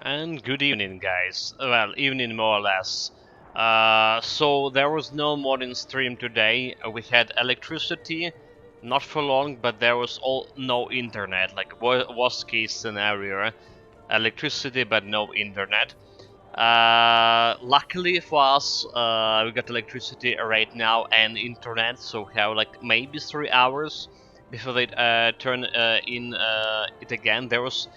And good evening, guys. Well, evening more or less. So there was no morning stream today. We had electricity, not for long, but there was no internet. Like worst case scenario, electricity but no internet. Luckily for us, we got electricity right now and internet, so we have like maybe 3 hours before they turn in it again. There was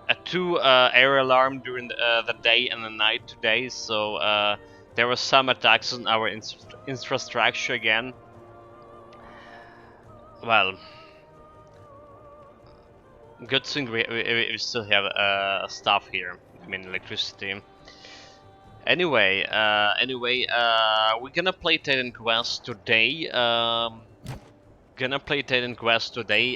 a two air alarm during the day and the night today, so there were some attacks on our infrastructure again. Well, good thing we still have stuff here. I mean electricity. Anyway, we're gonna play Titan Quest today.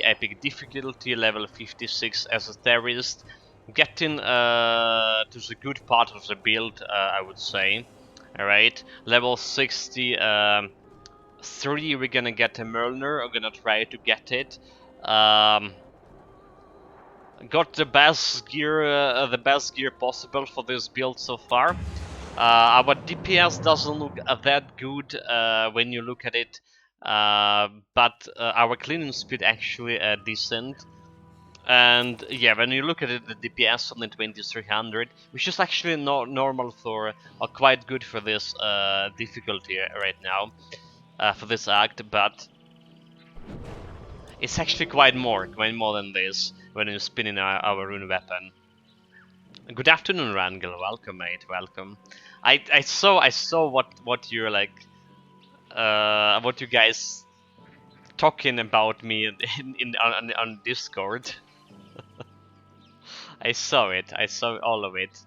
Epic difficulty, level 56 Esoterist. Getting to the good part of the build, I would say. Alright, level 60, 3 we're gonna get a Merliner, I'm gonna try to get it. Got the best gear possible for this build so far. Our DPS doesn't look that good when you look at it, but our cleaning speed actually decent. And yeah, when you look at it, the DPS on the 2300, which is actually not normal for, or quite good for this difficulty right now, for this act, but it's actually quite more than this when you're spinning our rune weapon. Good afternoon, Rangel. Welcome, mate. Welcome. I saw what you're like, what you guys talking about me on Discord. I saw it. I saw all of it.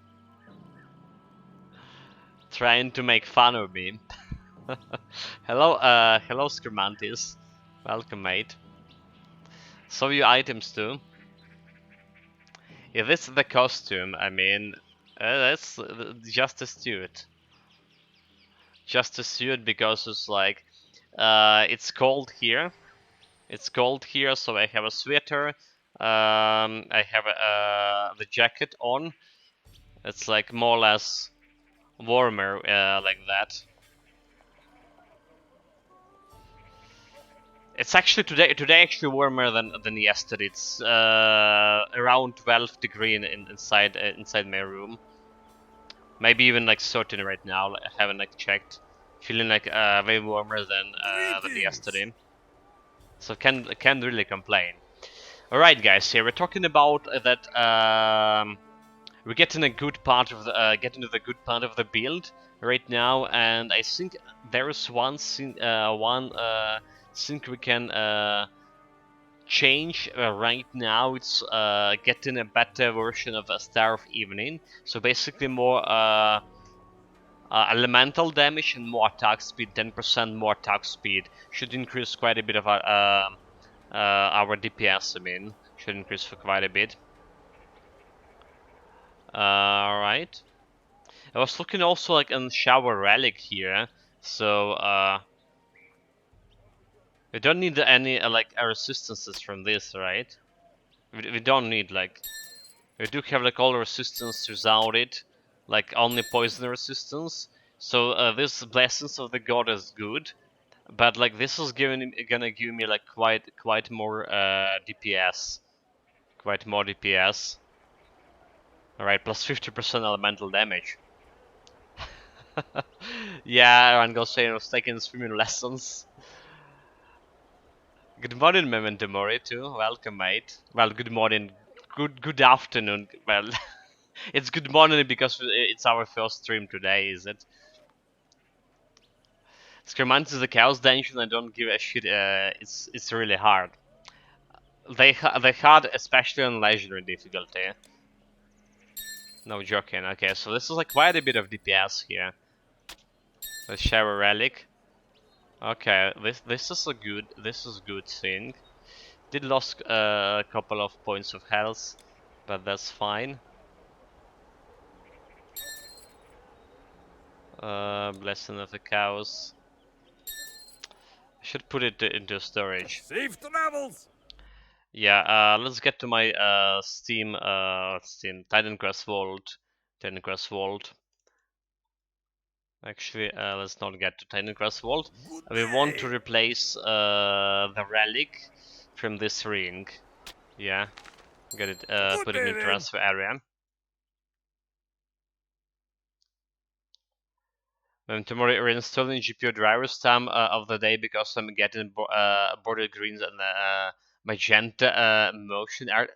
Trying to make fun of me. Hello, Skermantis. Welcome, mate. Saw your items too. If this is the costume, I mean, that's just a suit. Just a suit because it's like, it's cold here. It's cold here, so I have a sweater. I have the jacket on. It's like more or less warmer like that. It's actually today actually warmer than yesterday. It's around 12 degree inside my room. Maybe even like 13 right now. I haven't like checked. Feeling like way warmer than yesterday. So can't really complain. All right, guys. Here we're talking about that. We're getting a good part of the getting to the good part of the build right now, and I think there is one thing we can change right now. It's getting a better version of a Star of Evening. So basically more elemental damage and more attack speed. 10% more attack speed should increase quite a bit of our DPS. I mean, should increase for quite a bit. Alright. I was looking also like on Shower Relic here, so we don't need any like resistances from this, right? We don't need like, we do have like all resistance without it, like only poison resistance. So this Blessings of the God is good, but like this is gonna give me like quite more DPS, quite more DPS. Alright, plus 50% elemental damage. Yeah, Rangel Shane was taking swimming lessons. Good morning, Memento Mori too. Welcome, mate. Well, good morning. Good afternoon. Well, it's good morning because it's our first stream today, is it? Screamant is the chaos dungeon. I don't give a shit. It's really hard. They hard, especially on legendary difficulty. No joking. Okay, so this is like quite a bit of DPS here. Let's share a relic. Okay, this is a good thing. Did lost a couple of points of health, but that's fine. Blessing of the cows. I should put it into storage. Safe travels. Yeah, let's get to my Steam Titan Quest Vault. Actually, let's not get to Titan Quest Vault. We want to replace the relic from this ring. Yeah, get it, put it in the transfer area. Tomorrow reinstalling GPU drivers time of the day because I'm getting border greens and magenta motion art.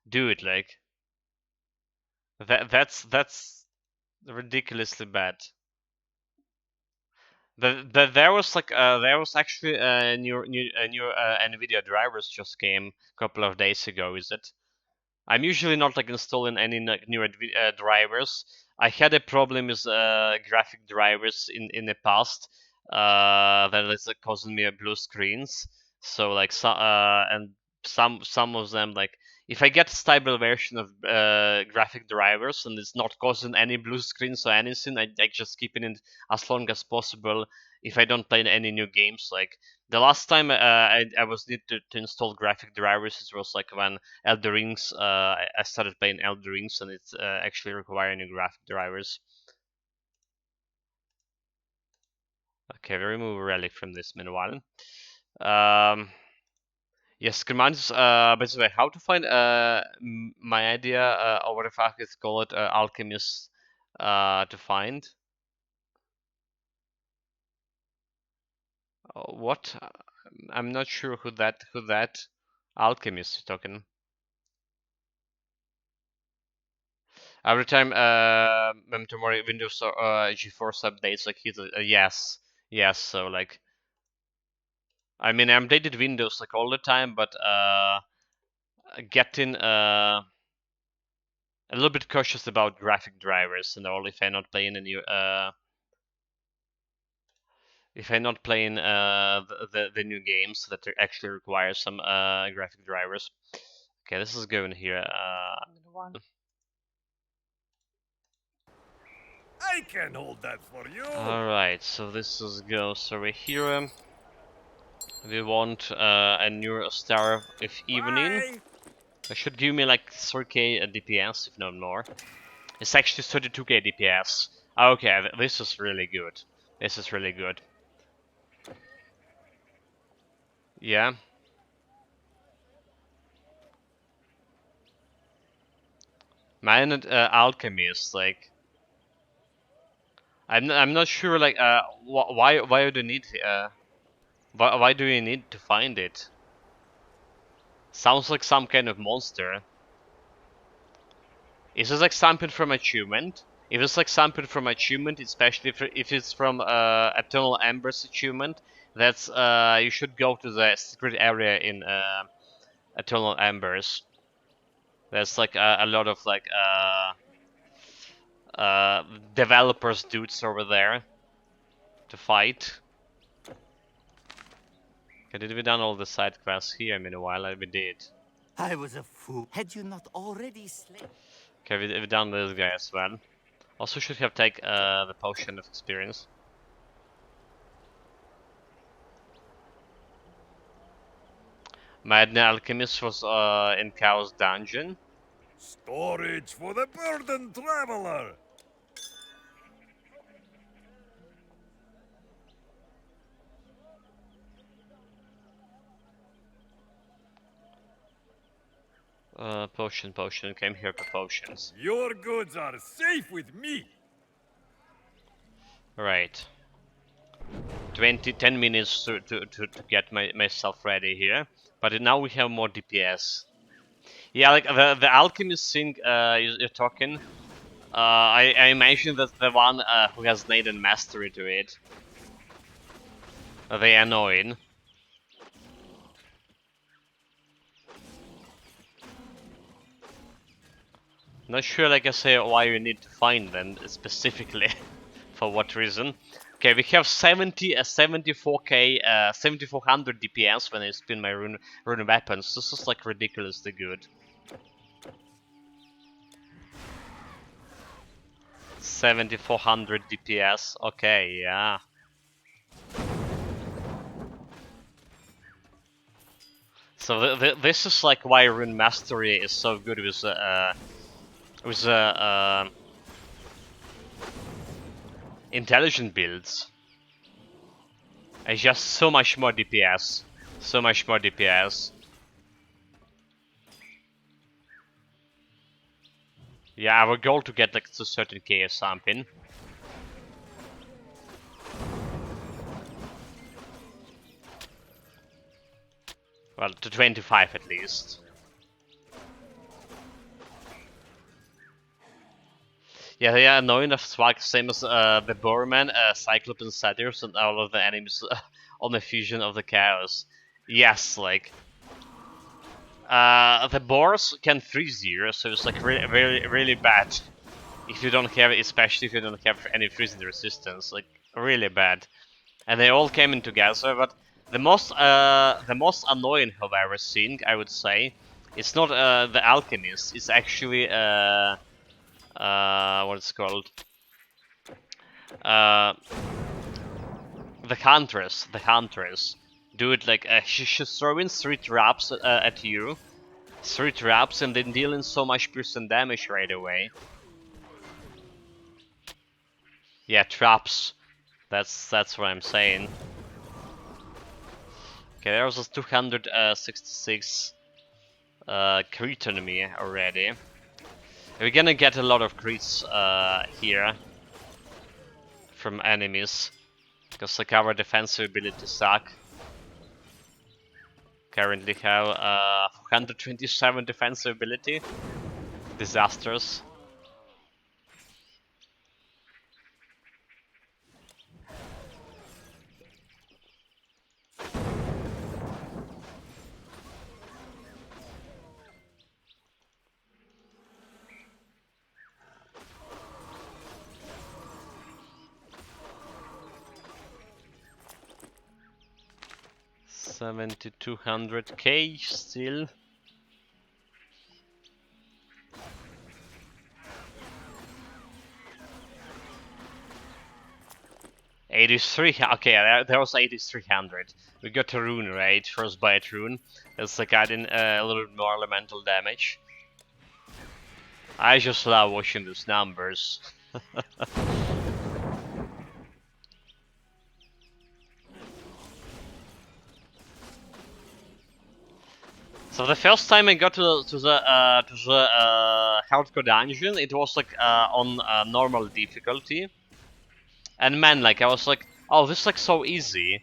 Do it, like that's ridiculously bad. There was like there was actually a new NVIDIA drivers just came a couple of days ago. Is it? I'm usually not like installing any new drivers. I had a problem with graphic drivers in the past that is causing me blue screens. So like and some of them, like if I get a stable version of graphic drivers and it's not causing any blue screens or anything, I just keep it in as long as possible. If I don't play any new games, like the last time I was need to install graphic drivers, it was like when Elder Rings. I started playing Elder Rings, and it's actually requiring new graphic drivers. Okay, we remove relic from this meanwhile. Yes, commands. By the way, how to find my idea, or what the fuck is called, alchemist, to find. What? I'm not sure who that alchemist is talking. Every time tomorrow Windows or GeForce updates, like he's yes. So like, I mean, I'm updated Windows like all the time, but getting a little bit cautious about graphic drivers and all. If I'm not playing a new if I'm not playing the new games that actually require some graphic drivers. Okay, this is going here. I can hold that for you. Alright, so this is goes over here. We want a new star of evening. Bye. It should give me like 3k DPS, if not more. It's actually 32k DPS. Okay, this is really good. This is really good. Yeah. Man, alchemist, like I'm not sure, like why do you need why do you need to find it? Sounds like some kind of monster. Is this like something from achievement? If it's like something from achievement, especially if it's from Eternal Embers achievement, that's you should go to the secret area in Eternal Embers. There's like a lot of like developers dudes over there to fight. Okay, did we done all the side quests here? I mean, a while we did. I was a fool. Had you not already slain? Okay, we done this guy as well. Also should have take the potion of experience. Madden Alchemist was in Chaos Dungeon. Storage for the burdened traveler. Potion, came here for potions. Your goods are safe with me. Right. 10 minutes to get myself ready here. But now we have more DPS. Yeah, like the alchemist thing you're talking. I imagine that's the one who has Neidan mastery to it. They annoying. Not sure, like I say, why you need to find them specifically. For what reason? Okay, we have 74k, 7400 DPS when I spin my rune weapons. This is like ridiculously good. 7400 DPS. Okay, yeah. So this is like why Rune Mastery is so good with intelligent builds. It's just so much more DPS. So much more DPS. Yeah, our goal to get like to certain K or something. Well, to 25 at least. Yeah, they are annoying as fuck, same as the Boreman, Cyclops and Satyrs and all of the enemies on the Fusion of the Chaos. Yes, like... the Boars can freeze you, so it's like really bad. If you don't have, especially if you don't have any freezing resistance, like really bad. And they all came in together, but the most annoying however thing I would say, it's not the alchemist, it's actually what it's called, uh, the huntress. Do it like she's throwing 3 traps at you, 3 traps, and then dealing so much piercing damage right away. Yeah, traps. That's what I'm saying. Okay, there was a 266 crit on me already. We're gonna get a lot of crits here from enemies, because like our defensive abilities suck. Currently have 127 defensive ability. Disasters. $7,200K still. $83. Okay, there was 8,300. We got a rune, right? First bite rune. It's like adding a little bit more elemental damage. I just love watching those numbers. So the first time I got to the hardcore dungeon, it was like on normal difficulty, and man, like I was like, oh, this is like so easy,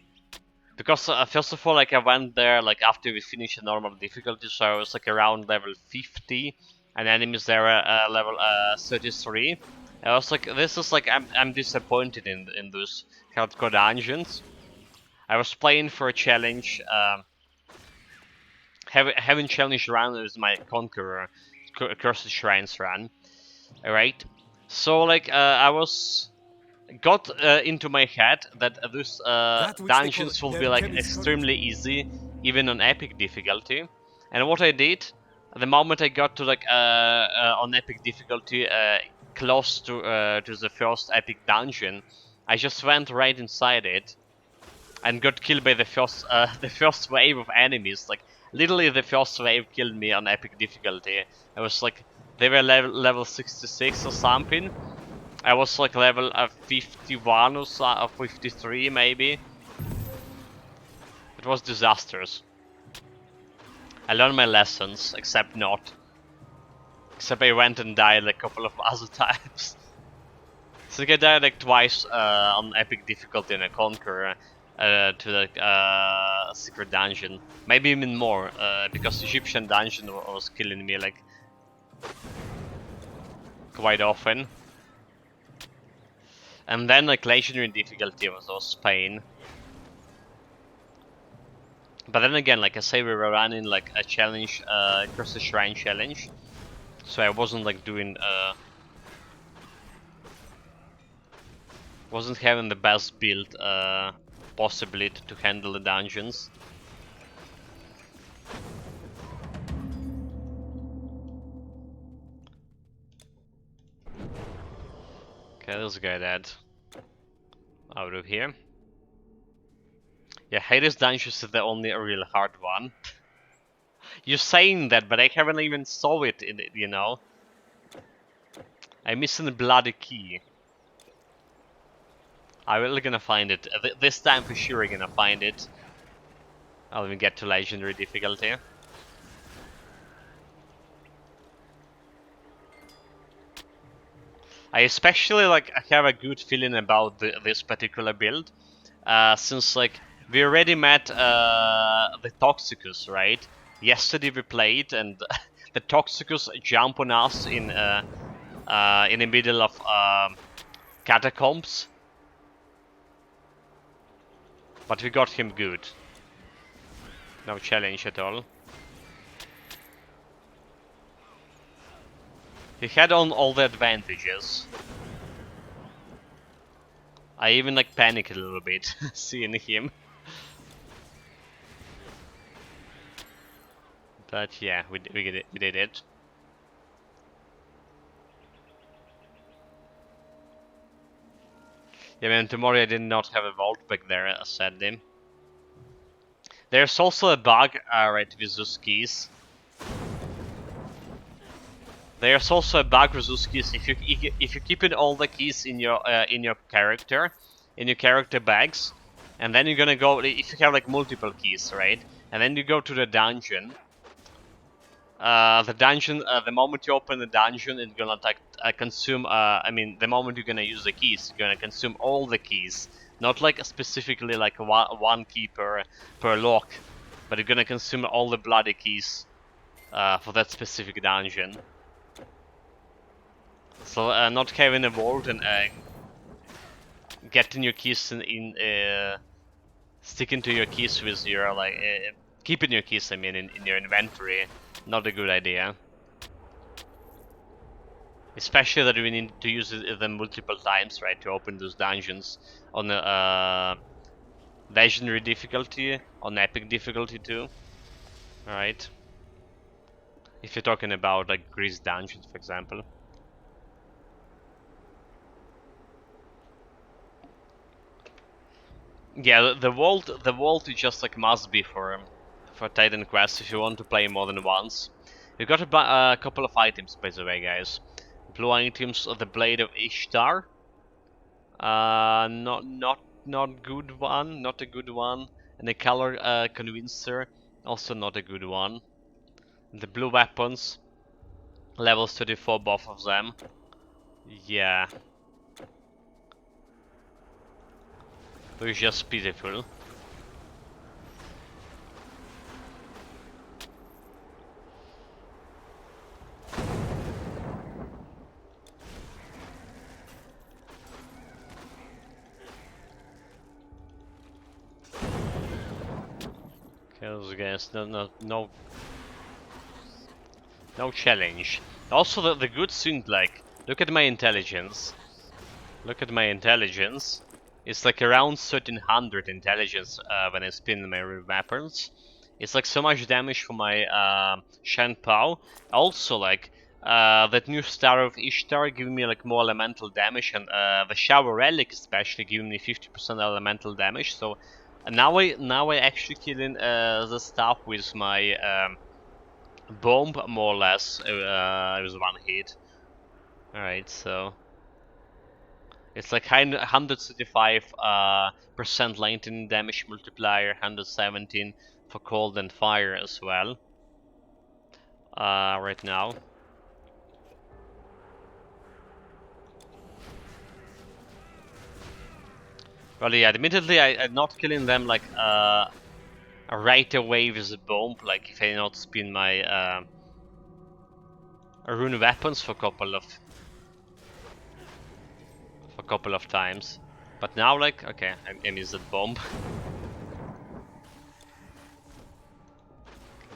because first of all, like I went there like after we finished the normal difficulty, so I was like around level 50, and enemies there are level 33. I was like, this is like I'm disappointed in those hardcore dungeons. I was playing for a challenge. Having challenge run with my Conqueror Cursed Shrines run, alright? So like I was got into my head that those That which they call dungeons will their be like chemist courage. extremely easy, even on epic difficulty. And what I did, the moment I got to like on epic difficulty, close to the first epic dungeon, I just went right inside it and got killed by the first wave of enemies. Like literally, the first wave killed me on epic difficulty. I was like, they were level 66 or something. I was like level 51 or 53 maybe. It was disastrous. I learned my lessons, except not. Except I went and died like a couple of other times. So I died like twice on epic difficulty in a Conqueror to the secret dungeon. Maybe even more, because Egyptian dungeon was killing me like quite often. And then like legendary difficulty was pain. But then again, like I say, we were running like a challenge, across the shrine challenge, so I wasn't like doing wasn't having the best build possibly to handle the dungeons. Okay, this guy dead. Out of here. Yeah, Hades dungeons is the only real hard one. You're saying that, but I haven't even saw it in it, you know? I'm missing the bloody key. I'm really gonna find it. This time for sure I'm gonna find it. I'll even get to legendary difficulty. I especially like I have a good feeling about this particular build, since like we already met the Toxicus, right? Yesterday we played, and the Toxicus jump on us in the middle of catacombs, but we got him good. No challenge at all. He had on all the advantages. I even like panicked a little bit seeing him. But yeah, we did it. Yeah, man, tomorrow I did not have a vault back there, sadly. There's also a bug, right, with those keys. There's also a bug with those keys. If you keep in all the keys in your character, in your character bags, and then you're gonna go, if you have like multiple keys, right, and then you go to the dungeon. The moment you open the dungeon, it's gonna like consume. I mean, the moment you're gonna use the keys, you're gonna consume all the keys, not like specifically like one key per lock, but you're gonna consume all the bloody keys for that specific dungeon. So not having a vault and getting your keys sticking to your keys with your like keeping your keys. I mean, in your inventory, not a good idea. Especially that we need to use them multiple times, right, to open those dungeons on the legendary difficulty, on epic difficulty too. Alright. If you're talking about like Grease dungeons, for example. Yeah, the vault is just like must be for Titan Quest if you want to play more than once. You got a couple of items, by the way, guys. Blue items of the Blade of Ishtar. Not good one, not a good one. And the color convincer, also not a good one. The blue weapons, levels 34, both of them. Yeah, they're just pitiful. Kills guys, no challenge. Also, the good thing, like, look at my intelligence. Look at my intelligence. It's like around 1300 intelligence when I spin my weapons. It's like so much damage for my Shan Pao. Also, like, that new Star of Ishtar giving me like more elemental damage, and the Shower Relic especially giving me 50% elemental damage. So now I actually killing the stuff with my bomb more or less with one hit. Alright, so it's like 135% lightning damage multiplier, 117 for cold and fire as well. Right now. Well, yeah, admittedly, I'm not killing them like right away with a bomb. Like if I not spin my rune weapons for a couple of times. But now, like, okay, I missed that bomb.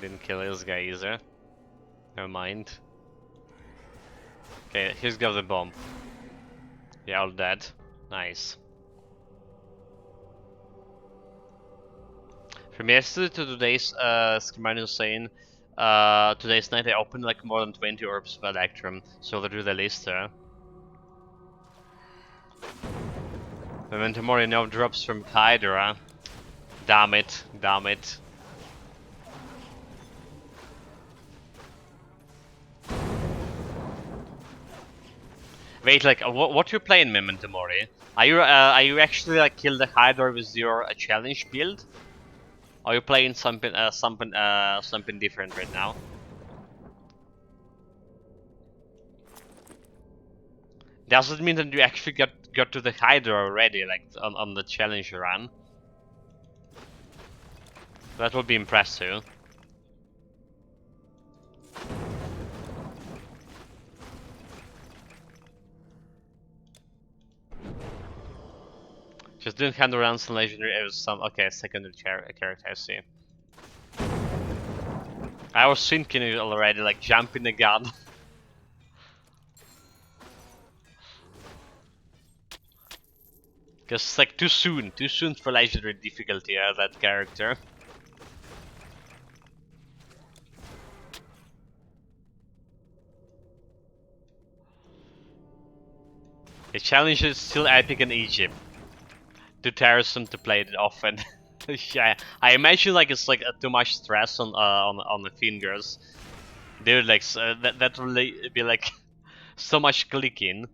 Didn't kill this guy either. Never mind. Okay, here's got the bomb. Yeah, all dead. Nice. From yesterday to today's Skimano saying today's night I opened like more than 20 orbs of Electrum, so they do the list there. And then tomorrow now drops from Hydra. Damn it, damn it. Wait, like, what you playing, Memento Mori? Are you actually like kill the Hydra with your challenge build? Or are you playing something different right now? Does it mean that you actually got to the Hydra already, like on the challenge run? That would be impressive. Just doing 100 rounds in legendary. It was some secondary character. I see. I was thinking it already, like jumping the gun. Cause it's like too soon for legendary difficulty that character. The challenge is still epic in Egypt. Too tiresome to play it often. Yeah, I imagine like it's like too much stress on the fingers. Dude, like that really be like so much clicking.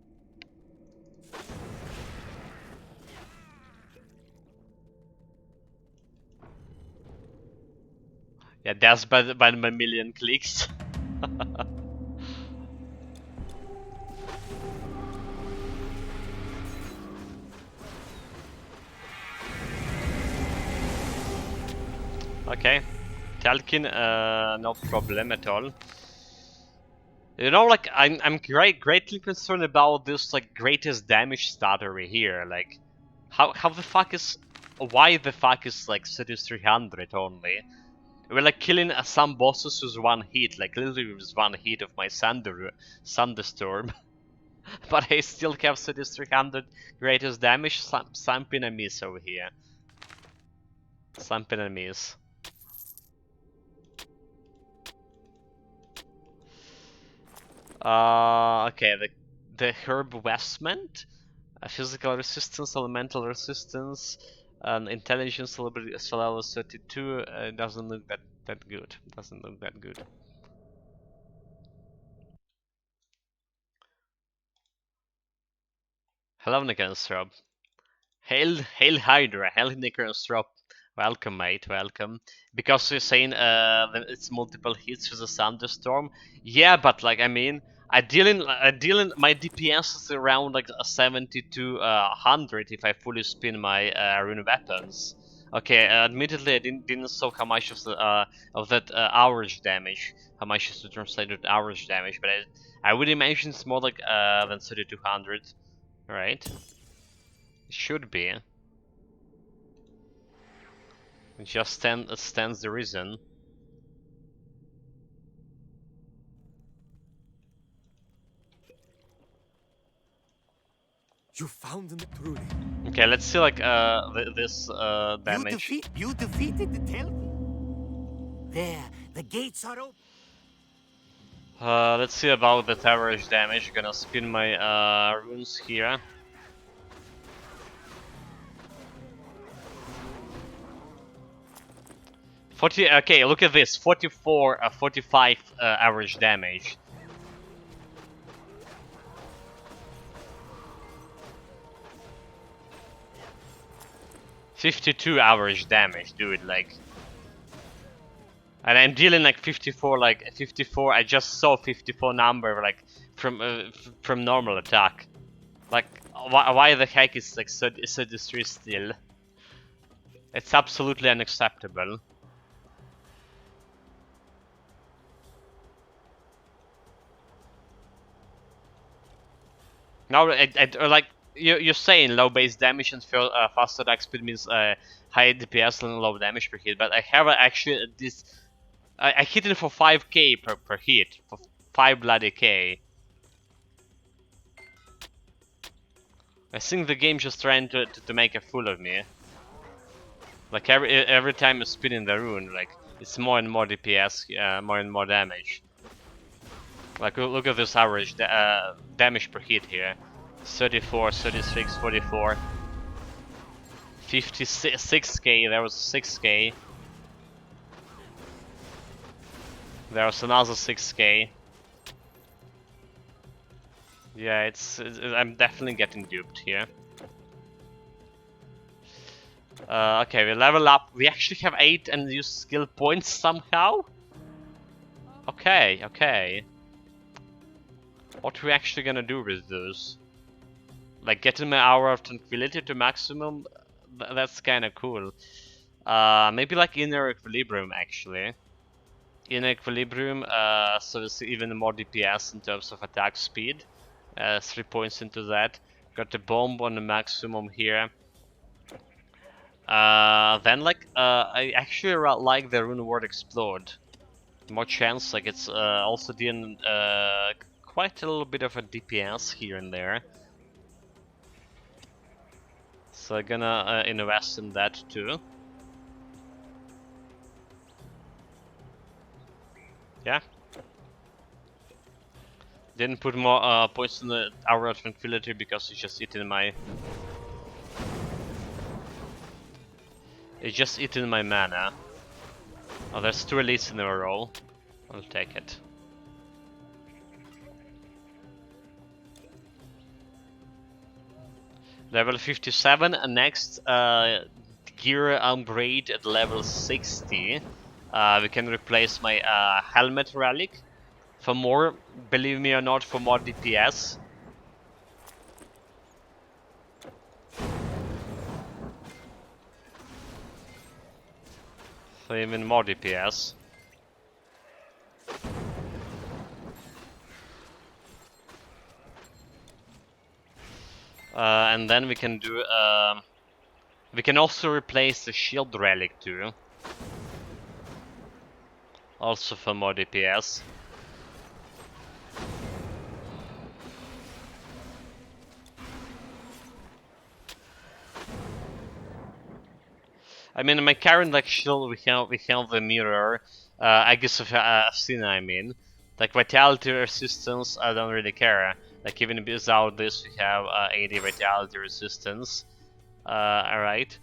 Yeah, that's by a million clicks. Okay, Talkin, no problem at all. You know, like I'm greatly concerned about this like greatest damage starter here. Like, how the fuck is, why the fuck is like 3300 only? We're like killing some bosses with one hit, like literally with one hit of my thunderstorm, but I still have 3300 greatest damage. Something I miss over here. Something I miss. Okay, the herb vestment, physical resistance, elemental resistance, and intelligence level 32. Doesn't look that good. Doesn't look that good. Hello, Nikanstrop. Hail Hydra, hail Nikanstrop. Welcome, mate. Welcome. Because you're saying that it's multiple hits with a thunderstorm. Yeah, but like I mean, I deal in my DPS is around like a 70 to 100 if I fully spin my rune weapons. Okay, admittedly I didn't saw how much of that average damage, how much is to translate to average damage, but I would imagine it's more like than 3200, right? It should be. It just stands the reason. You found them truly. Okay, let's see like this damage. You defeated the Telvi. There, the gates are open. Let's see about the average damage. Gonna spin my runes here. Okay, look at this. 44, 45 average damage. $52 average damage, dude. Like, and I'm dealing like 54. Like 54. I just saw 54 number like from normal attack. Like, why the heck is like so distress still? It's absolutely unacceptable. Now, like you're saying, low base damage and faster attack speed means high DPS and low damage per hit, but I have actually this. I hit it for 5k per hit, for 5 bloody k. I think the game just trying to make a fool of me. Like every time you spin in the rune, like it's more and more DPS, more and more damage. Like look at this average damage per hit here. 34, 36, 44. 56k, there was 6k. There was another 6k. Yeah, I'm definitely getting duped here. Okay, we level up. We actually have 8 and use skill points somehow. Okay, okay. What are we actually gonna do with those? Like getting my hour of tranquility to maximum? That's kinda cool. Maybe like inner equilibrium actually. Inner equilibrium, so it's even more DPS in terms of attack speed. 3 points into that. Got the bomb on the maximum here. Then like, I actually like the rune word explode. More chance, like it's also doing quite a little bit of a DPS here and there. So I'm gonna invest in that too. Yeah. Didn't put more points in the Hour of Tranquility because it's just eating my... It's just eating my mana. Oh, there's 2 elites in a row. I'll take it. Level 57, and next gear upgrade at level 60. We can replace my helmet relic for more, believe me or not, for more DPS. For even more DPS. And then we can do... we can also replace the shield relic too. Also for more DPS. I mean, in my current like shield, we have the mirror. I guess I've seen. I mean, like vitality resistance, I don't really care. Like even without this, we have 80 vitality resistance. Alright.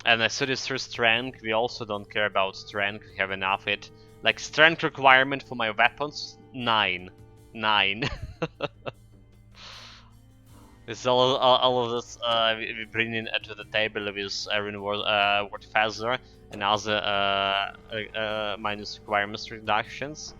And as soon as for strength, we also don't care about strength. We have enough it. Like strength requirement for my weapons, 9. 9. This all of this we bring in to the table with Rune Word Feather and other minus requirements reductions.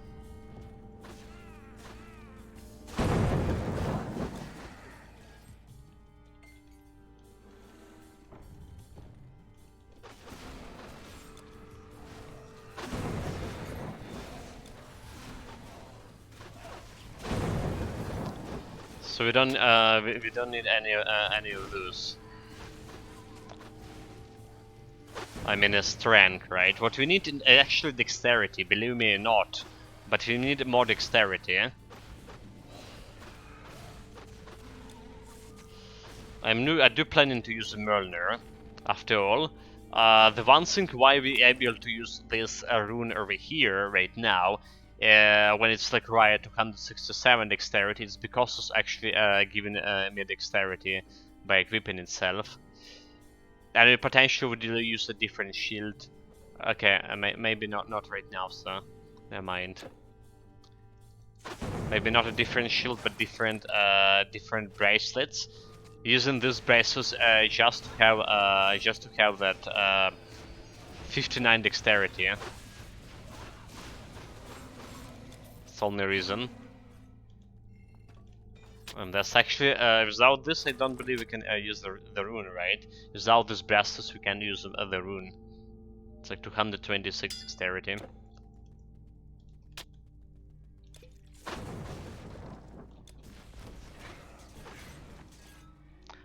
So we don't need any of those. I mean, a strength, right? What we need is actually dexterity, believe me or not. But we need more dexterity. Eh? I do planning to use a Mjolnir, after all. The one thing why we able to use this rune over here right now, when it's like right to 167 dexterity, is because it's actually giving me dexterity by equipping itself. And we potentially would use a different shield. Okay, maybe not right now, so never mind. Maybe not a different shield, but different bracelets. Using these bracelets just to have that 59 dexterity. Yeah? That's the only reason. And that's actually without this, I don't believe we can use the rune, right? Without these bracelets, we can use the rune. It's like 226 dexterity.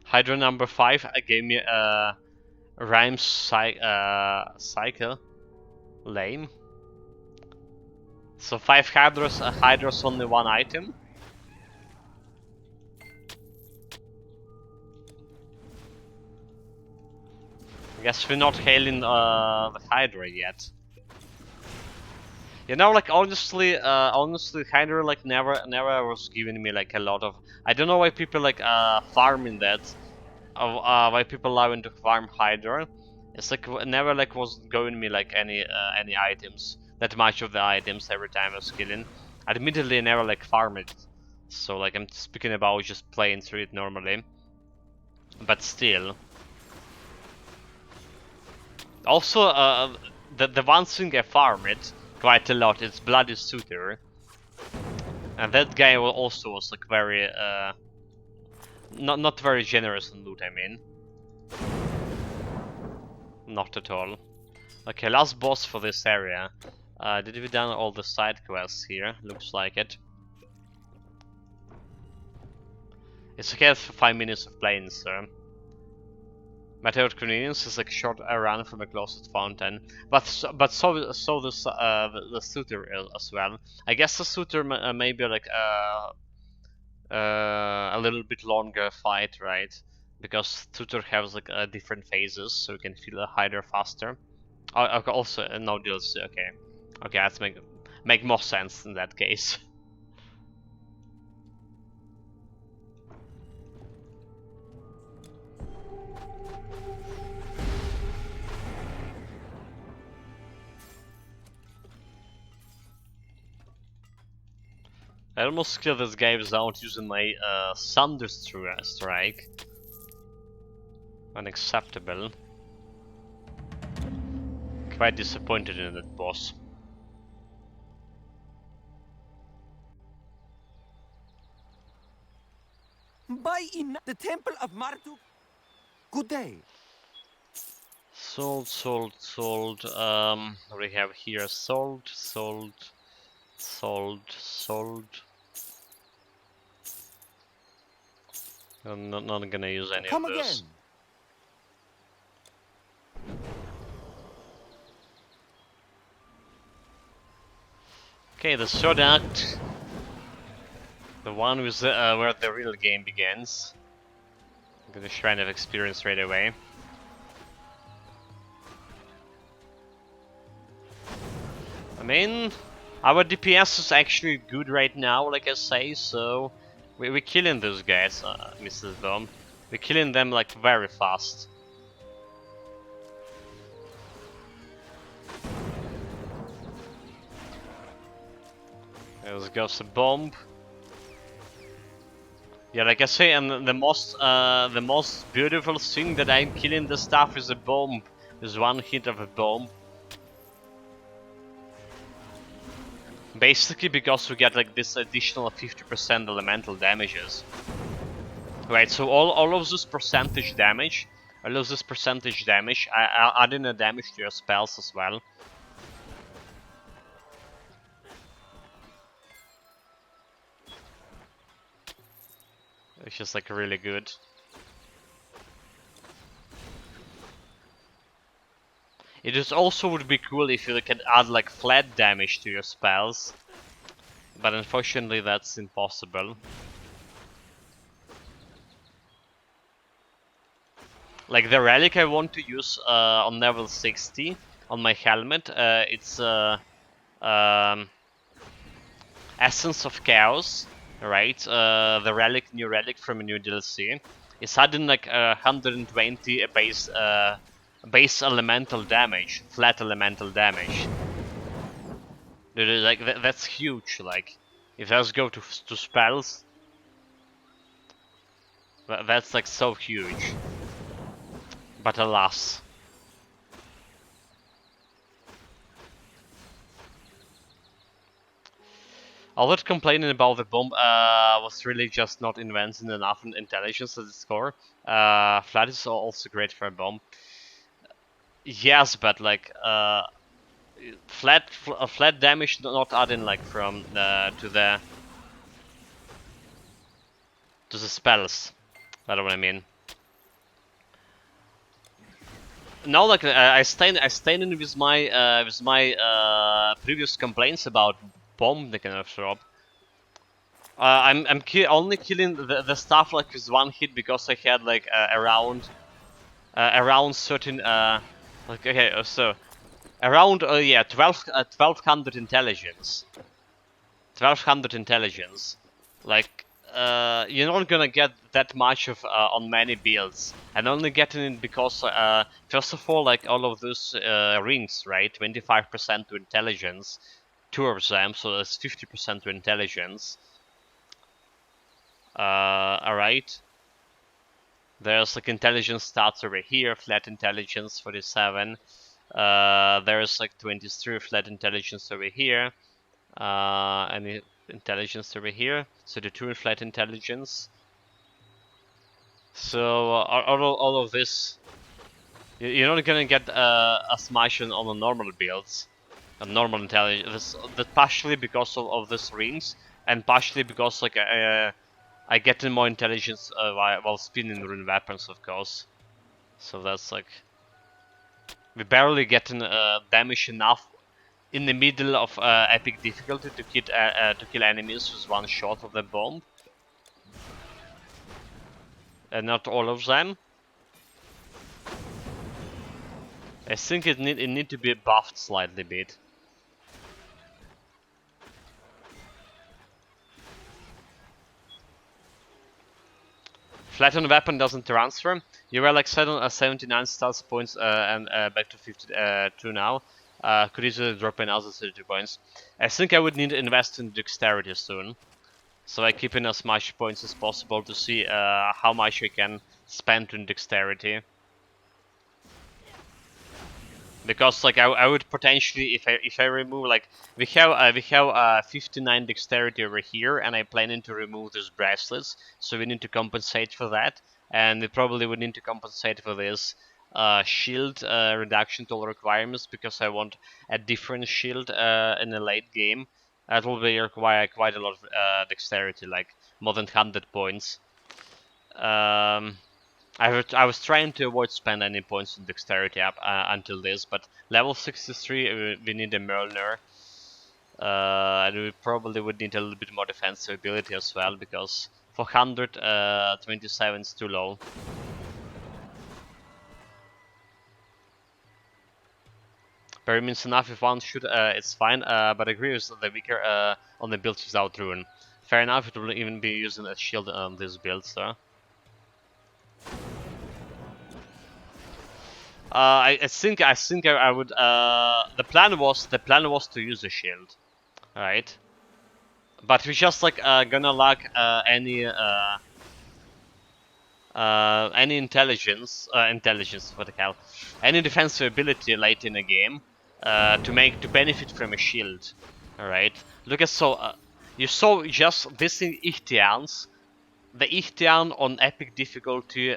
Hydra number 5 gave me a rhyme cycle. Lame. So 5 Hydras, Hydra's only 1 item. Guess we're not hailing the Hydra yet. You know, like honestly, Hydra like never was giving me like a lot of. I don't know why people like farming that. Why people allowing to farm Hydra. It's like never like was going me like any items. That much of the items every time I was killing. Admittedly, I never like farm it. So like I'm speaking about just playing through it normally, but still. Also, the one thing I farmed quite a lot is Bloody Suitor, and that guy also was like very not very generous in loot. I mean, not at all. Okay, last boss for this area. Did we done all the side quests here? Looks like it. It's okay for 5 minutes of playing, so. Matter of convenience is like short a run from a closest fountain, but so the suitor as well. I guess the suitor may be like a little bit longer fight, right? Because tutor has like different phases, so you can feel a hider faster. Okay, also no DLC. Okay, okay, that's make more sense in that case. I almost killed this guy without using my Thunder Strike. Unacceptable. Quite disappointed in that boss. By in the temple of Marduk. Good day. Sold. What do we have here? Sold. I'm not gonna use any Come of again. those. Okay, the third act. The one with where the real game begins. I'm gonna Shrine of Experience right away. I mean, our DPS is actually good right now, like I say, so we're killing those guys, Mrs. Bomb. We're killing them like very fast. There goes a bomb. Yeah, like I say, and the most beautiful thing that I'm killing the stuff is a bomb. Is one hit of a bomb. Basically because we get like this additional 50% elemental damages. Right, so all of this percentage damage, adding a damage to your spells as well. It's just like really good. It just also would be cool if you can add like flat damage to your spells, but unfortunately that's impossible. Like the relic I want to use on level 60 on my helmet, it's Essence of Chaos, right? The relic, new relic from a new DLC. It's adding like 120 base elemental damage, flat elemental damage. Dude, like that's huge. Like, if those go to spells, that's like so huge. But alas. All that complaining about the bomb was really just not inventing enough intelligence at its core. Flat is also great for a bomb. Yes, but like flat damage not adding like from to the spells. That's what I mean. Now, like I stand in with my previous complaints about bomb they can drop. I'm only killing the stuff like with one hit because I had like around certain like okay so around yeah 1200 intelligence. 1200 intelligence. Like you're not gonna get that much of on many builds, and only getting it because first of all, like all of those rings, right? 25% to intelligence, two of them, so that's 50% to intelligence. Alright. There's like intelligence stats over here, flat intelligence 47. There's like 23 flat intelligence over here. Any intelligence over here? So the 2 flat intelligence. So all of this, you're not gonna get as much on the normal builds, normal intelligence. That's partially because of these rings, and partially because like I get in more intelligence while spinning rune weapons, of course. So that's like we barely getting damage enough in the middle of epic difficulty to kill enemies with one shot of the bomb, and not all of them. I think it need to be buffed slightly bit. Flatten weapon doesn't transfer. You were like 79 stats points and back to 52 now. Could easily drop another 32 points. I think I would need to invest in dexterity soon. So I keep in as much points as possible to see how much I can spend in dexterity. Because like I would potentially, if I remove, like we have 59 dexterity over here, and I planning to remove these bracelets, so we need to compensate for that, and we probably would need to compensate for this shield reduction to all requirements, because I want a different shield in the late game. That will be require quite a lot of dexterity, like more than 100 points. I was trying to avoid spend any points in dexterity up until this, but level 63 we need a Mjolnir, and we probably would need a little bit more defensive ability as well, because 427 is too low. Very means enough if one shoot, it's fine, but I agree with the weaker on the builds without Rune. Fair enough, it will even be using a shield on this build, so. I think I would. The plan was to use a shield, right? But we just like gonna lack any intelligence for the hell, any defensive ability late in the game to benefit from a shield. All right. Look at you saw just this in Ichthyan's. The Ichthyan on epic difficulty,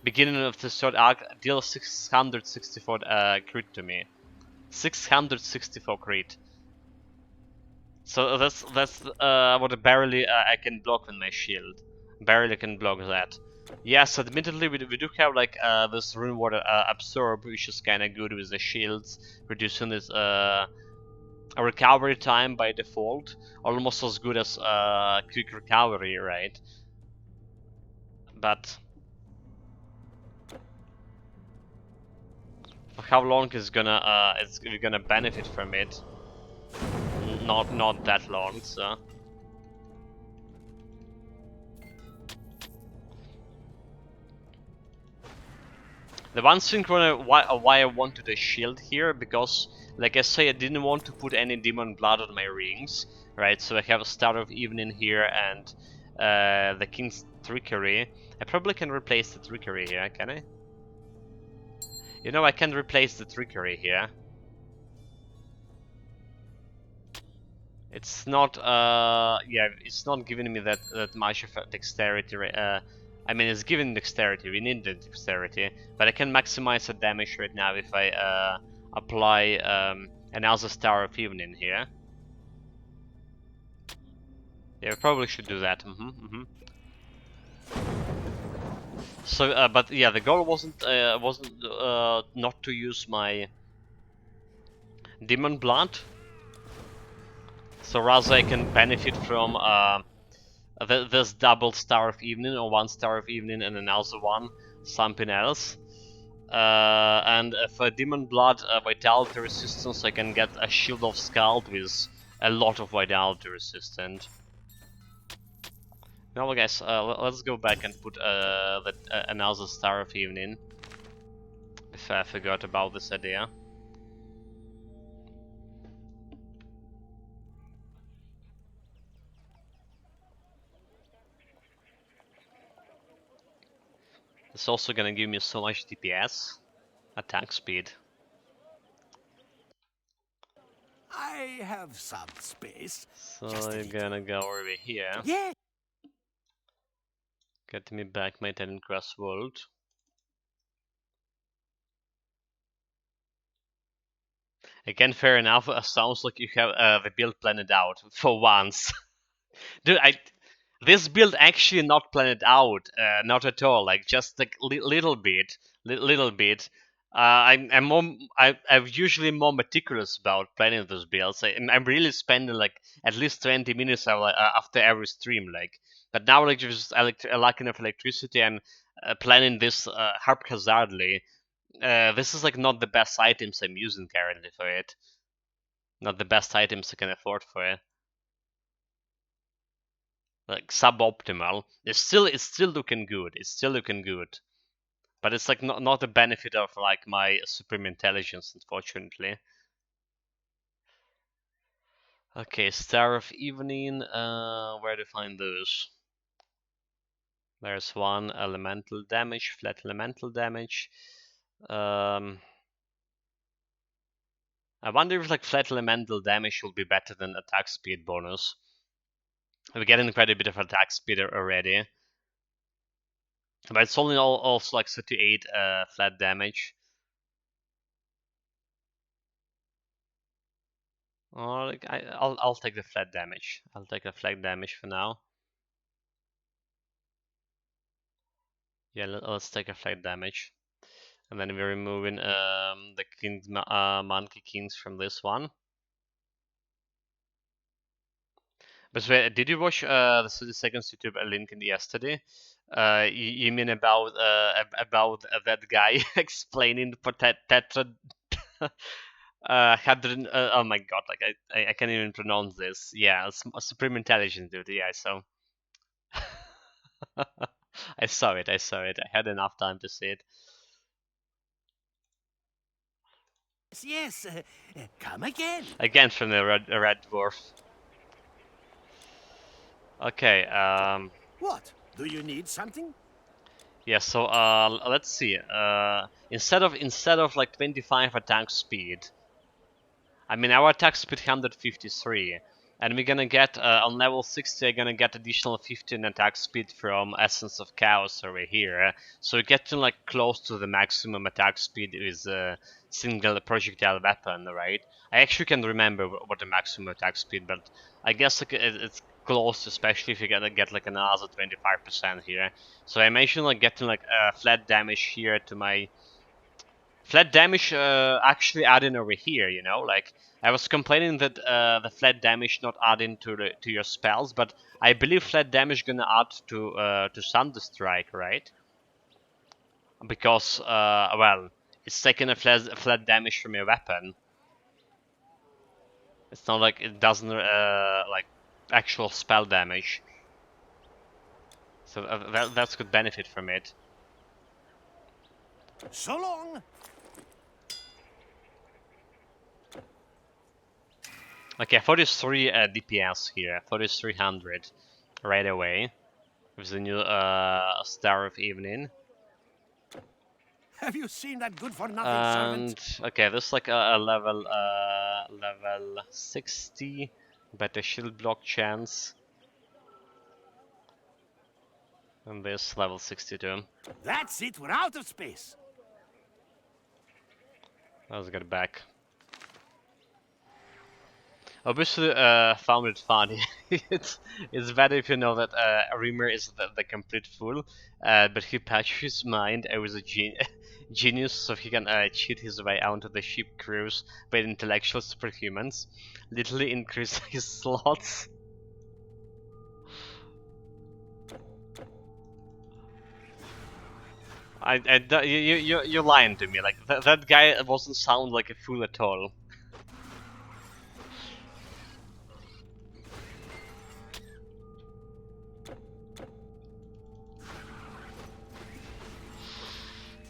beginning of the third arc, deals 664 crit to me. 664 crit. So that's what barely I can block with my shield. Barely can block that. Yes, admittedly we do have like this rune water absorb, which is kind of good with the shields, reducing this recovery time by default, almost as good as quick recovery, right? But for how long is we're gonna benefit from it? Not that long, so. The one thing why I wanted a shield here, because like I say, I didn't want to put any demon blood on my rings, right? So I have a Star of Evening here and the King's Trickery. I probably can replace the Trickery here, can I? You know, I can replace the Trickery here. It's not, yeah, it's not giving me that much of a dexterity. I mean, it's giving dexterity. We need the dexterity, but I can maximize the damage right now if I apply another Star of Evening here. Yeah, we probably should do that. So, but yeah, the goal wasn't not to use my Demon Blood. So rather, I can benefit from this double Star of Evening, or one Star of Evening and another one, something else. And for Demon Blood Vitality Resistance, I can get a Shield of Scald with a lot of Vitality Resistance. Now guys, let's go back and put another Star of Evening, if I forgot about this idea. It's also gonna give me so much DPS, attack speed. I have some space. So Just a you're little. gonna go over here. Yeah. Get me back my Talent Grass World. Again, fair enough. Sounds like you have the build planned out for once. Dude, this build actually not planned out, not at all. Like just like little bit, little bit. I'm usually more meticulous about planning those builds. I'm really spending like at least 20 minutes after every stream. Like, but now like just I lack enough electricity and planning this haphazardly. This is like not the best items I'm using currently for it. Not the best items I can afford for it. Like suboptimal. It's still looking good. It's still looking good. But it's like not the benefit of like my supreme intelligence, unfortunately. Okay, Star of Evening. Where to find those? There's one elemental damage, flat elemental damage. I wonder if like flat elemental damage will be better than attack speed bonus. We're getting quite a bit of attack speed already. But it's only also like 38 flat damage. Or like I'll take the flat damage. I'll take the flat damage for now. Yeah, let's take a flat damage. And then we're removing the kings, monkey kings from this one. But wait, did you watch the second YouTube link in yesterday? You mean about that guy explaining for tetra hadron? Oh my god, like I can't even pronounce this. Yeah, it's a supreme intelligence, dude. Yeah, so I saw it. I saw it. I had enough time to see it. Yes. Come again. Again from the red dwarf. Okay. What? Do you need something? Yeah. So let's see. Instead of like 25 attack speed, I mean our attack speed 153, and we're gonna get on level 60. I'm gonna get additional 15 attack speed from Essence of Chaos over here. So we get to like close to the maximum attack speed with a single projectile weapon, right? I actually can't remember what the maximum attack speed, but I guess like, it's close, especially if you get like another 25% here. So I mentioned like getting like flat damage here to my flat damage actually adding over here, you know, like I was complaining that the flat damage not adding to your spells, but I believe flat damage gonna add to Thunderstrike, right? Because well, it's taking a flat damage from your weapon. It's not like it doesn't like actual spell damage. So that's good benefit from it. So long. Okay, 43 DPS here, 4300 right away with the new Star of Evening. Have you seen that good-for-nothing And servant? okay, this is like a level 60, better shield block chance, and this level 62. That's it. We're out of space. Let's get back. Obviously, found it funny. it's better if you know that Reamer is the complete fool, but he patched his mind as a genius so he can cheat his way onto the ship crews by intellectual superhumans, literally increase his slots. You're lying to me. Like that guy wasn't sound like a fool at all.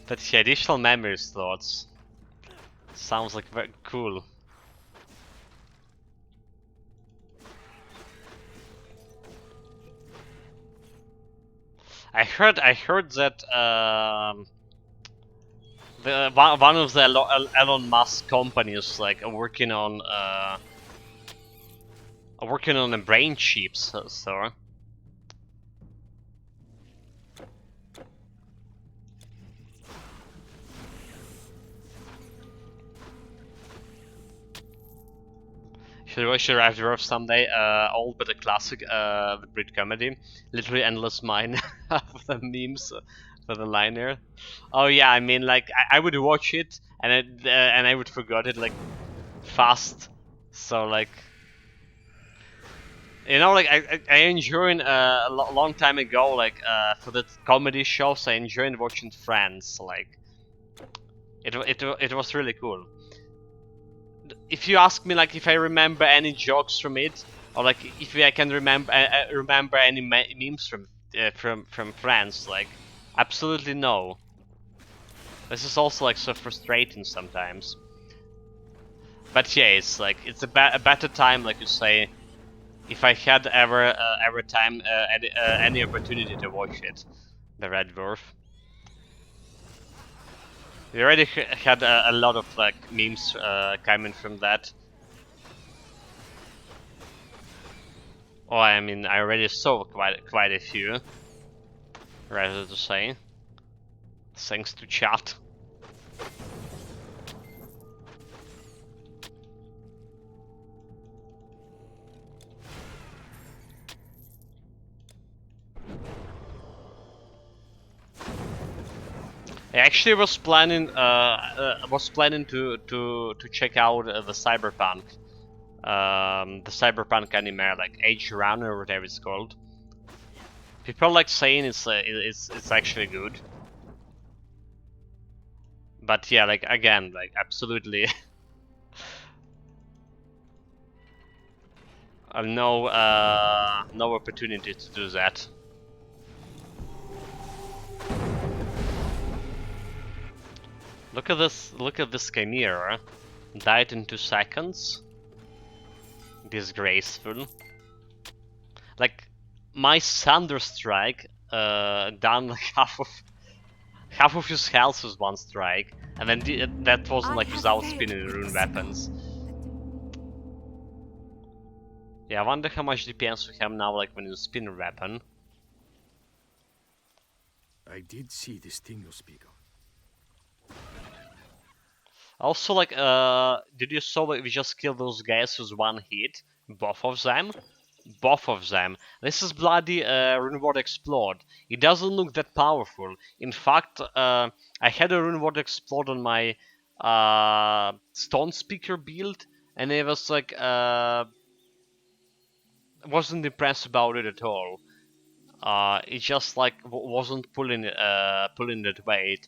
But the additional memory slots sounds like very cool. I heard that one of the Elon Musk companies like are working on a brain chip, so. Should watch the Rise Dwarf someday. Old but a classic, the Brit comedy. Literally endless mine of the memes for the liner. Oh yeah, I mean like I would watch it and I would forget it like fast. So like like I enjoyed a long time ago like for the comedy shows I enjoyed watching Friends. Like it was really cool. If you ask me like if I remember any jokes from it, or like if I can remember any memes from France, like absolutely no. This is also like so frustrating sometimes. But yeah, it's like it's a better time, like you say. If I had ever time any opportunity to watch it, the Red Dwarf. We already had a lot of like memes coming from that. Oh, I mean, I already saw quite a few, rather to say, thanks to chat. I actually was planning to check out the cyberpunk anime, like Age Runner or whatever it's called. People like saying it's actually good. But yeah, like again, like absolutely no opportunity to do that. Look at this chimera. Died in 2 seconds. Disgraceful. Like my Thunderstrike down like half of his health with one strike, and then that wasn't like without spinning rune weapons. Yeah, I wonder how much DPS we have now, like when you spin a weapon. I did see this thing you speak of. Also, like, did you saw that we just killed those guys with one hit? Both of them? Both of them. This is bloody Rune Ward Explode. It doesn't look that powerful. In fact, I had a Rune Ward Explode on my Stone Speaker build, and it was like, wasn't impressed about it at all. It just like wasn't pulling that weight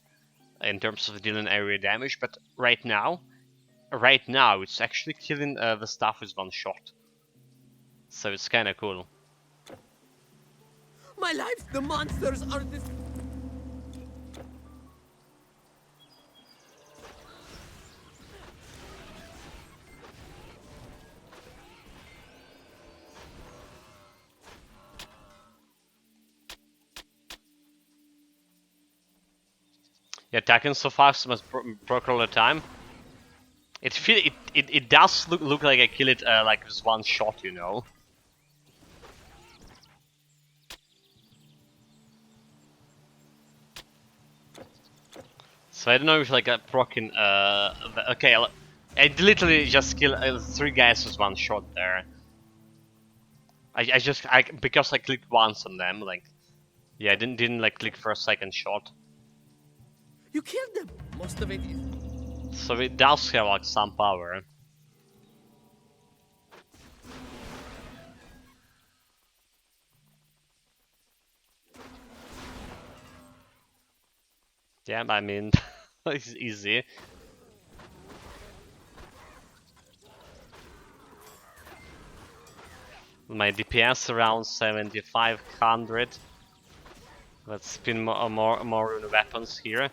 in terms of dealing area damage, but right now it's actually killing the stuff with one shot. So it's kind of cool. My life, the monsters are this. Yeah, attacking so fast must proc all the time. It does look like I kill it like with one shot, you know. So I don't know if like procking okay, I literally just kill 3 guys with one shot there. Because I clicked once on them, like yeah, I didn't like click for a second shot. You killed them. Most of it is. So it does have like some power. Yeah, I mean, it's easy. My DPS around 7500. Let's spin more weapons here.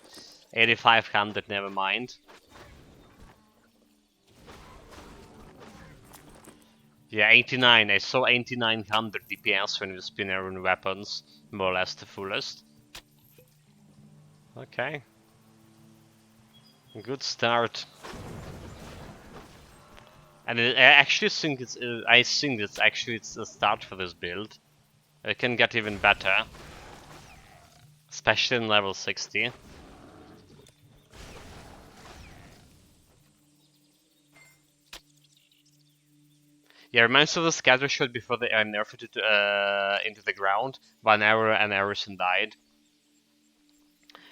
8500, never mind. Yeah, 89. I saw 8900 DPS when we spin rune weapons. more or less the fullest. Okay. Good start. And I actually think it's it's a start for this build. It can get even better, especially in level 60. Yeah, reminds me of the scatter shot before they nerfed it into the ground. 1 hour and Arison died.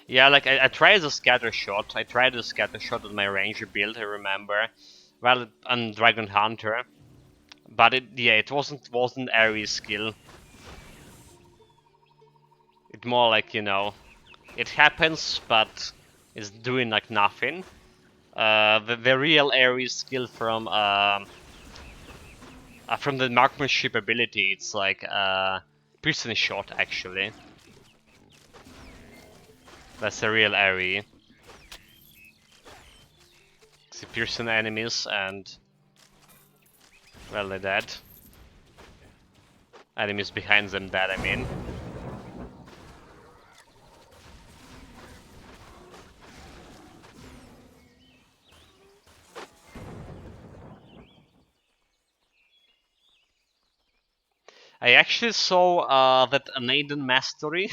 Yeah, like I tried the scatter shot. I tried the scatter shot on my ranger build. I remember, well, on Dragon Hunter, but it wasn't Ares skill. It more like, you know, it happens, but it's doing like nothing. The real Ares skill from the marksmanship ability, it's like piercing shot actually. That's the real Ares. See piercing enemies and well, they're dead. Enemies behind them dead, I mean. I actually saw that Neidan Mastery,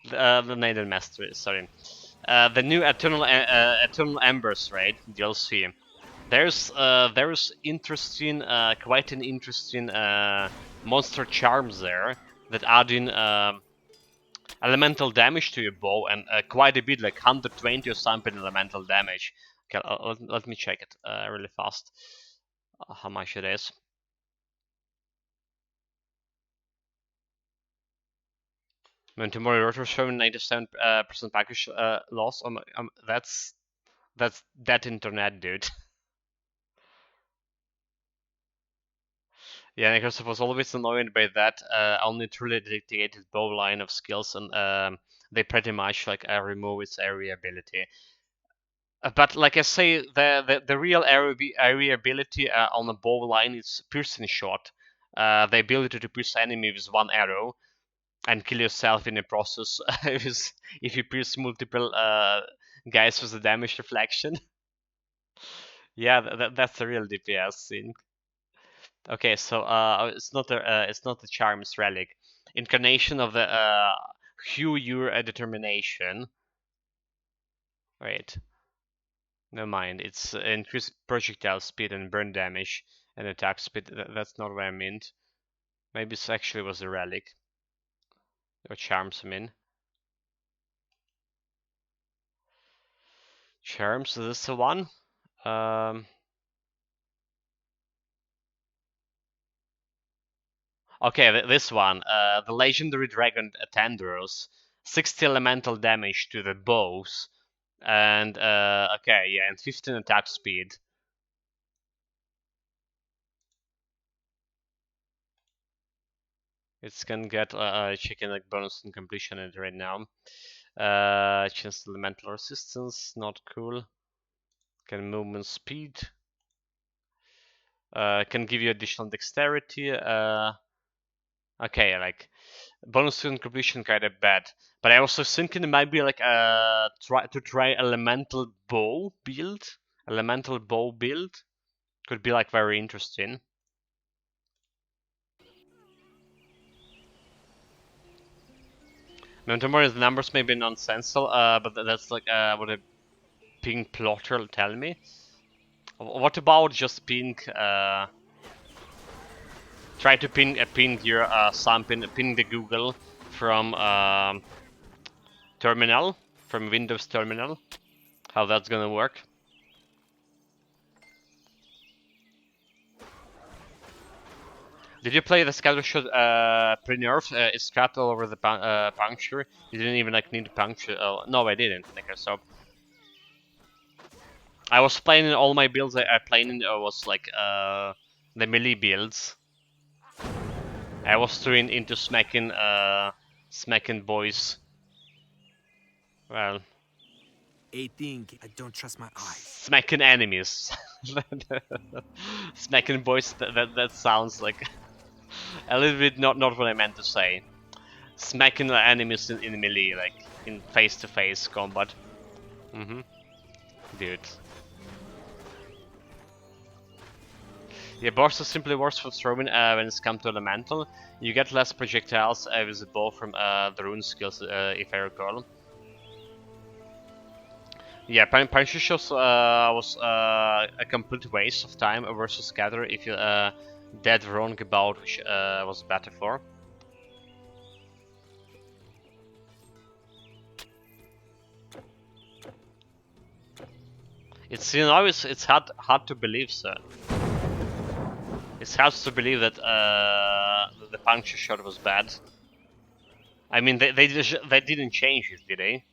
the Neidan Mastery, sorry, the new Eternal Embers raid DLC. There's interesting, quite an interesting monster charms there that add in elemental damage to your bow and quite a bit, like 120 or something elemental damage. Okay, let me check it really fast. How much it is. When tomorrow rotor showing 97% package loss. That's that internet, dude. Yeah, Microsoft was always annoyed by that. Only truly dedicated bow line of skills, and they pretty much like remove its area ability. But like I say, the real area ability on the bow line is piercing shot. The ability to pierce enemy with one arrow and kill yourself in the process if you pierce multiple guys with the damage reflection. Yeah, that's the real DPS thing. Okay, so it's not the Charms relic. Incarnation of the Hue Your Determination. Wait, never mind. It's increased projectile speed and burn damage and attack speed. That's not what I meant. Maybe it actually was a relic. Or Charms, I mean. Charms, is this the one? Okay, this one. The legendary dragon Tendros. 60 elemental damage to the bows. And, okay, yeah, and 15 attack speed. It's gonna get chicken like bonus and completion it right now. Chance elemental resistance, not cool. Can movement speed. Can give you additional dexterity. Okay, like bonus to completion kind of bad. But I also thinking it might be like try elemental bow build. Elemental bow build could be like very interesting. Now, tomorrow's numbers may be nonsensical, but that's like what a pink plotter will tell me. What about just pink? Try to ping your ping the Google from terminal, from Windows terminal. How that's gonna work? Did you play the scatter shot pre-nerf? It's scrapped all over the puncture. You didn't even like need puncture. Oh, no, I didn't. Okay, so I was playing all my builds. I played was like the melee builds. I was doing into smacking boys. Well, I think I don't trust my eyes. smacking enemies. Smacking boys. That sounds like a little bit not what I meant to say. smacking the enemies in melee, like in face-to-face combat. Dude. Yeah, burst is simply worse for throwing when it's come to elemental. You get less projectiles with the bow from the rune skills, if I recall. Yeah, Punisher shows was a complete waste of time versus Scatter if you dead wrong about which was better for. It's it's hard to believe, sir. It's hard to believe that the puncture shot was bad. I mean, they didn't change it, did they?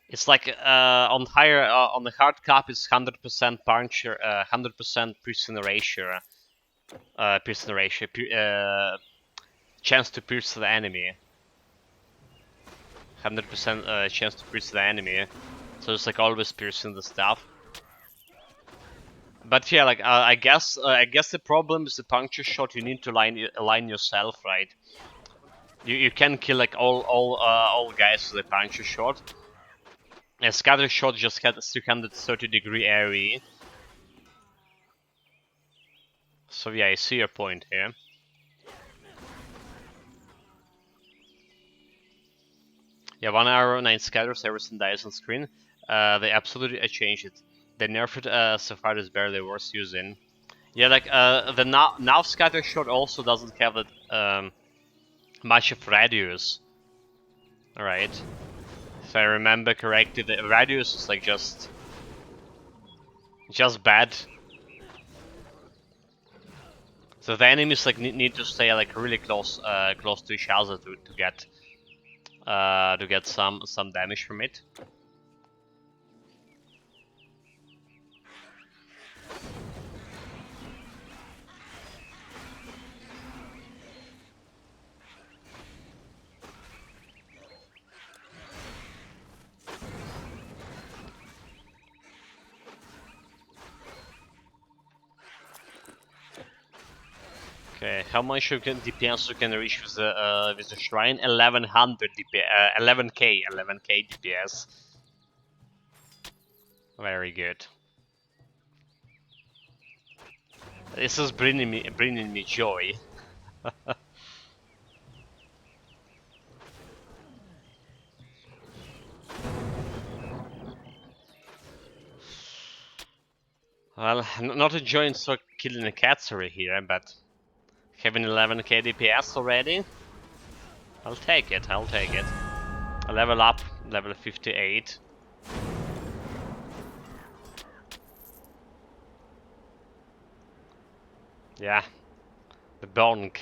It's like on higher on the hard cap, it's 100% puncture, 100% piercing ratio, chance to pierce the enemy. 100% chance to pierce the enemy. So it's like always piercing the stuff. But yeah, like I guess the problem is the puncture shot. You need to align yourself right. You can kill like all guys with a puncture shot. A scatter shot just had a 330-degree area. So yeah, I see your point here. Yeah, 1 hour, 9 scatters, everything dies on screen. They absolutely changed it. They nerfed so far is barely worth using. Yeah, like the now scatter shot also doesn't have that much of radius. Alright. If I remember correctly, the radius is like just bad. So the enemies like need to stay like really close to each other to get some damage from it. Okay, how much DPS you can reach with the shrine? 1100 DPS, 11k DPS. Very good. This is bringing me joy. Well, not enjoying so killing a Katsuri here, but having 11k DPS already, I'll take it. A level up, level 58. Yeah, the bonk.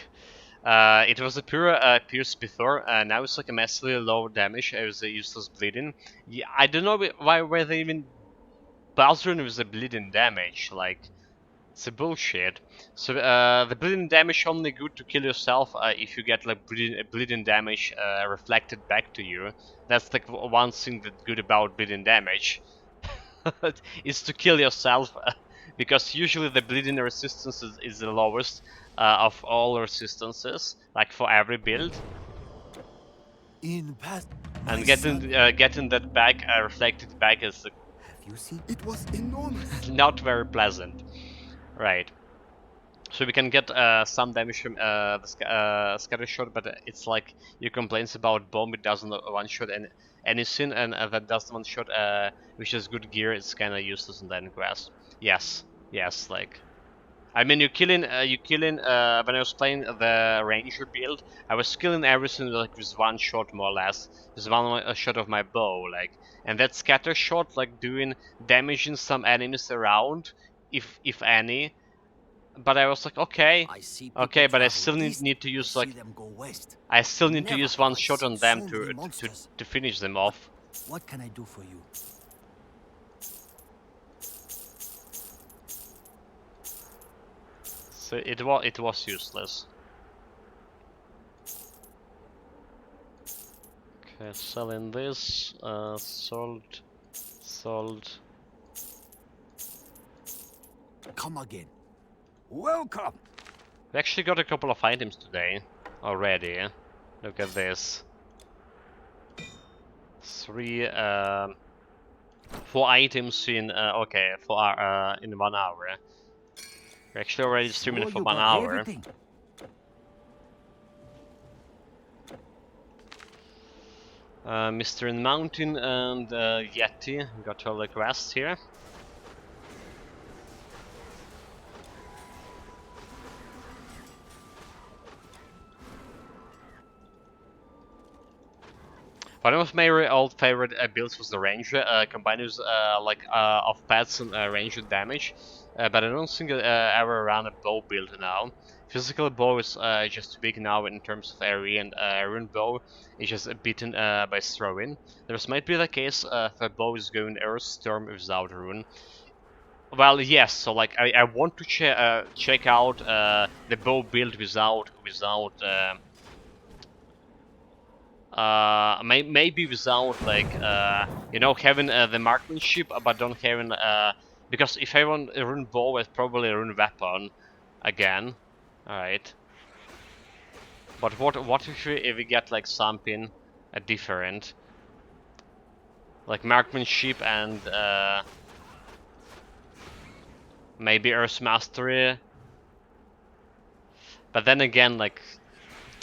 It was a pure pierce before, now it's like a massively low damage as a useless bleeding. Yeah, I don't know why were they even bothering with the bleeding damage, like, it's a bullshit. So the bleeding damage only good to kill yourself if you get like bleeding damage reflected back to you. That's like one thing that's good about bleeding damage. Is to kill yourself because usually the bleeding resistance is the lowest of all resistances, like for every build. In past, And getting that back reflected back is have you seen? It was enormous. not very pleasant, right? So we can get some damage from the scatter shot, but it's like your complaints about bomb. It doesn't one shot anything, and that does one shot, which is good gear. It's kind of useless in that grass. Yes, like. I mean, you killing. When I was playing the ranger build, I was killing everything like with one shot, more or less, with one shot of my bow, like, and that scatter shot, like, doing damaging some enemies around, if any. But I was like, okay, but I still need to use like, I still need to use one shot on them to finish them off. What can I do for you? So it was useless. Okay, selling this, sold. Come again. Welcome. We actually got a couple of items today already. Look at this. 4 items in okay, in 1 hour. We're actually already streaming Sure for you 1 got hour. everything. Mr. in Mountain and Yeti got all the quests here. One of my old favorite builds was the Ranger, combined with of pets and Ranger damage, but I don't think I ever ran a bow build now. Physical bow is just too big now in terms of area, and rune bow is just beaten by throwing. This might be the case if a bow is going Earth Storm without rune. Well, yes. So like I want to check out the bow build without maybe without like you know, having the marksmanship, but don't having because if I want a rune bow, it's probably a rune weapon again. All right. But what if we get like something different, like marksmanship and maybe Earth Mastery? But then again, like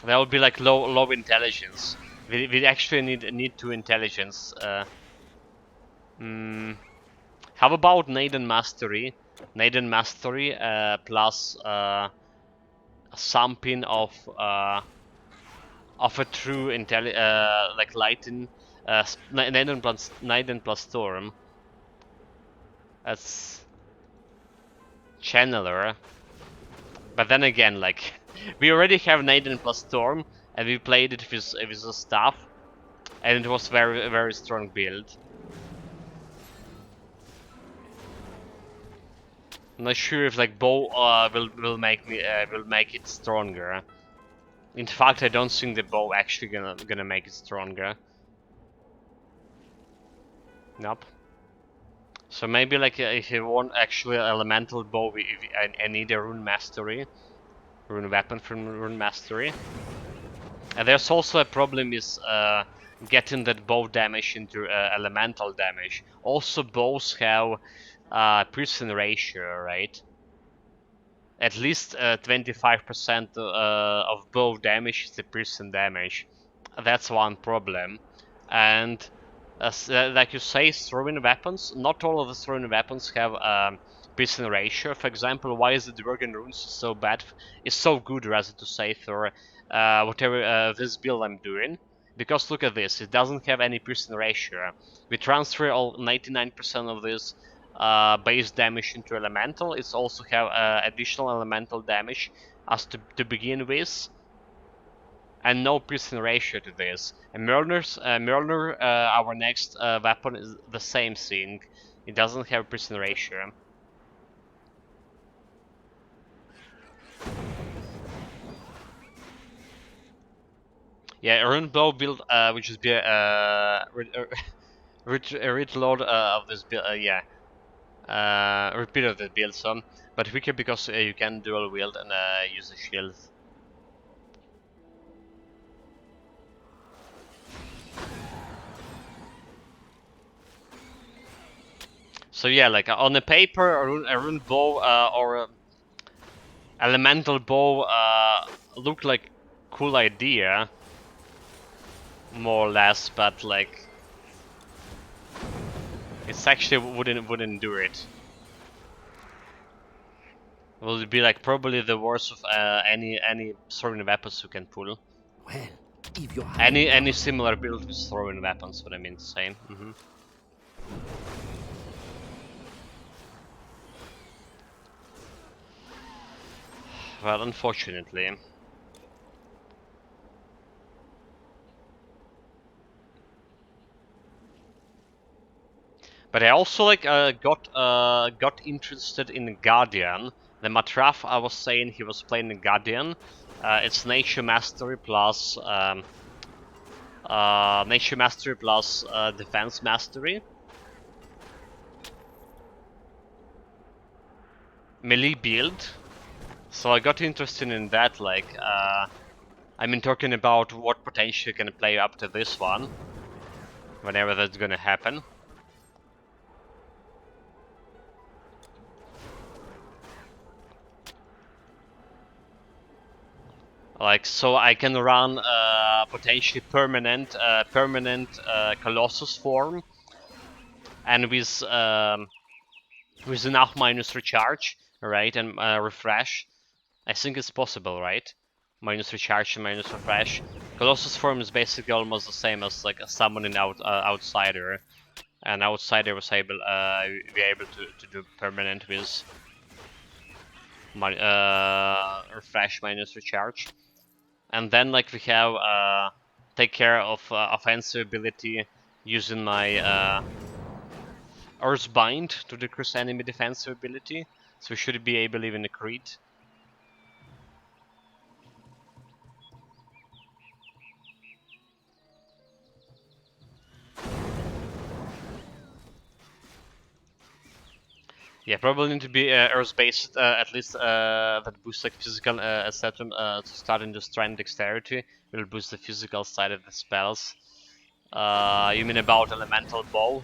that would be like low intelligence. We actually need 2 intelligence. How about Neidan Mastery? Neidan Mastery plus something of a true like Lighten, Neidan plus Storm. That's Channeler. But then again, like we already have Neidan plus Storm, and we played it with the staff, and it was very strong build. I'm not sure if like bow will make it stronger. In fact, I don't think the bow actually gonna make it stronger. Nope. So maybe like if you want actually elemental bow, I need a rune mastery, rune weapon from rune mastery. And there's also a problem is getting that bow damage into elemental damage. Also, bows have precision ratio, right? At least 25% of bow damage is the precision damage. That's one problem. And like you say, throwing weapons, not all of the throwing weapons have precision ratio. For example, why is the Dragon Runes so bad? It's so good, rather to say, for whatever this build I'm doing. Because look at this, it doesn't have any precision ratio. We transfer all 99% of this base damage into elemental. It's also have additional elemental damage as to begin with, and no precision ratio to this. And Mjolnir, our next weapon, is the same thing. It doesn't have precision ratio. Yeah, rune bow build, which is be a reload of this build. Yeah, repeat of the build some, but weaker because you can dual wield and use the shield. So yeah, like on the paper, a rune bow or elemental bow look like cool idea, more or less, but like it's actually wouldn't do it. Will be like probably the worst of any throwing weapons you can pull. Well, if you're Any similar build with throwing weapons, what I mean to say. Well, unfortunately. But I also like got interested in Guardian. The Matraf I was saying he was playing Guardian. It's Nature Mastery plus Defense Mastery. Melee build. So I got interested in that, like, I mean, talking about what potential can play up to this one, whenever that's gonna happen. Like, so I can run potentially permanent Colossus form, and with enough minus recharge, right, and refresh. I think it's possible, right? Minus recharge and minus refresh. Colossus form is basically almost the same as like a summoning outsider. And outsider was able be able to do permanent with refresh minus recharge. And then like we have take care of offensive ability using my Earth Bind to decrease enemy defensive ability. So we should be able even to crit. Yeah, probably need to be Earth-based, at least that boosts like physical, etc. Starting to strength dexterity will boost the physical side of the spells. You mean about elemental bow?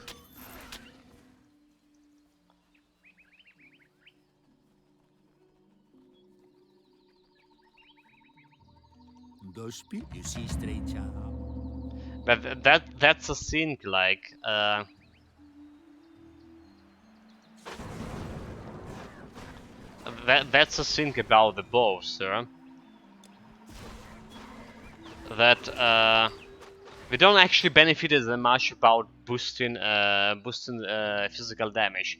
You see, stranger. But that's a thing, like that's a thing about the bow, sir. That we don't actually benefit as much about boosting physical damage.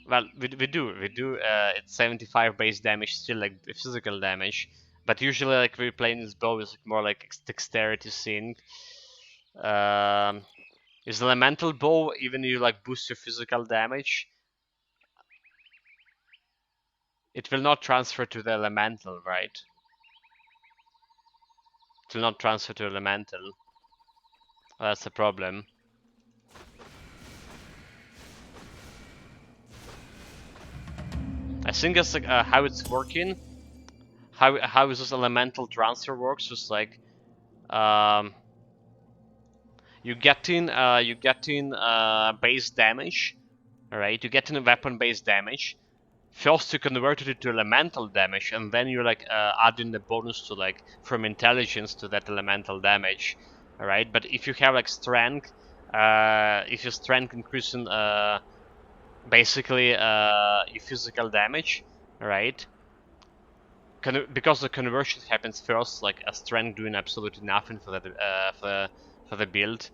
Well, we do. It's 75 base damage, still like physical damage. But usually, like we're playing this bow is more like dexterity thing. Um, is elemental bow even you like boost your physical damage? It will not transfer to the elemental, right? It will not transfer to elemental. That's the problem. I think that's like how it's working. How this elemental transfer works is like um, you getting base damage, alright? You getting a weapon base damage. First you converted it to elemental damage, and then you like adding the bonus to like from intelligence to that elemental damage, alright? But if you have like strength, if your strength increasing basically your physical damage, right? Because the conversion happens first, like a strength doing absolutely nothing for the for the build,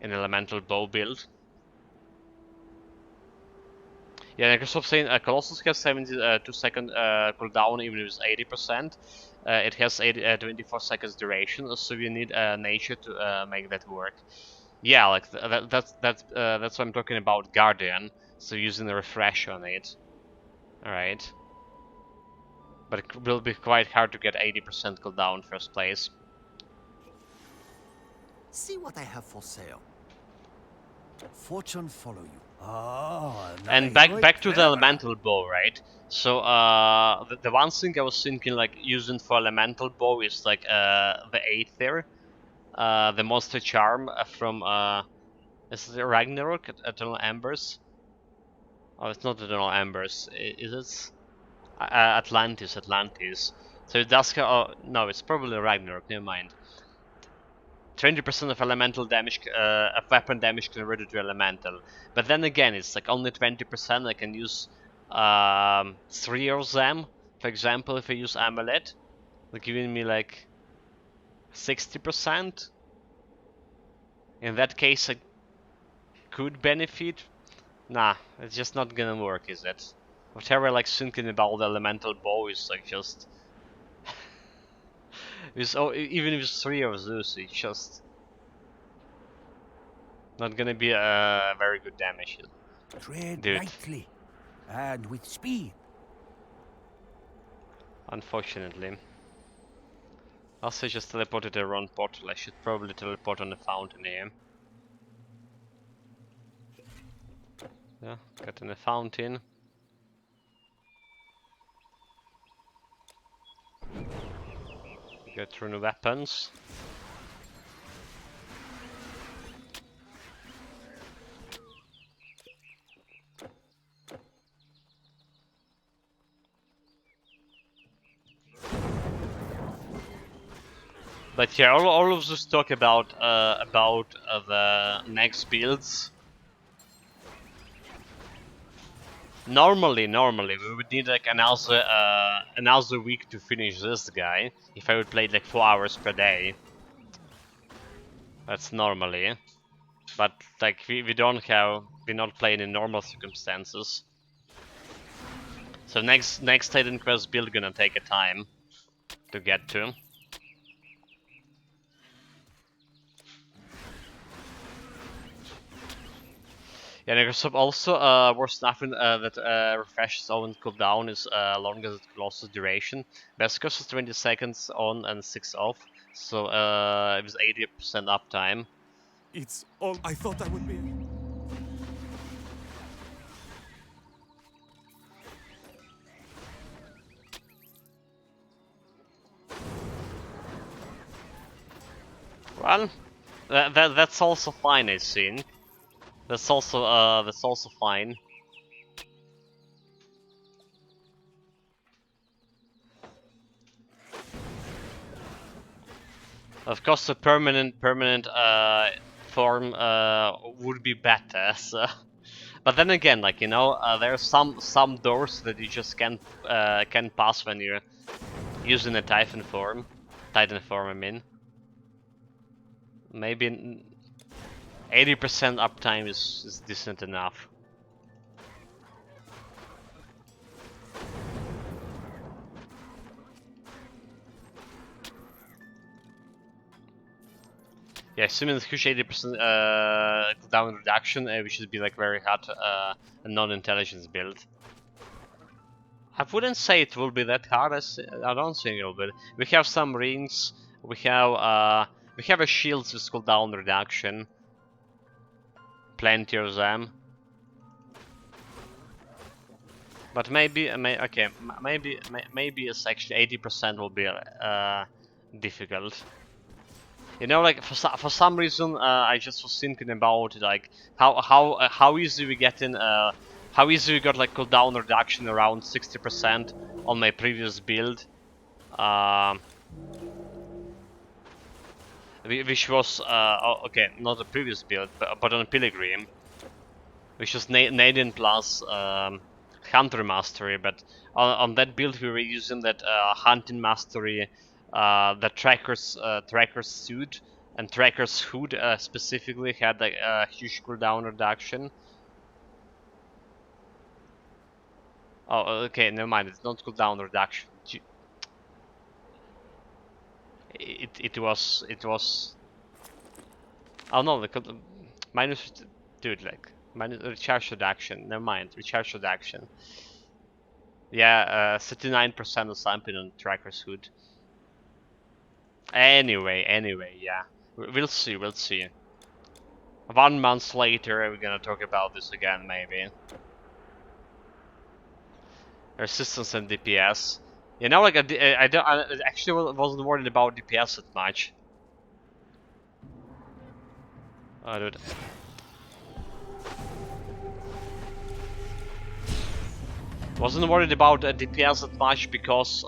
an elemental bow build. Yeah, like I was saying, Colossus has 72-second cooldown, even if it's 80%. It has 24 seconds duration, so you need nature to make that work. Yeah, like that's what I'm talking about. Guardian, so using a refresh on it. All right, but it will be quite hard to get 80% cooldown first place. See what I have for sale. Fortune follow you. Oh, another And heroic back to the clever. elemental bow, right? So the one thing I was thinking like using for elemental bow is like the Aether, the monster charm from is it Ragnarok, Eternal Embers? Oh, it's not Eternal Embers. Is it Atlantis? Atlantis. So it does. Oh no, it's probably Ragnarok. Never mind. 20% of elemental damage, of weapon damage converted to elemental. But then again, it's like only 20%. I can use 3 of them. For example, if I use Amulet, they're giving me like 60%. In that case, I could benefit. Nah, it's just not gonna work, is it? Whatever, like thinking about the elemental bow is like just. Even if it's 3 of those, it's just not gonna be a very good damage, Tread dude. lightly and with speed. Unfortunately. Also just teleported the wrong portal. I should probably teleport on the fountain here. Yeah, got in the fountain. Get Rune weapons. But yeah, all of this talk about the next builds. Normally we would need like another week to finish this guy. If I would play like 4 hours per day. That's normally. But like we're not playing in normal circumstances. So next Titan Quest build gonna take a time to get to. Yeah, Microsoft also worth nothing that refreshes on and cooldown is longer than closest duration. Best cost is 20 seconds on and 6 off, so it was 80% uptime. It's all I thought I would be. Well, that's also fine, I think. That's also fine. Of course, a permanent form would be better. So. But then again, like you know, there are some doors that you just can't pass when you're using a Titan form. I mean. Maybe 80% uptime is decent enough. Yeah, assuming the huge 80% cooldown reduction, we should be like very hard a non-intelligence build. I wouldn't say it will be that hard. I don't think it will be. We have some rings. We have a shield with cooldown reduction. Plenty of them. But maybe maybe it's actually 80% will be difficult. You know, like for some reason, I just was thinking about like how easy we get in how easy we got like cooldown reduction around 60% on my previous build, which was okay, not the previous build, but on Pilgrim, which was Neidan plus Hunter Mastery. But on that build, we were using that Hunting Mastery, the Tracker's suit. And Tracker's hood specifically had like a huge cooldown reduction. Oh, okay, never mind. It's not cooldown reduction. It was. Oh no, the minus. Dude, like minus recharge reduction. Never mind, recharge reduction. Yeah, 39% of something on Tracker's hood. Anyway, yeah. We'll see. 1 month later, we're gonna talk about this again, maybe. Resistance and DPS. You know, like I actually wasn't worried about DPS that much. Oh, dude. Wasn't worried about DPS that much because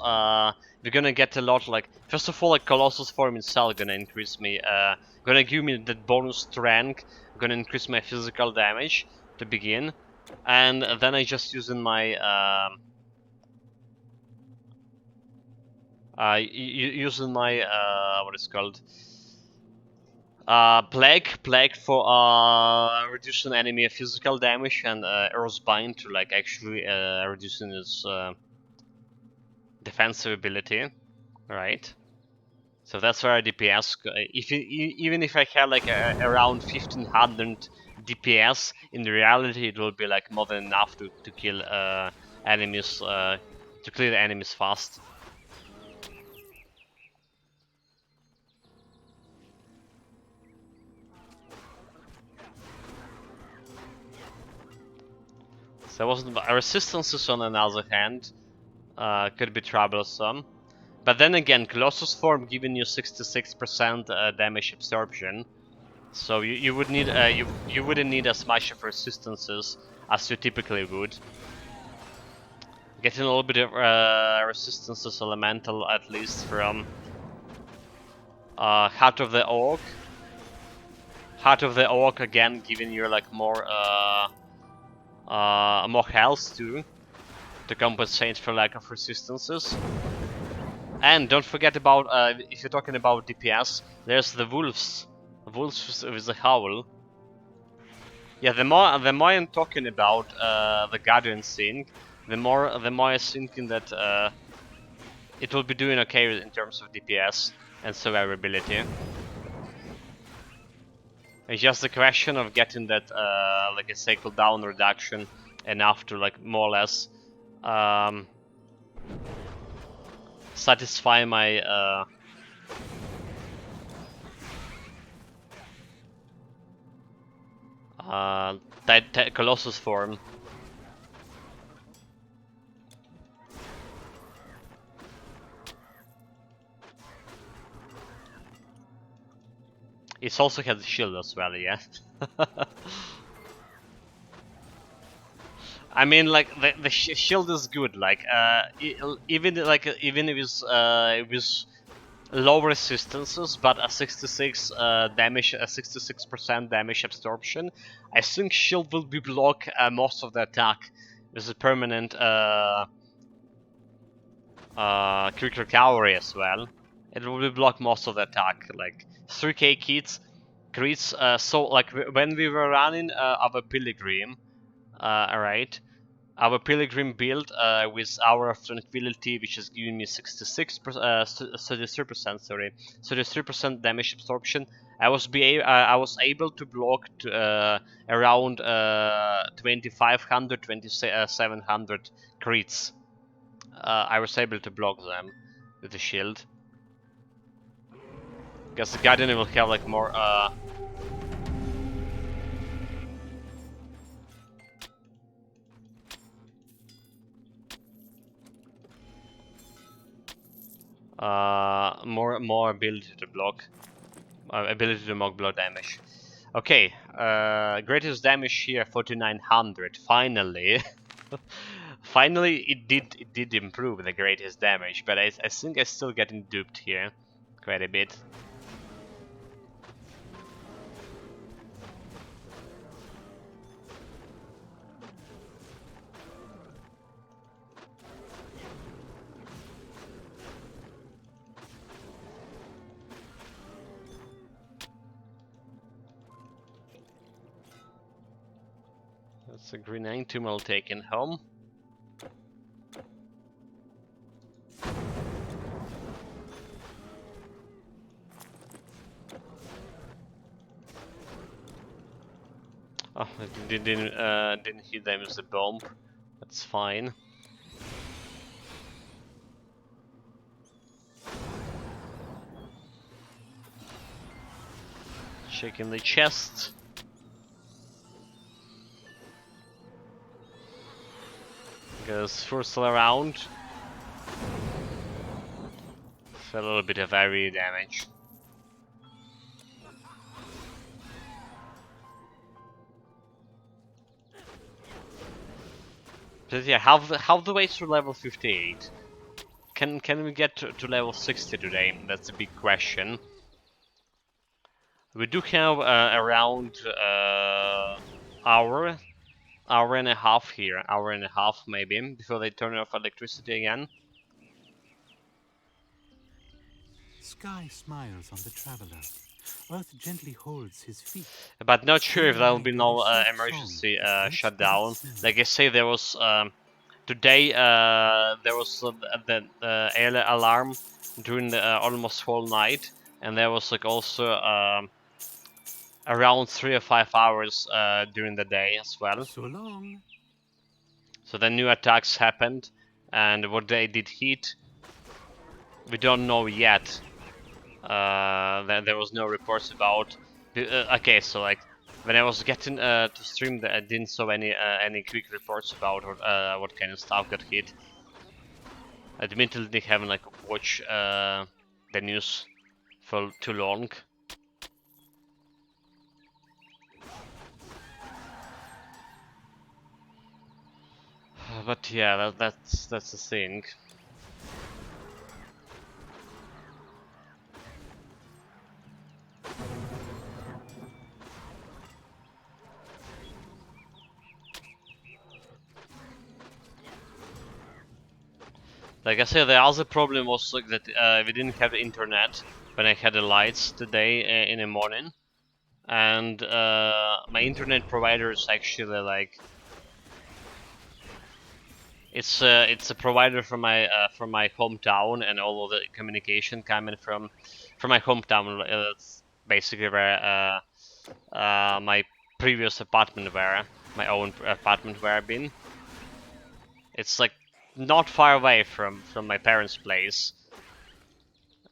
we're gonna get a lot. Like first of all, like Colossus form itself gonna increase me. Gonna give me that bonus strength. Gonna increase my physical damage to begin, and then I just using my using my what is called plague for reducing enemy physical damage, and Earthbind to like actually reducing its defensive ability, right? So that's where DPS. Even if I had like around 1500 DPS, in reality it will be like more than enough to kill enemies, to clear the enemies fast. So wasn't resistances on the other hand could be troublesome, But then again, Colossus form giving you 66% damage absorption, so you would need you wouldn't need as much of resistances as you typically would. Getting a little bit of resistances elemental at least from Heart of the Oak. Heart of the Oak again giving you like more health too, to compensate for lack of resistances. And don't forget about, if you're talking about DPS, there's the wolves. Wolves with the howl. Yeah, the more I'm talking about the Guardian sync, the more I'm thinking that it will be doing okay in terms of DPS and survivability. It's just a question of getting that, like I say, cooldown reduction enough to like more or less satisfy my Colossus form. It also has a shield as well, yeah. I mean, like the shield is good. Like, even if it was low resistances, but a 66 damage, a 66% damage absorption. I think shield will be block most of the attack with a permanent quick recovery as well. It will be block most of the attack, like 3k crits. So like when we were running our pilgrim, alright. Our Pilgrim build with Hour of Tranquility, which is giving me 33%, sorry, 33% damage absorption. I was able to block around 2500, 2700 crits. I was able to block them with the shield. Because the Guardian will have like more more ability to block, ability to mock blow damage. Okay, greatest damage here 4900. Finally, finally it did improve the greatest damage, but I think I'm still getting duped here quite a bit. That's a Green Tumult taken home. Oh, it didn't hit them with the bomb. That's fine. Shaking the chest. Goes first around. A little bit of area damage. But yeah, how the way through level 58? Can we get to level 60 today? That's a big question. We do have around hour and a half here, hour and a half maybe, before they turn off electricity again. Sky smiles on the traveler. Earth gently holds his feet. But not sure if there will be no emergency shutdown. Like I say, there was today there was the air alarm during the almost whole night, and there was like also around 3 or 5 hours during the day as well. So long. So the new attacks happened, and what they did hit, we don't know yet. There was no reports about. Okay, so like when I was getting to stream, I didn't saw any quick reports about what kind of stuff got hit. Admittedly, haven't like watched the news for too long. But yeah, that's the thing. Like I said, the other problem was like that we didn't have internet when I had the lights today in the morning, and my internet provider is actually like it's a provider from my hometown, and all of the communication coming from my hometown. It's basically where my previous apartment were, my own apartment where I've been. It's like not far away from my parents' place,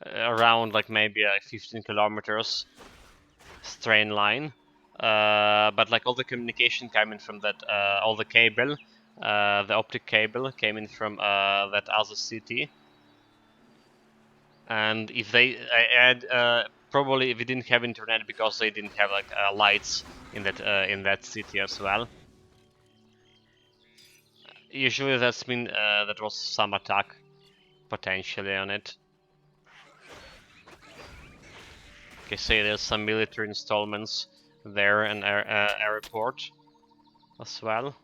around like maybe 15 kilometers straight line. But like all the communication coming from that, all the cable, the optic cable came in from that other city. And if they add, probably if we didn't have internet because they didn't have like lights in that city as well. Usually that's mean that was some attack potentially on it. Okay, say there's some military installments there and airport as well.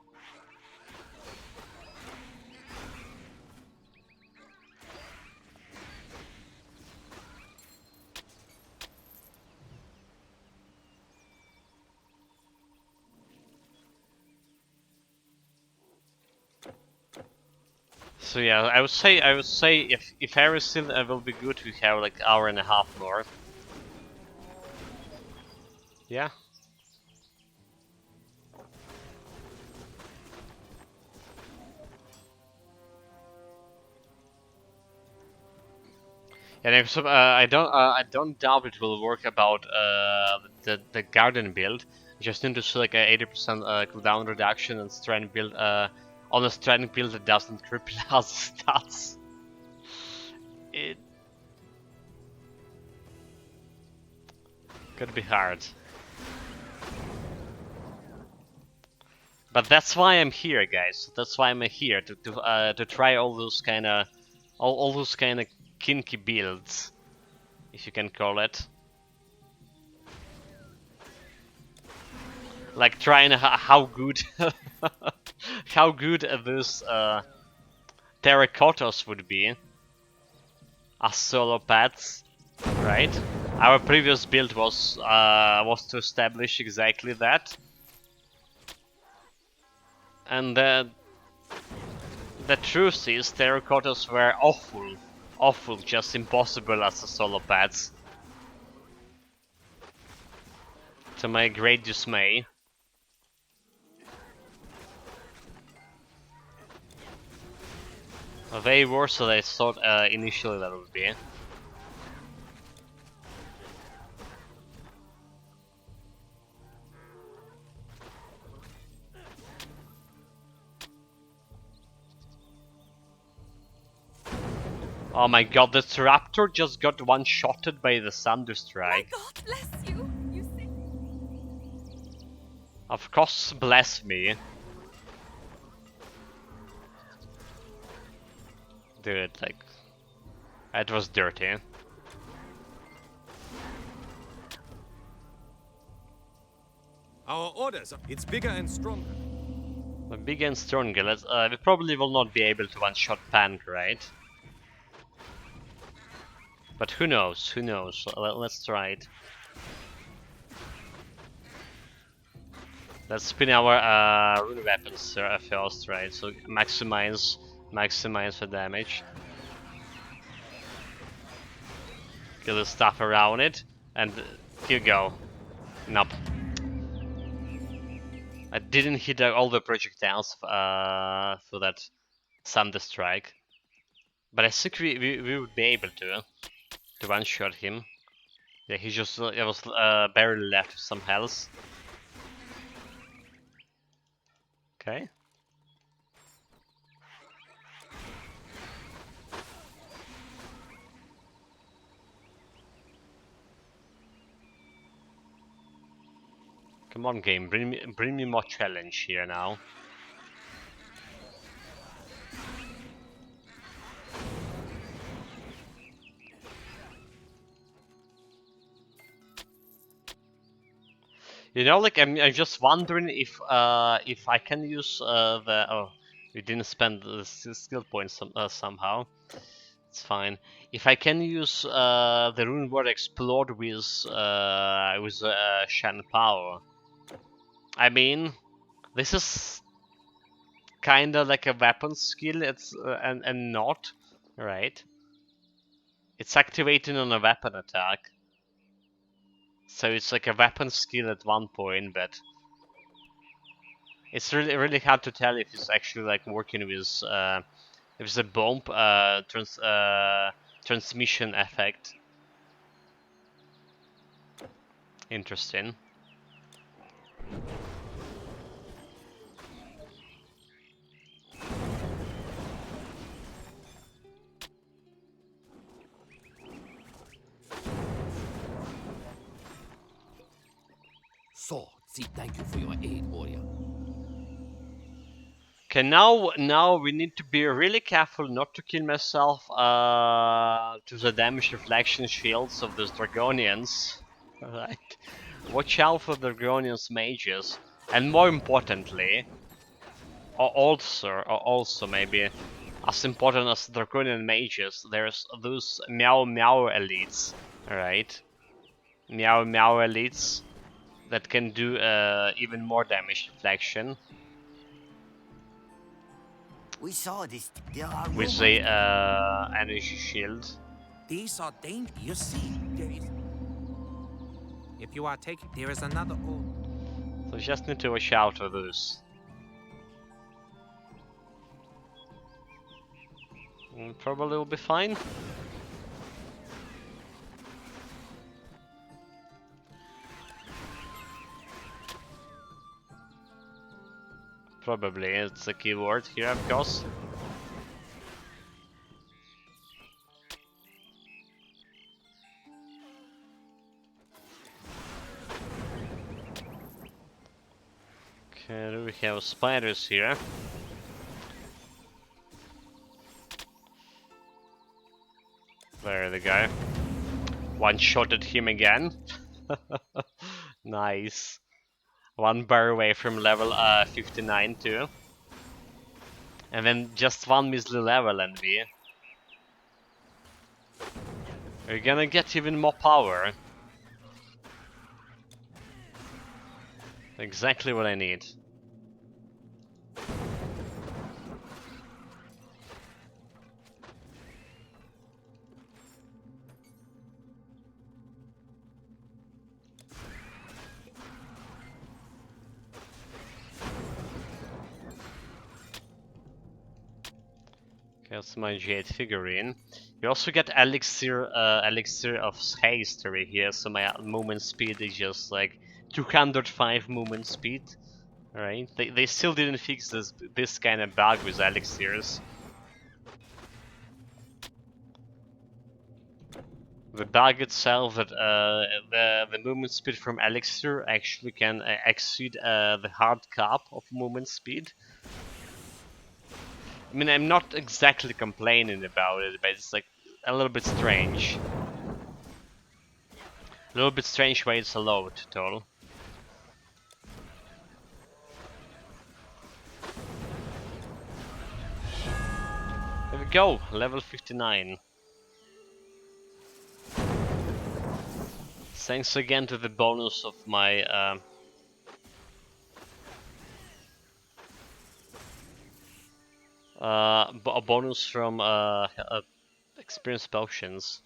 So yeah, I would say if everything will be good, we have like hour and a half more. Yeah. And I don't doubt it will work about the garden build. You just need to see like a 80% cooldown reduction and strength build on a strength build that doesn't cripple other stats. It could be hard. But that's why I'm here, guys. That's why I'm here to try all those all those kind of kinky builds, if you can call it. Like trying how good how good those terracottas would be as solo pads, right? Our previous build was to establish exactly that, and the truth is terracottas were awful, just impossible as a solo pads. To my great dismay. Way worse than I thought initially that would be. Oh my god, this raptor just got one-shotted by the Thunderstrike. My God bless you. You see? Of course, bless me. Dude, like... It was dirty. Our orders. It's bigger and stronger. But big and stronger, we probably will not be able to one-shot Pank, right? But who knows, who knows. Let's try it. Let's spin our rune weapons first, right? So maximize the damage. Kill the stuff around it, and here you go. Nope. I didn't hit all the projectiles for that Thunderstrike. But I think we would be able to one-shot him. Yeah, he just it was barely left some health. Okay. Come on, game, bring me more challenge here now. You know, like I'm just wondering if I can use the we didn't spend the skill points somehow. It's fine. If I can use the rune word explode with Shan power. I mean, this is kind of like a weapon skill. It's and not right. It's activating on a weapon attack, so it's like a weapon skill at one point, but it's really hard to tell if it's actually like working with if it's a bomb transmission effect. Interesting. So, thank you for your aid, warrior. Okay, now we need to be really careful not to kill myself to the damage reflection shields of those Dragonians. Alright. Watch out for the Dragonians mages. And more importantly, or also maybe as important as Draconian mages, there's those Meow Meow elites. Alright. Meow Meow elites that can do even more damage deflection. We saw this. There are With rumors. a energy shield. These are dangerous. You see, there is. If you are taking, there is another. So just need to watch out for those. Probably will be fine. Probably, it's a keyword here, of course. Okay, we have spiders here. There they go. One-shotted him again. Nice. One bar away from level 59 too. And then just one measly level and we're gonna get even more power. Exactly what I need. That's my jade figurine. You also get elixir of haste over here, so my movement speed is just like 205 movement speed. Alright, they still didn't fix this kind of bug with elixirs. The bug itself that the movement speed from elixir actually can exceed the hard cap of movement speed. I mean, I'm not exactly complaining about it, but it's like a little bit strange. A little bit strange why it's allowed, total. There we go, level 59. Thanks again to the bonus of my a bonus from experience potions.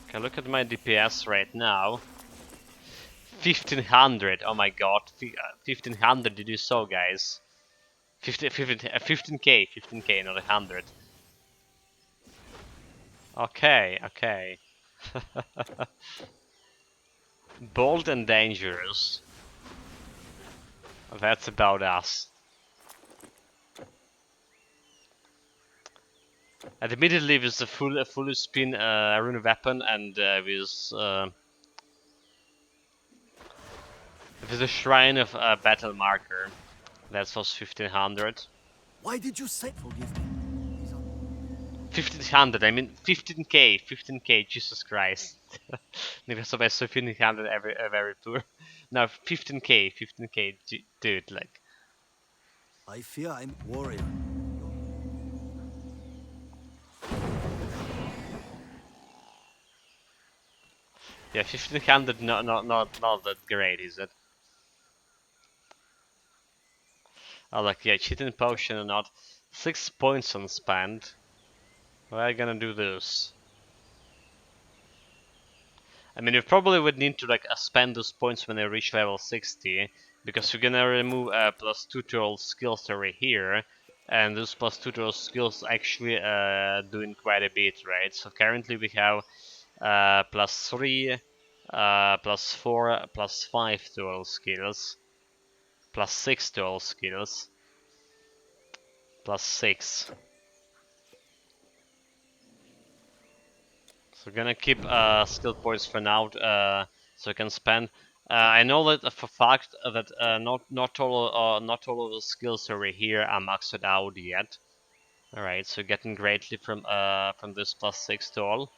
Okay, look at my DPS right now. 1500, oh my god, 1500 did you saw, guys. 15k, not 100. Okay. Bold and dangerous. That's about us. And immediately with the fully spin rune weapon and with a shrine of battle marker. That was 1500. Why did you say forgive me? These are 1500, I mean 15k, 15k, Jesus Christ. Maybe so by 1500 every tour. No, 15k, 15k, dude, like. I fear I'm warrior. Yeah, 1500, not that great, is it? Oh, like, yeah, cheating potion or not. 6 points on spend. We're gonna do this. I mean, we probably would need to like spend those points when they reach level 60, because we're gonna remove +2 to all skills over here, and those +2 to all skills actually doing quite a bit, right? So currently we have +3, +4, +5 to all skills, +6 to all skills, +6. So we're gonna keep skill points for now, so we can spend. I know that for fact that not all of the skills over here are maxed out yet. All right, so getting greatly from this +6 to all.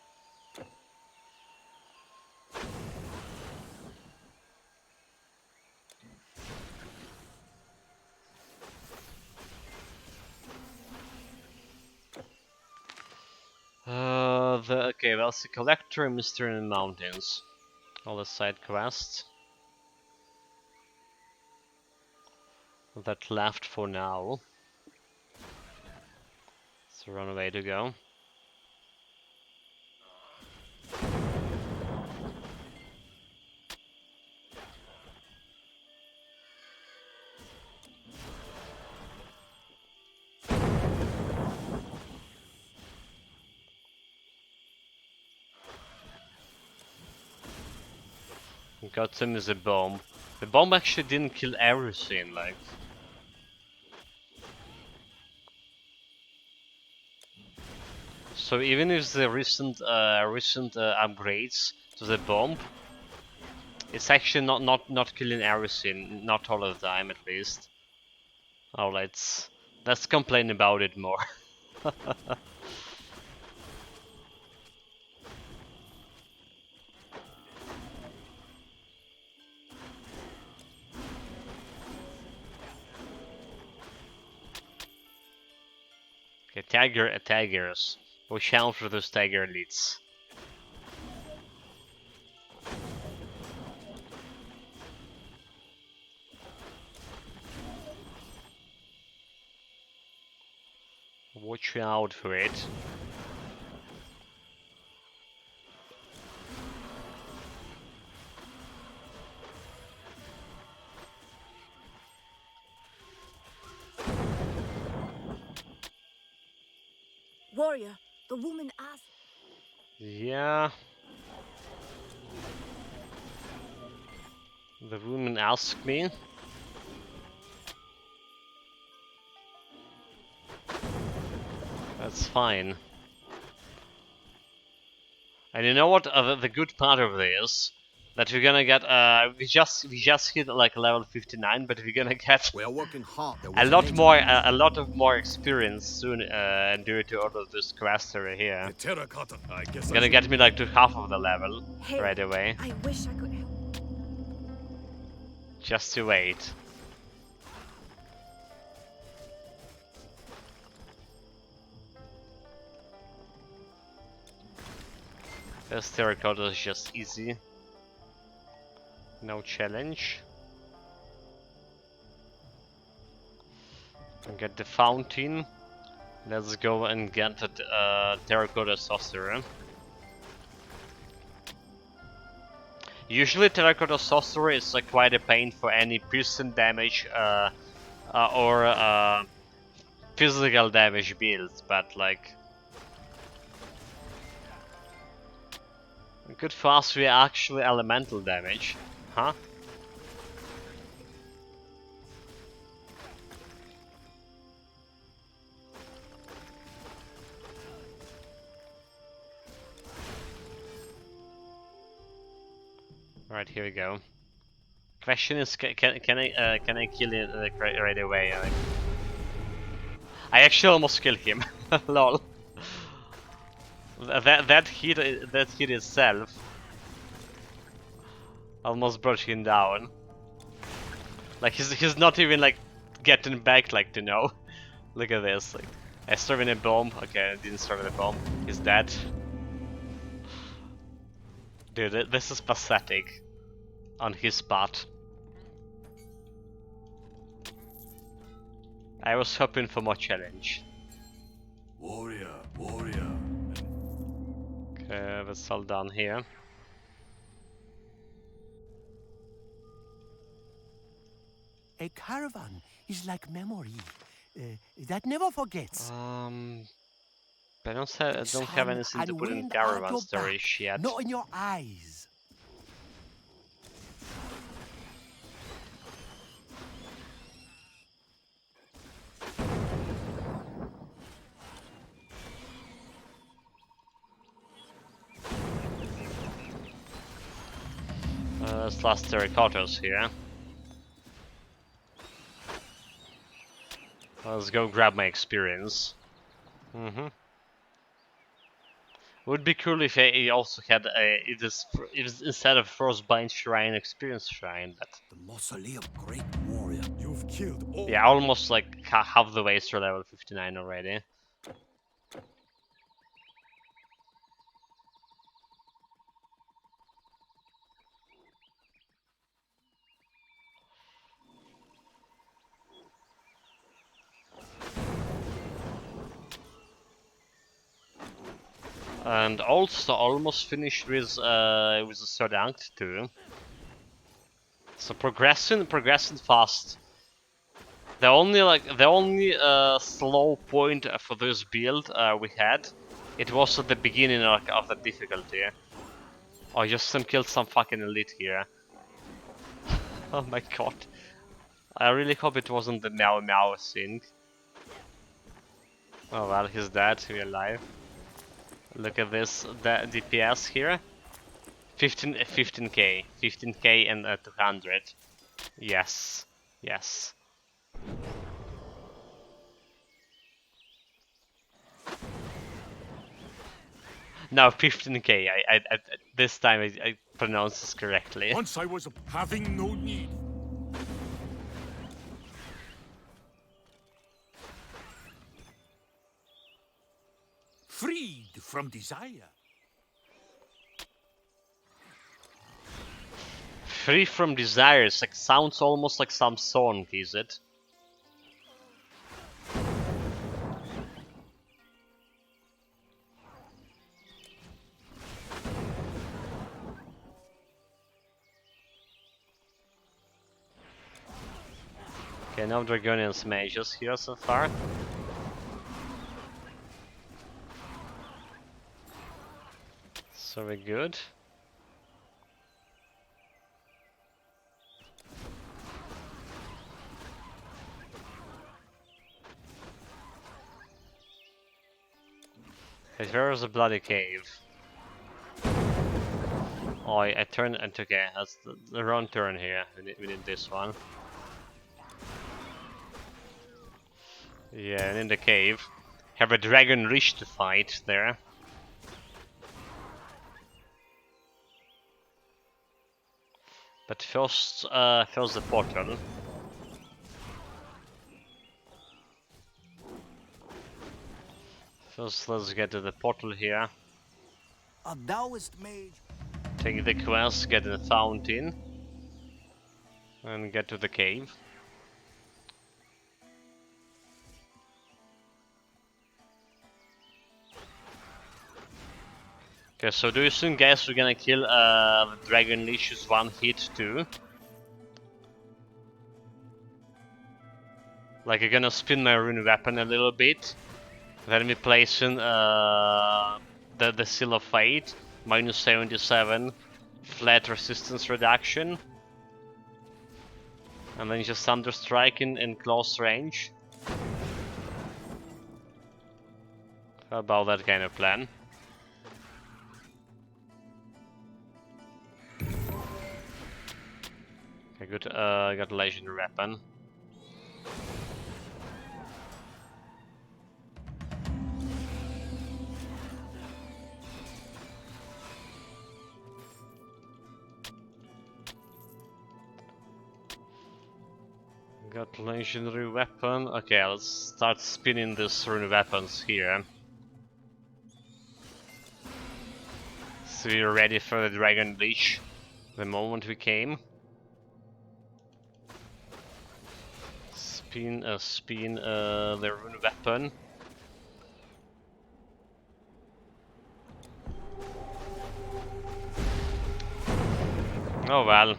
Okay, well, the collector, Mystery in the Mountains, all the side quests that left for now. It's a runaway to go. Got him with a bomb. The bomb actually didn't kill everything, like. So even if the recent upgrades to the bomb, it's actually not killing everything, not all of the time at least. Oh, let's complain about it more. Okay, tigers. Watch out for those tiger elites. Watch out for it. Warrior, the woman asked. Yeah. The woman asked me. That's fine. And you know what? The good part of this, that we're gonna get. We just hit like level 59, but we're gonna get We are working hard. There a was an lot angel. more, a lot of more experience soon due to all of this quests over here. The terracotta. I guess Gonna get me like to half of the level Hey, right away. I wish I could help. Just to wait. This terracotta is just easy. No challenge. And get the fountain. Let's go and get the terracotta sorcerer. Usually terracotta sorcerer is like quite a pain for any piercing damage or physical damage builds, but like good for us we are actually elemental damage, huh? Alright, here we go. Question is, can I kill it like right away? Like, I actually almost killed him. Lol. That hit itself almost brought him down. Like he's not even like getting back, like, to know. Look at this. Like, I started in a bomb. Okay, I didn't start in a bomb. He's dead. Dude, this is pathetic. On his part. I was hoping for more challenge. Warrior, warrior. Okay, that's all done here. A caravan is like memory that never forgets. But I don't have anything to put in caravan storage yet. Not in your eyes. Let's last terracottas here. Let's go grab my experience. Would be cool if I also had it is instead of Frostbind Shrine, Experience Shrine, but The mausoleum, great warrior. You've killed all. yeah, almost like half the way through level 59 already. And also almost finished with the third act too. So progressing fast. The only slow point for this build we had, it was at the beginning of the difficulty. Oh, just killed some fucking elite here. Oh my god. I really hope it wasn't the meow meow thing. Oh well, he's dead, we're alive. Look at this, the DPS here. 15k and 200. Yes, yes. No, 15k. I this time I pronounced this correctly. Once I was having no need. Freed from desire. Free from desires, like sounds almost like some song, is it? Okay, no Dragonian mages here so far. So we're good. Okay, where is the bloody cave? Oh, I turned and okay, that's the wrong turn here. We need this one. Yeah, and in the cave. Have a dragon Rish to fight there. But first the portal. First, let's get to the portal here. A Taoist mage. Take the quest, get the fountain, and get to the cave. Okay, so do you think, guys, we're gonna kill the Dragon Lich with one hit too? Like, I'm gonna spin my rune weapon a little bit, then we place in the Seal of Fate, minus 77, flat resistance reduction, and then just Thunder Strike in close range. How about that kind of plan? good. Got a legendary weapon. Got legendary weapon. Okay, let's start spinning these rune weapons here. So we're ready for the Dragon Leech the moment we came. Spin the rune weapon. Oh well.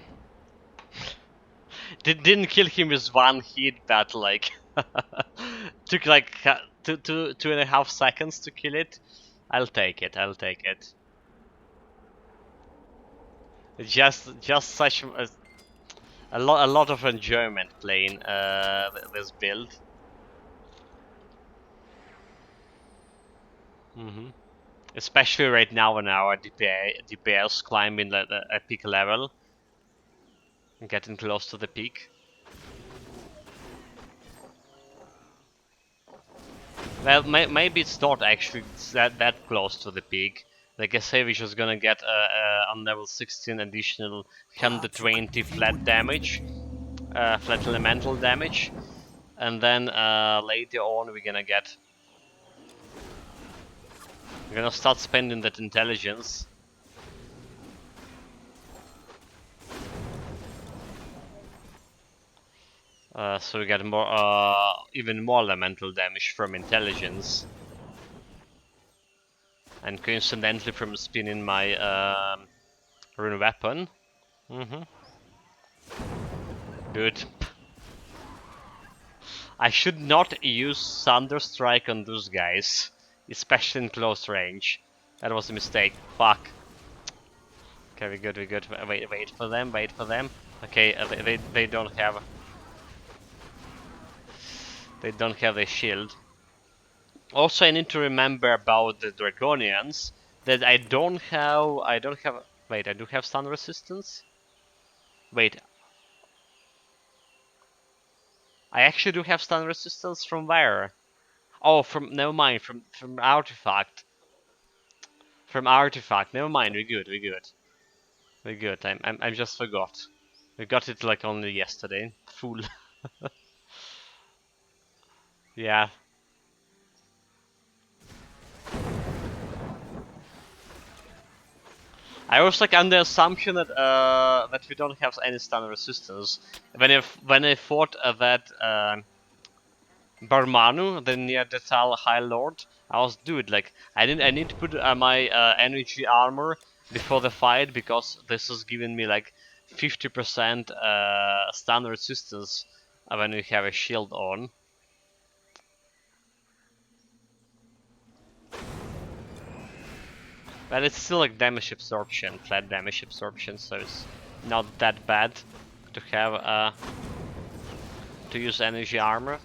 Didn't kill him with one hit, but like took like 2.5 seconds to kill it. I'll take it. I'll take it. Just such a lot of enjoyment playing this build. Especially right now when our DPS climbing a peak level, getting close to the peak. Well, maybe it's not actually that close to the peak. Like I say, we're just gonna get on level 16 additional 120 flat damage, flat elemental damage, and then later on we're gonna start spending that intelligence. So we get more, even more elemental damage from intelligence, and coincidentally from spinning my rune weapon. Good. I should not use Thunder Strike on those guys, especially in close range. That was a mistake. Fuck. Okay, we good. Wait for them. Wait for them. Okay, they don't have. They don't have a shield. Also, I need to remember about the Draconians that I don't have. Wait, I do have stun resistance. Wait, I actually do have stun resistance from where? Oh, never mind. From artifact. From artifact. Never mind. We're good. We're good. I just forgot. We got it like only yesterday. Fool. Yeah. I was like under assumption that that we don't have any stun resistance. When I fought that Barmanu, the Neanderthal High Lord, I was dude like I need to put my energy armor before the fight because this is giving me like 50% stun resistance when we have a shield on. But it's still like damage absorption, flat damage absorption, so it's not that bad to have to use energy armor.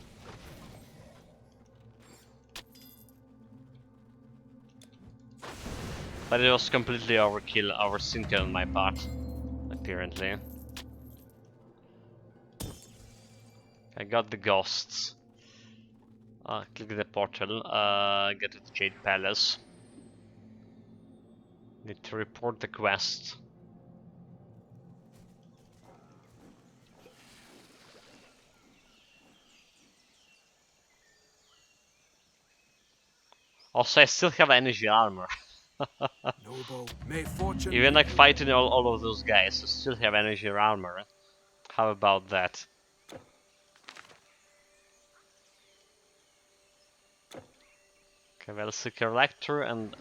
But it was completely overthinking on my part, apparently. I got the ghosts. Click the portal, get to the Jade Palace. Need to report the quest. Also, I still have energy armor. Noble, may fortune Even like fighting all of those guys, I still have energy armor. How about that? Okay, well, Seeker Lector and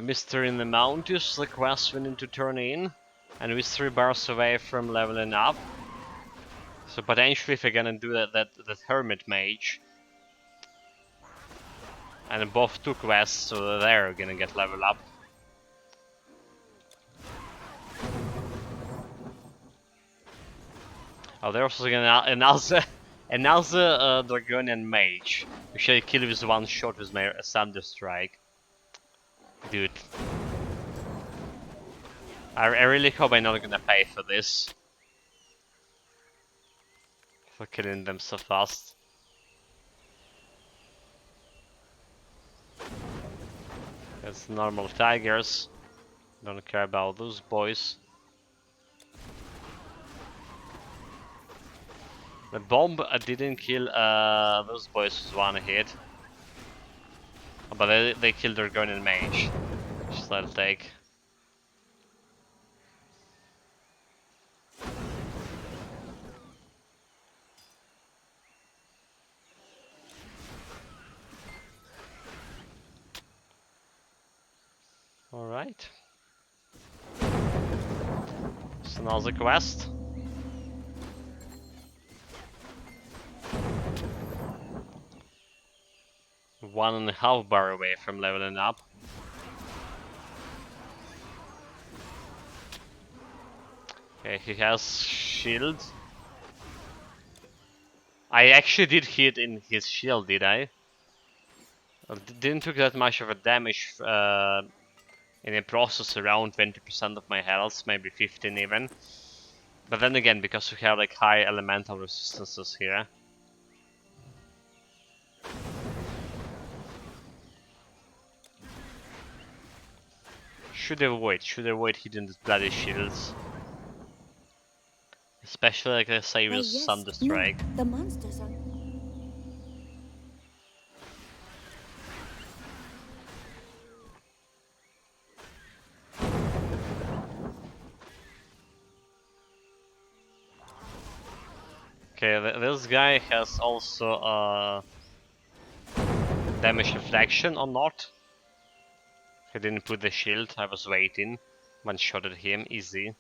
Mr. in the Mountains, the quest we need to turn in, and we're 3 bars away from leveling up. So potentially if we're gonna do that Hermit Mage, and both 2 quests, so they're gonna get leveled up. Oh, there's also another And now the Dragonian Mage, which I kill with one shot with my Thunder Strike. Dude. I really hope I'm not gonna pay for this. For killing them so fast. It's normal tigers. Don't care about those boys. The bomb didn't kill those boys with one hit. But they killed their Dragonian Mage. Which I'll take. Alright. So now the quest. One and a half bar away from leveling up. Okay, he has shield. I actually did hit in his shield, did I? Didn't took that much of a damage in the process, around 20% of my health, maybe 15 even. But then again, because we have like high elemental resistances here. Should avoid hitting these bloody shields. Especially like I say with yes, Thunder Strike. no, the monsters are... Okay, this guy has also damage reflection or not. He didn't put the shield, I was waiting. One shot at him, easy.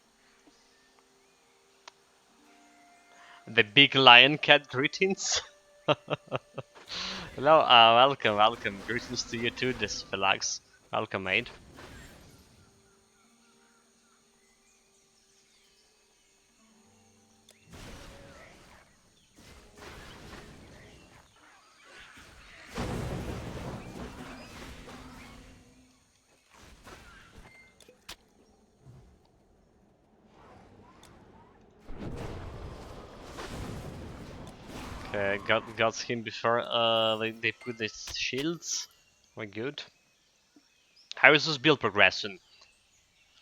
The big lion cat greetings. Hello, welcome. Greetings to you too, this Philax. Welcome, mate. Okay, got him before they put the shields. We're good. How is this build progressing?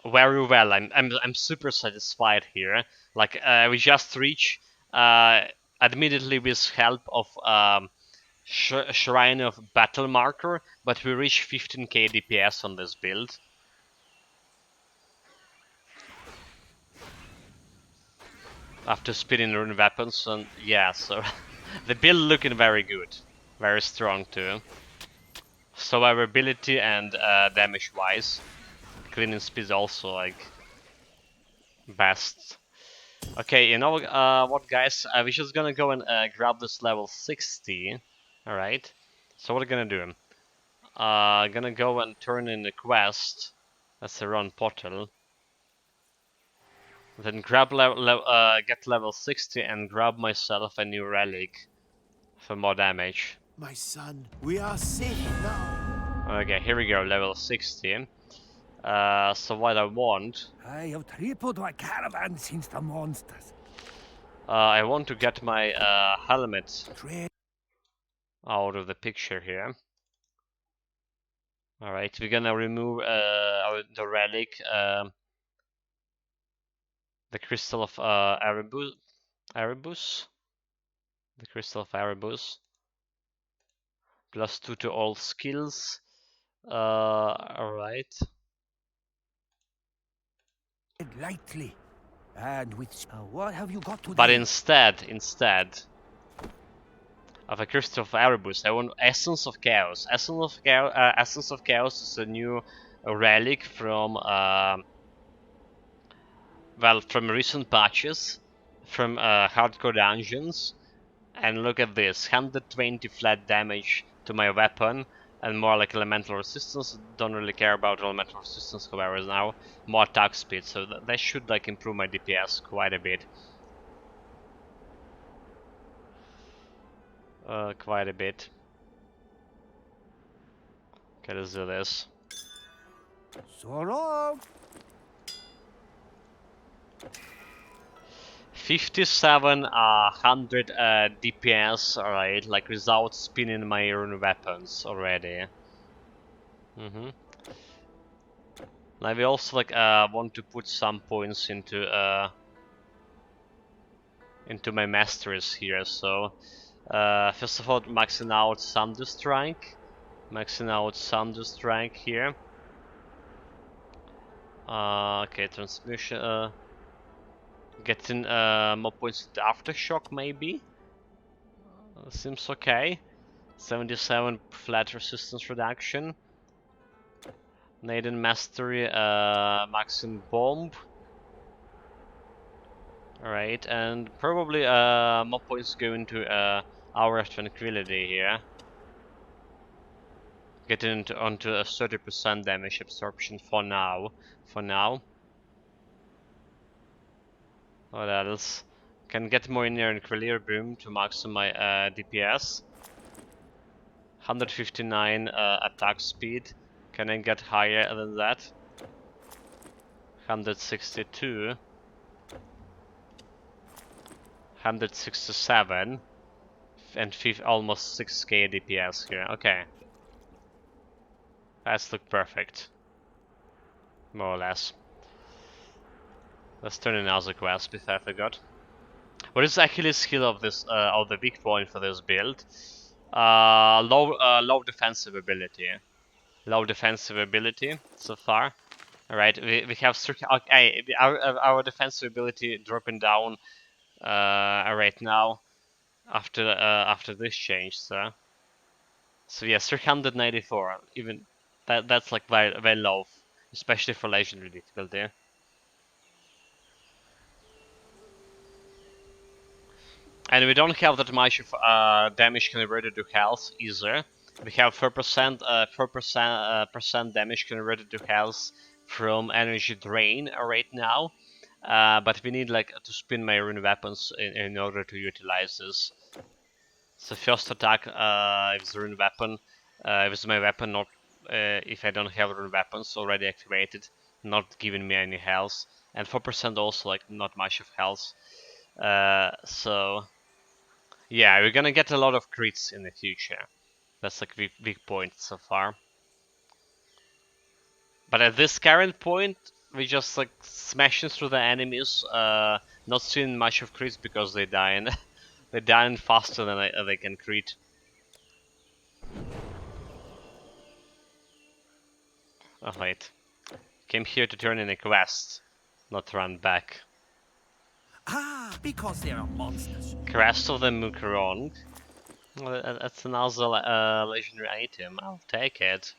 Very well. I'm super satisfied here. Like we just reached, admittedly with help of Shrine of Battle Marker, but we reached 15k DPS on this build. After spinning rune weapons, and yeah, so the build looking very good, very strong too. Survivability and damage wise, cleaning speed also like best. Okay, you know what, guys? We're just gonna go and grab this level 60. All right. So what are we gonna do? Gonna go and turn in the quest. That's the run portal. Then grab get level 60 and grab myself a new relic for more damage. My son, we are safe now. Okay, here we go, level 60. So what I want... I have tripled my caravan since the monsters. I want to get my helmet Trade out of the picture here. Alright, we're gonna remove the relic, the Crystal of Erebus. The Crystal of Erebus. +2 to all skills. Alright. lightly. And with what have you got today? But instead of a Crystal of Erebus, I want Essence of Chaos. Essence of Chaos is a new relic from from recent patches, from hardcore dungeons. And look at this, 120 flat damage to my weapon, and more like elemental resistance. Don't really care about elemental resistance, however, now. More attack speed, so that should like improve my DPS quite a bit. quite a bit. Okay, let's do this. So long. 5700 DPS, alright, like without spinning my rune weapons already. Now we also like want to put some points into my masteries here, so first of all maxing out Thunder Strike. Maxing out Thunder Strike here. Okay, transmission. Getting more points to Aftershock maybe. Seems okay. 77 flat resistance reduction. Neidan Mastery, maxing Bomb. Alright, and probably more points go into Hour of Tranquility here. Getting onto a 30% damage absorption for now. What else? Can get more in here in Clear Boom to maximum my DPS. 159 attack speed. Can I get higher than that? 162. 167. And almost 6k DPS here. Okay. That's look perfect. More or less. Let's turn in another quest before I forgot. What is actually the skill of this of the weak point for this build? Low defensive ability. Low defensive ability so far. Alright, we have okay, our defensive ability dropping down right now after this change, so yes, 394. Even that's like very low, especially for legendary difficulty. And we don't have that much of damage converted to health either. We have 4% percent damage converted to health from energy drain right now. But we need like to spin my rune weapons in order to utilize this. So first attack with the rune weapon, with my weapon not if I don't have rune weapons already activated, not giving me any health, and 4% also like not much of health. So yeah, we're gonna get a lot of crits in the future. That's like big point so far. But at this current point, we just like smashing through the enemies, not seeing much of crits because they dying. They're dying faster than they can crit. Oh wait, came here to turn in a quest, not run back. Ah, because they are monsters. Crest of the Mukarong. Well, that's another legendary item. I'll take it.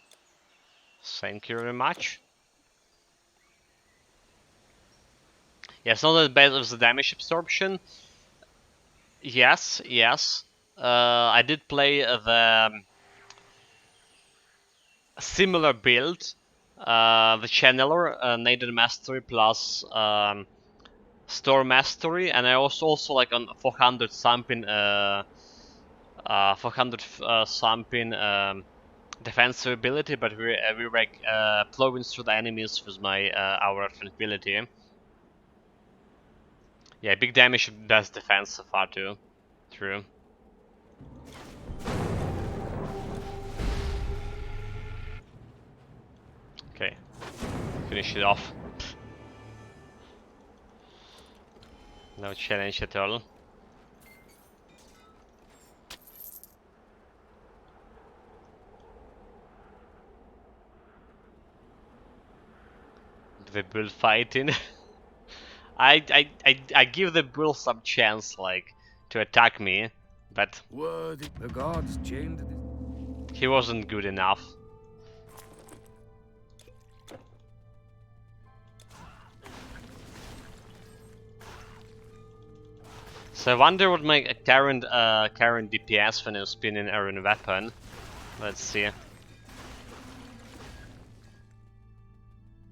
Thank you very much. Yeah, it's not as bad as the damage absorption. Yes. I did play the similar build, the Channeler, Neidan Mastery plus Storm Mastery, and I also like on 400 something, 400 something defensive ability, but we were plowing through the enemies with my Hour of Tranquility. Yeah, big damage does defense so far too. True. Okay, finish it off. No challenge at all. The bull fighting. I give the bull some chance, like, to attack me, but Word, the gods chained this. he wasn't good enough. So I wonder what my current DPS when I'm spinning a rune weapon. Let's see.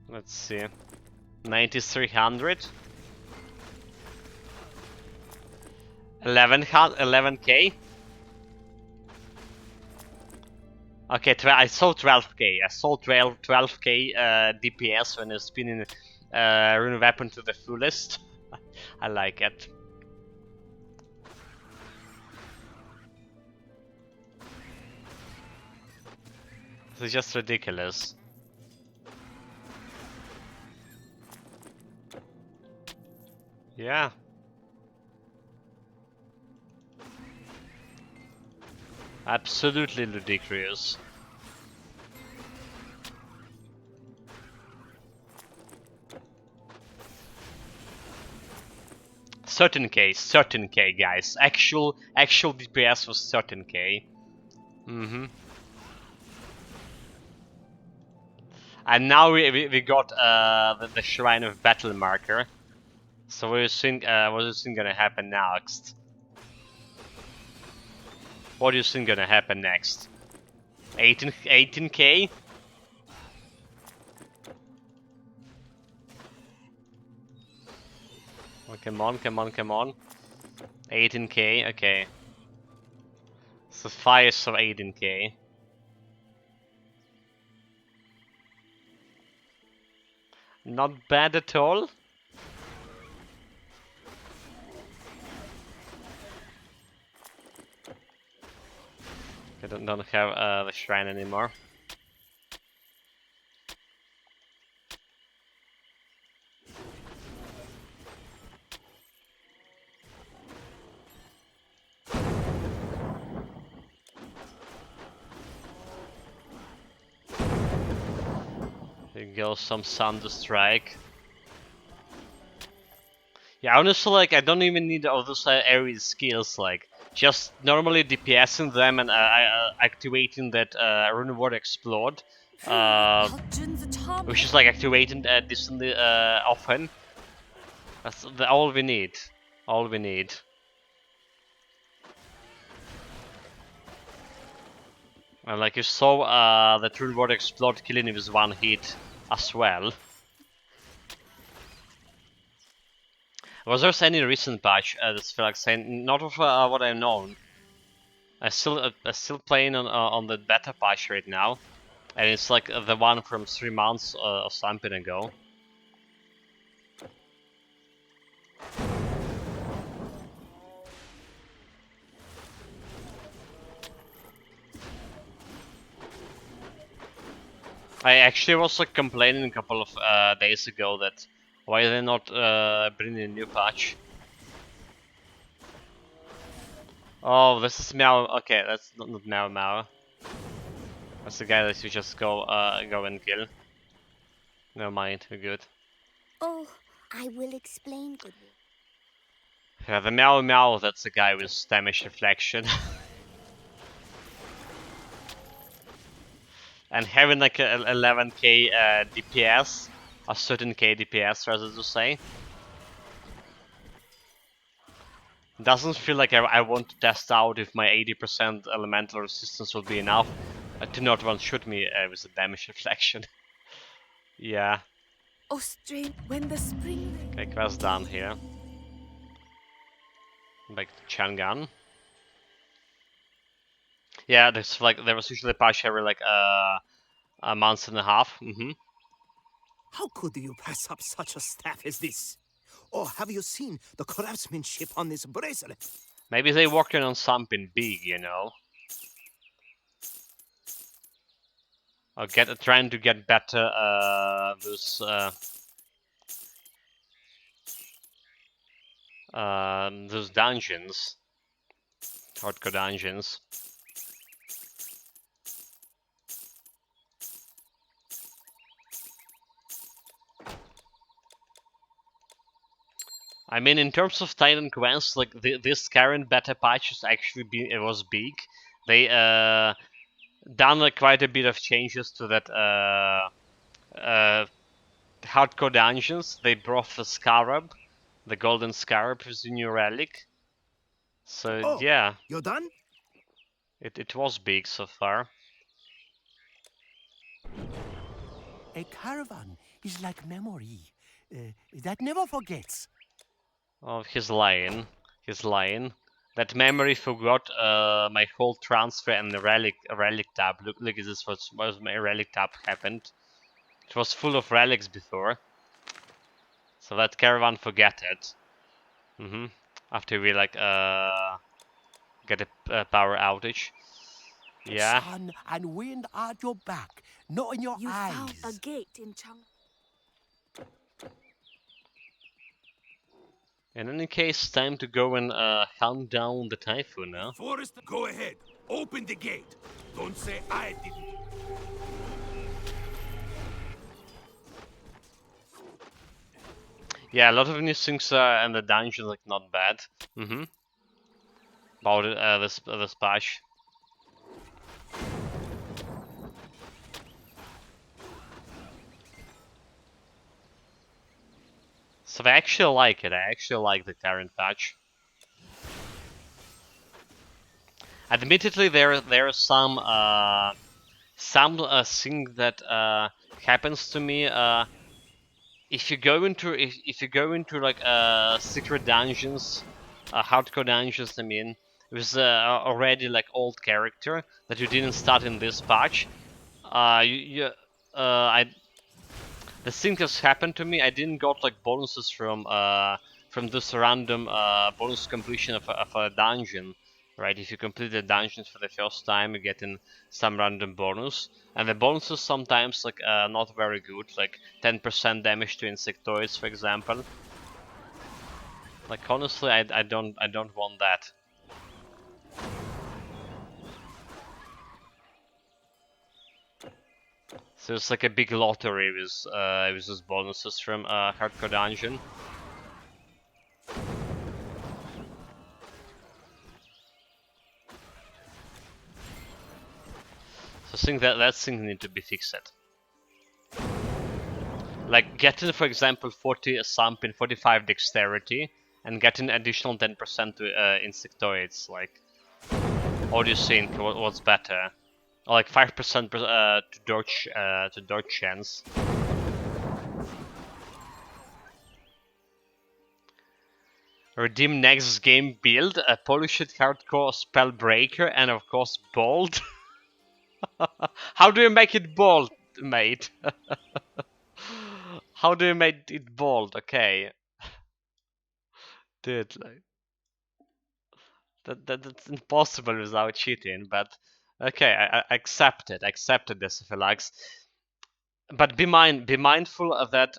Let's see. 9300. 11k. Okay, I saw 12k. I saw 12k DPS when it's spinning rune weapon to the fullest. I like it. This is just ridiculous. Yeah. Absolutely ludicrous. Certain K, guys. Actual DPS was certain K. And now we got the Shrine of Battle marker. So what do you think gonna happen next? What do you think gonna happen next? 18k? Oh, come on. 18k, okay. So fires of 18k. Not bad at all. I don't have the shrine anymore. Here goes some Thunder Strike. Yeah, honestly, like, I don't even need all those area skills, like, just normally DPSing them and activating that Rune Ward Explode, which is like activating decently often. That's all we need. All we need. And like you saw, the Rune Ward Explode killing him with one hit as well. Was there any recent patch that's feel like saying not of what I know? I still playing on the beta patch right now, and it's like the one from 3 months or something ago. I actually was like complaining a couple of days ago that why they're not bringing a new patch. Oh, this is Meow. Okay, that's not Meow Meow. That's the guy that you just go and kill. Never mind, we're good. Oh, I will explain, good one. Yeah, the Meow Meow, that's the guy with damage reflection. And having like a 11k DPS, a certain k DPS rather to say, doesn't feel like I want to test out if my 80% elemental resistance will be enough to not one-shot me with a damage reflection. Yeah. Oh, strange, when the spring... Okay, quest done here. Back to Changan. Yeah, there's like there was usually a patch every like a month and a half. How could you pass up such a staff as this? Or have you seen the craftsmanship on this bracelet? Maybe they working on something big, you know. Or trying to get better those dungeons, hardcore dungeons. I mean, in terms of Titan quests, like this current beta patch is actually it was big. They done like quite a bit of changes to that hardcore dungeons. They brought the Scarab, the golden Scarab, is the new relic. So Oh, yeah, you're done? it was big so far. A caravan is like memory that never forgets. Oh, he's lying. He's lying. That memory forgot my whole transfer and the relic tab. Look, this was my relic tab happened. It was full of relics before, so that caravan forget it. After we like get a power outage. Yeah. Sun and wind at your back, not in your You eyes. found a gate in Chang. In any case, time to go and hunt down the typhoon now. Forrest, go ahead. Open the gate. Don't say I didn't. Yeah, a lot of new things in the dungeon, like not bad. About this patch. So I actually like it. I actually like the current patch. Admittedly, there are some thing that happens to me if you go into like secret dungeons, hardcore dungeons. I mean, with already like old character that you didn't start in this patch. I The thing that's happened to me, I didn't got like bonuses from this random bonus completion of a dungeon, right? If you complete the dungeons for the first time, you get in some random bonus, and the bonuses sometimes like not very good, like 10% damage to insectoids, for example. Like honestly, I don't want that. So it's like a big lottery with those bonuses from hardcore dungeon. So I think that thing need to be fixed. Like getting, for example, 40 Samp in 45 dexterity and getting additional 10% to insectoids. Like, what do you think? What's better? Or like 5% to dodge chance. Redeem next game build, a polished hardcore spellbreaker, and of course bold. How do you make it bold, mate? How do you make it bold? Okay. Dude, like, that's impossible without cheating, but okay, I accept it. Accepted this, if you likes. But be mindful of that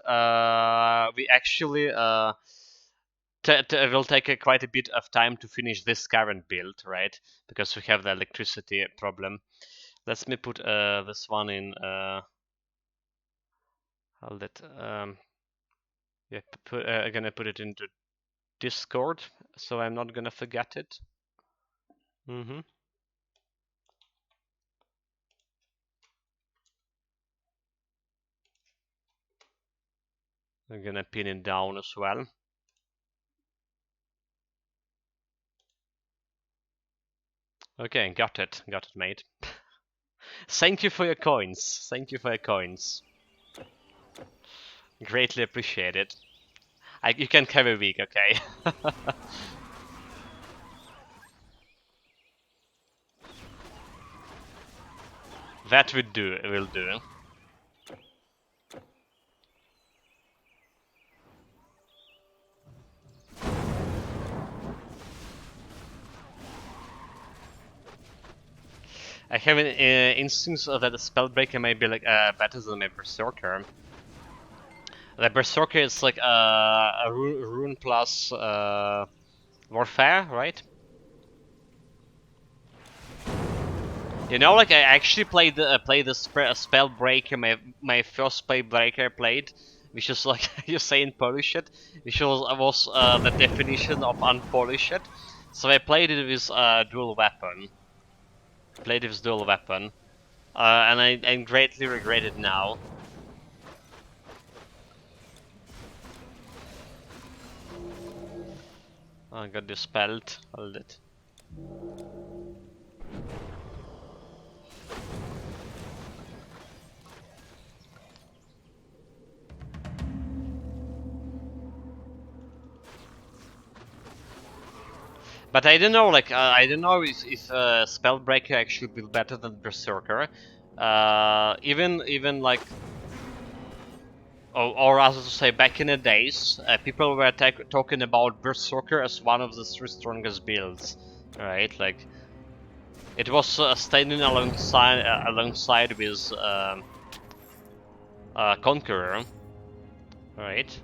we actually will take quite a bit of time to finish this current build, right? Because we have the electricity problem. Let me put this one in. Hold it. Yeah, I'm gonna put it into Discord, so I'm not gonna forget it. I'm gonna pin it down as well. Okay, got it, mate. Thank you for your coins. Thank you for your coins. Greatly appreciate it. You can have a week, okay? That will do. I have an instance that a spellbreaker may be like better than a berserker. The berserker is like a rune plus warfare, right? You know, like I actually played the spellbreaker, my first spellbreaker I played, which is like you say in Polish it, which was the definition of unpolished. So I played it with dual weapon. And I greatly regret it now. I got dispelled. Hold it. But I don't know, like I don't know if Spellbreaker actually will be better than Berserker. Even like, or as to say, back in the days, people were talking about Berserker as one of the 3 strongest builds, right? Like it was standing alongside with Conqueror, right?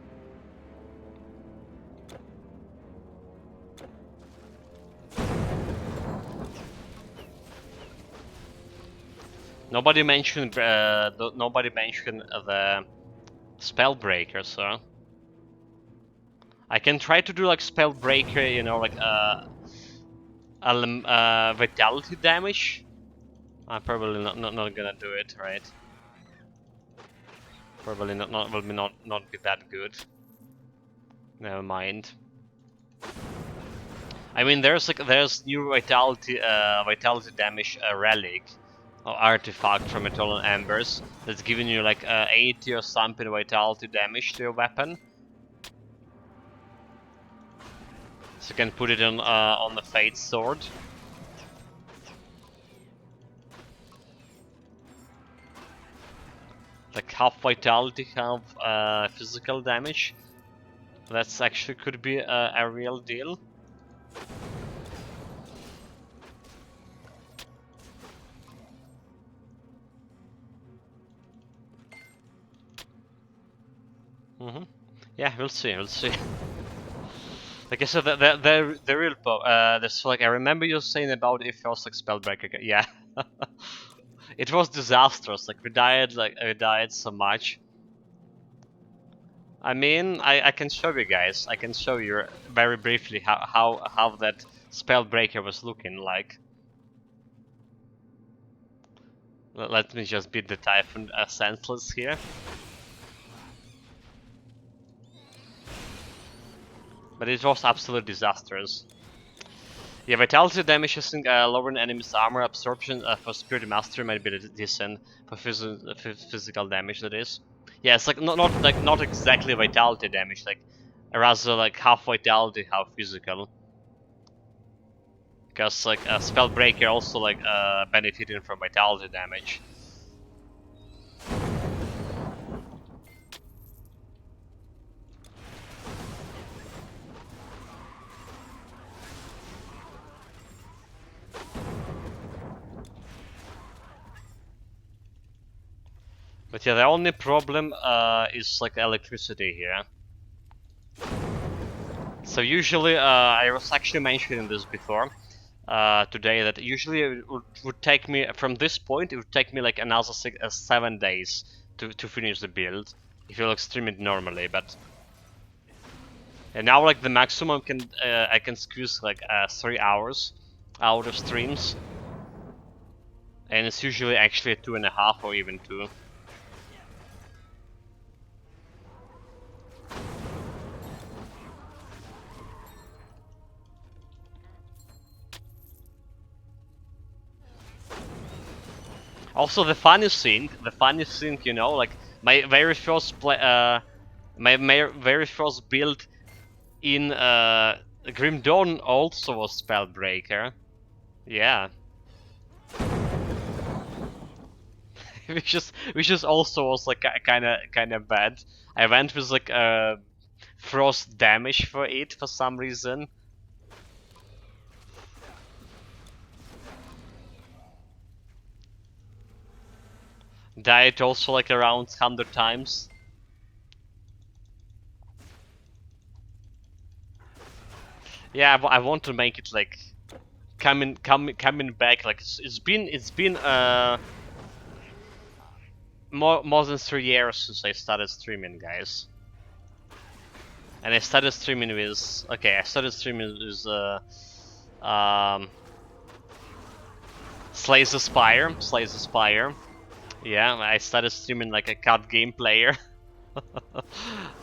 Nobody mentioned the Spellbreaker, so I can try to do like Spellbreaker, you know, like vitality damage. I'm probably not gonna do it, right? Probably not be that good. Never mind. I mean, there's new vitality damage relic or artifact from Eternal Embers that's giving you like 80 or something vitality damage to your weapon. So you can put it on the Fate Sword. Like half vitality, half physical damage. That's actually could be a real deal. Yeah, we'll see, we'll see. Like I said, the real there's like I remember you saying about if it was like Spellbreaker. Yeah, it was disastrous. Like we died so much. I mean, I can show you guys. I can show you very briefly how that Spellbreaker was looking like. Let me just beat the Typhon senseless here. But it was absolutely disastrous. Yeah, vitality damage using lowering enemy's armor absorption for Spirit Mastery might be decent for physical damage. That is. Yeah, it's like not exactly vitality damage, like rather like half vitality, half physical. Because like Spellbreaker also like benefiting from vitality damage. But yeah, the only problem is like electricity here. So usually, I was actually mentioning this before today, that usually it would take me, from this point, it would take me like another 7 days to finish the build, if you like stream it normally, but... And now like the maximum I can squeeze like 3 hours out of streams. And it's usually actually 2.5 or even 2. Also, the funniest thing, you know, like my very first very first build in Grim Dawn also was Spellbreaker. Yeah. which is also was like kind of bad. I went with like frost damage for it for some reason. Died also like around 100 times. Yeah, I want to make it like coming back. Like it's been more than 3 years since I started streaming, guys. And I started streaming with I started streaming with Slay the Spire. Yeah, I started streaming like a card game player.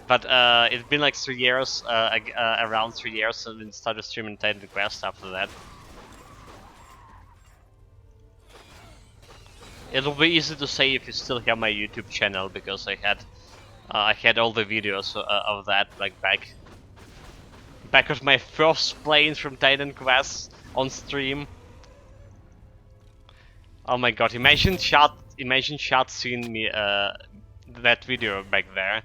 But it's been like 3 years, around 3 years, and then started streaming Titan Quest after that. It'll be easy to say if you still have my YouTube channel, because I had all the videos of that like Back of my first planes from Titan Quest on stream. Oh my god, imagine chat seeing me that video back there.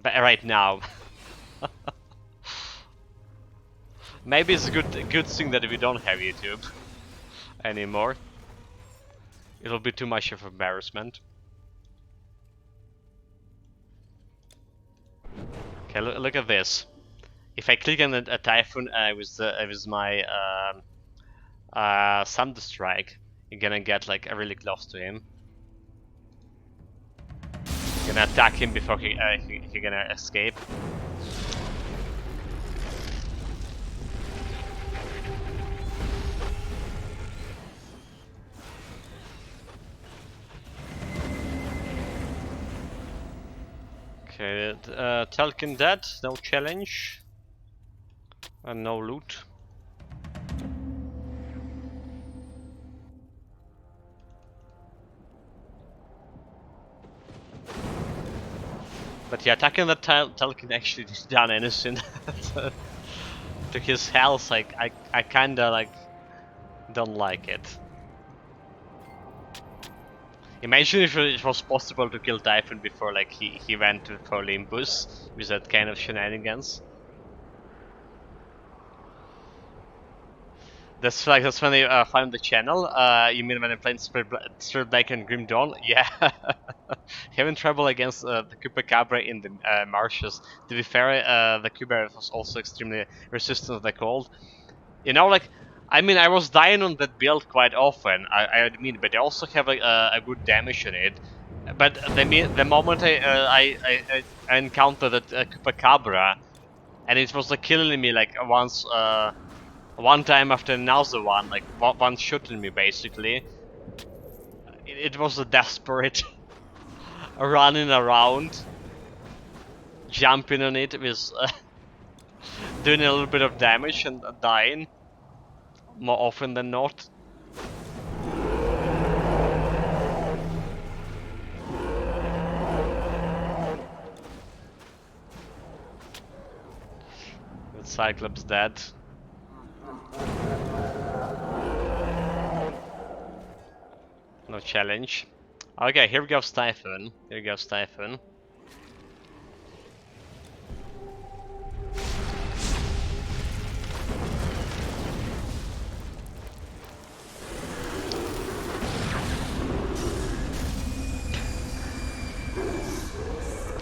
Right now. Maybe it's a good thing that we don't have YouTube anymore. It'll be too much of embarrassment. Okay, look at this. If I click on a Typhoon with my Thunder Strike, you're gonna get like really close to him. You're gonna attack him before he gonna escape. Okay, Telkin dead, no challenge. And no loot. But yeah, attacking the Telkin actually did done anything to his health. Like I kinda like don't like it. Imagine if it was possible to kill Typhon before like he went for Olympus with that kind of shenanigans. That's when I found the channel. You mean when I played Spirit Black and Grim Dawn? Yeah. Having trouble against the Chupacabra in the marshes. To be fair, the Cuba was also extremely resistant to the cold. You know, like, I mean, I was dying on that build quite often, I admit, but I also have a good damage on it. But the moment I encountered a Chupacabra, and it was like killing me like once, one time after another one, like one shooting me basically. It was a desperate running around, jumping on it with doing a little bit of damage and dying more often than not. The Cyclops dead. No challenge. Okay, here goes Typhon. Here goes Typhon.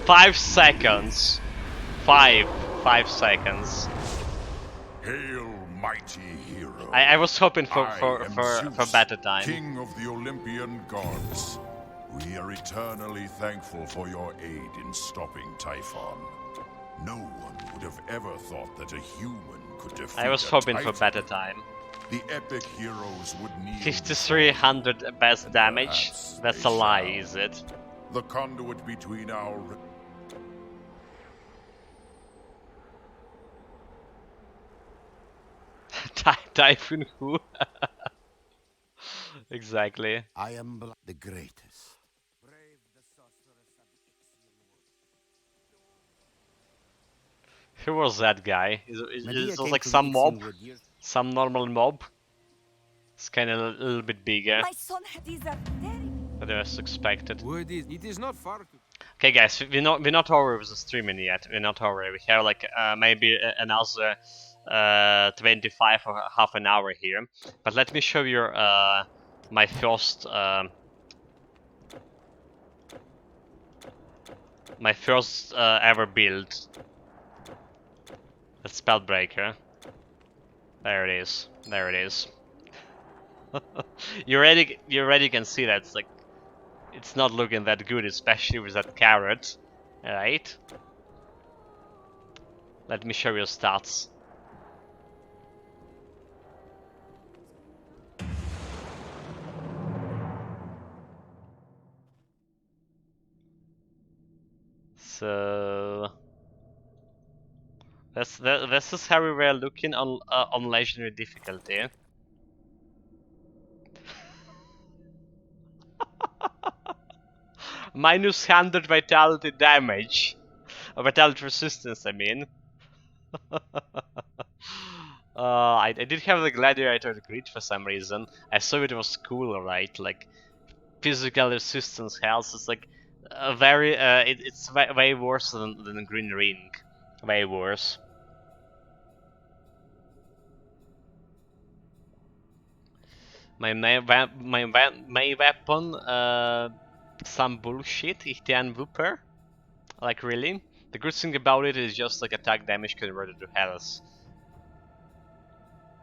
Five seconds. Five seconds. Hail, mighty hero. I was hoping for Zeus, better time. King of the Olympian gods. We are eternally thankful for your aid in stopping Typhon. No one would have ever thought that a human could defeat I was a hoping for Titan. better time. The epic heroes would kneel 5300 best damage. perhaps That's they a lie, shall. is it? The conduit between our Typhoon who? Exactly. I am the greatest. Who was that guy? Is Medea it came like to the some mob? Ixian wood years- Some normal mob? It's kind of a little bit bigger My son had these are very. than I was expected. Word is, it is not far to... Okay, guys, we're not over with the streaming yet. We're not over. We have like maybe another 25 or half an hour here. But let me show you my first ever build. The Spellbreaker. There it is. There it is. you already can see that it's like it's not looking that good, especially with that carrot. Alright. Let me show you stats. So this is how we were looking on legendary difficulty. Minus 100 vitality damage. Or vitality resistance, I mean. I did have the gladiator grid for some reason. I saw it was cool, right? Like physical resistance health. It's like very. It's way worse than the green ring. Way worse. My weapon. Some bullshit. Ichtian Whooper. Like really. The good thing about it is just like attack damage converted to health.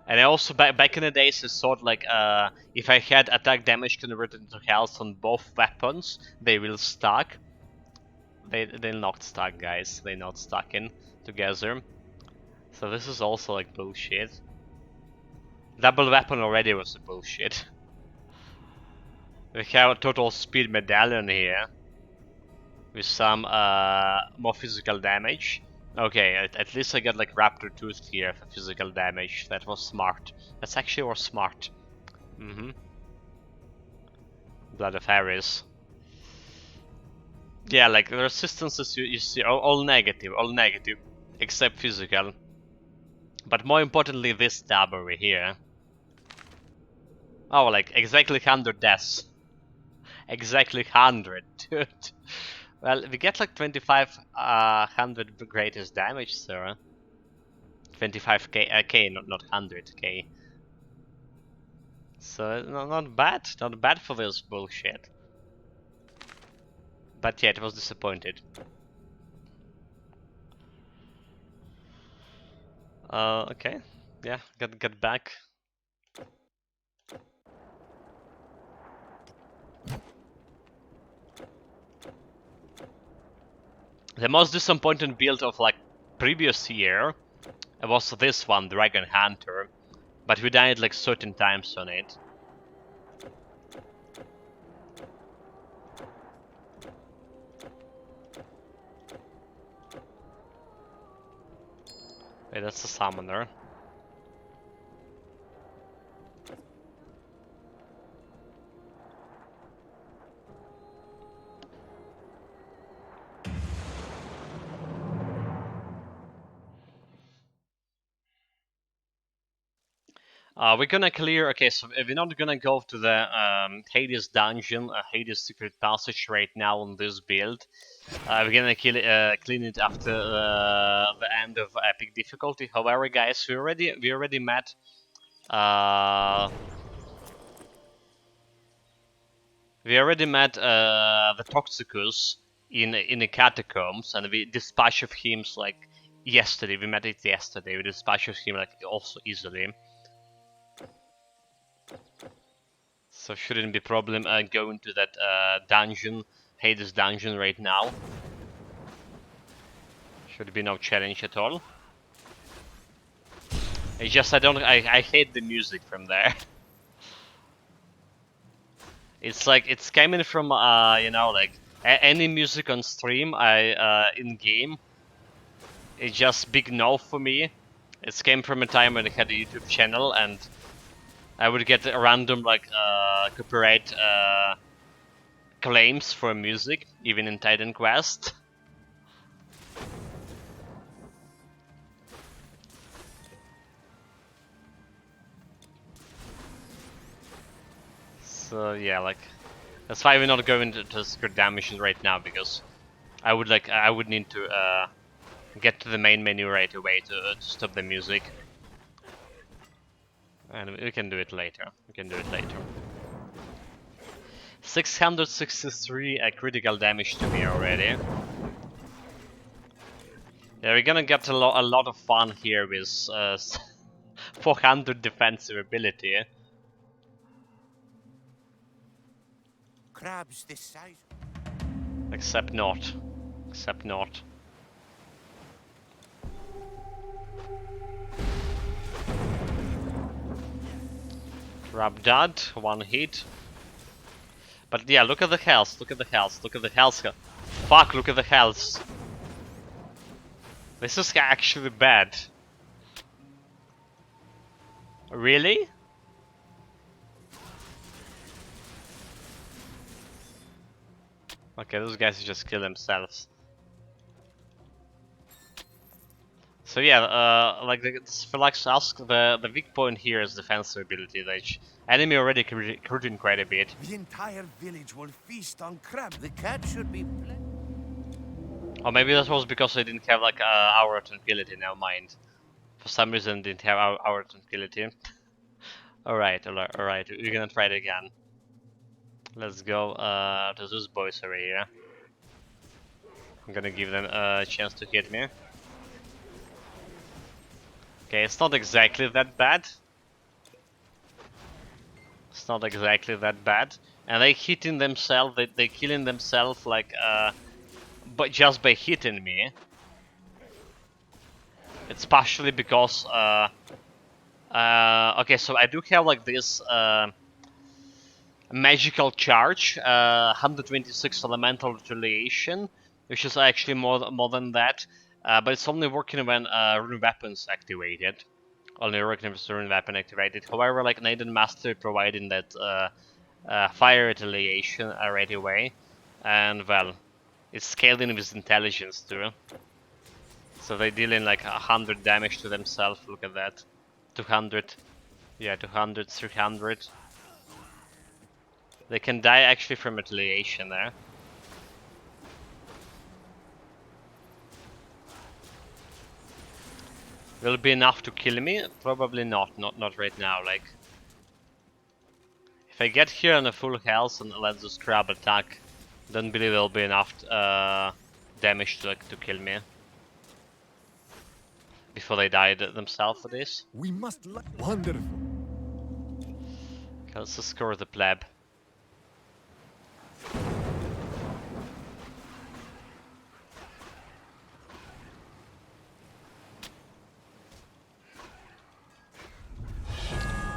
And I also back in the days I thought like if I had attack damage converted into health on both weapons, they will stack. They're not stuck, guys. They're not stuck in together. So this is also like bullshit. Double weapon already was a bullshit. We have a total speed medallion here with some more physical damage. Okay, at least I got like Raptor Tooth here for physical damage. That was smart. That's actually was smart. Blood of Harris. Yeah, like the resistances you see all negative, except physical. But more importantly, this tab over here. Oh, like exactly 100 deaths. Exactly 100, dude. Well, we get like 2500 greatest damage, sir. 25k, k, not 100k. So not bad for this bullshit. But yeah, it was disappointed. Okay, yeah, got back. The most disappointing build of like previous year was this one, Dragon Hunter, but we died like certain times on it. Wait, that's a summoner. We're gonna clear. Okay, so we're not gonna go to the Hades dungeon, Hades secret passage right now on this build. We're gonna clean it after the end of epic difficulty. However, guys, we already met. We already met the Toxicus in the catacombs, and we dispatched of him like yesterday. We met it yesterday. We dispatched of him like also easily. So shouldn't be problem going to that dungeon, Hades dungeon right now. Should be no challenge at all. It's just I hate the music from there. It's like it's coming from you know, like any music on stream in game. It's just big no for me. It came from a time when I had a YouTube channel and I would get a random like copyright claims for music, even in Titan Quest. So yeah, like that's why we're not going to secret damage right now, because I would need to get to the main menu right away to stop the music, and we can do it later. 663 critical damage to me already. Yeah, we're gonna get a lot of fun here with 400 defensive ability. Crabs this size. Except not. Grab that, one hit. But yeah, look at the health. Fuck, look at the health. This is actually bad. Really? Okay, those guys just kill themselves. So yeah, like Philax asks, the weak point here is defensive ability. Which enemy already recruiting quite a bit. The entire village will feast on crab. The cat should be. Or maybe that was because they didn't have like our tranquility. Never mind. For some reason, didn't have our tranquility. Alright, alright. We're gonna try it again. Let's go to those boys over here. I'm gonna give them a chance to hit me. Okay, it's not exactly that bad. It's not exactly that bad. And they hitting themselves, they killing themselves like but just by hitting me. It's partially because okay, so I do have like this magical charge, 126 elemental retaliation, which is actually more than that, but it's only working when rune weapons activated. Only working with rune weapon activated. However, like Neidan Master providing that fire retaliation right away, and well, it's scaled in with intelligence too. So they're dealing like 100 damage to themselves. Look at that, 200, yeah, 200, 300. They can die actually from retaliation there. Will it be enough to kill me? Probably not. Not right now. Like, if I get here on a full health and let this crab attack, don't believe it'll be enough damage to kill me before they die themselves for this. We must. Wonderful. Okay, let's just score the pleb.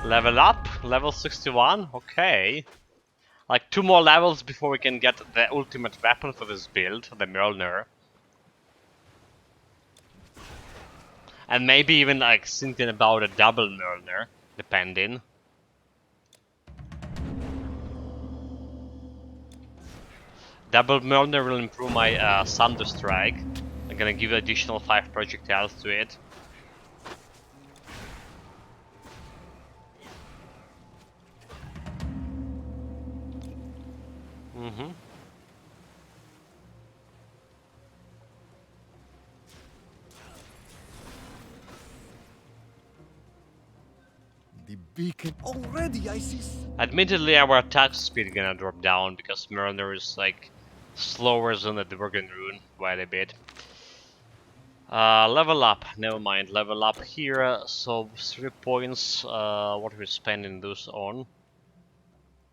Level up, level 61, okay. Like 2 more levels before we can get the ultimate weapon for this build, the Mjolnir. And maybe even like thinking about a double Mjolnir, depending. Double Mjolnir will improve my Thunder Strike. I'm gonna give additional 5 projectiles to it. The beacon. Already I see. Admittedly, our attack speed gonna drop down because Mjolnir is like slower than the Dragon Rune quite a bit. Level up, never mind, level up here, so 3 points, what are we spending those on?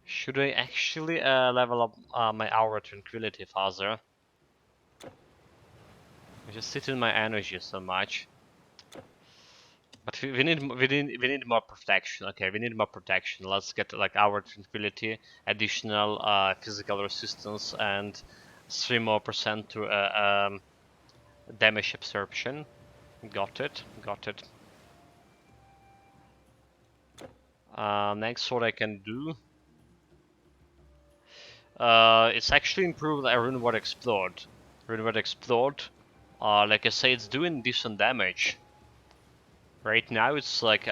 Should I actually level up my Hour Tranquility faster? I just sit in my energy so much. But we need more protection. Okay, we need more protection. Let's get like Hour Tranquility, additional physical resistance, and 3% more to damage absorption. Got it, got it. Next, what I can do. It's actually improved Rune Word Explode. Rune Word Explode, like I say, it's doing decent damage. Right now, it's like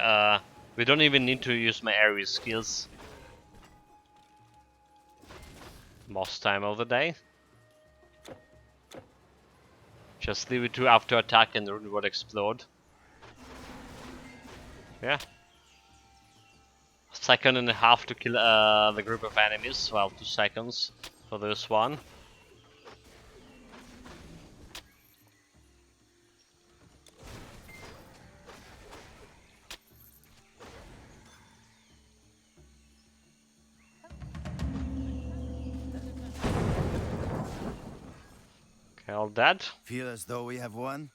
we don't even need to use my area skills most time of the day. Just leave it to after attack and Rune Word Explode. Yeah. 1.5 to kill the group of enemies. Well, 2 seconds for this one. Okay, all dead. Feel as though we have won?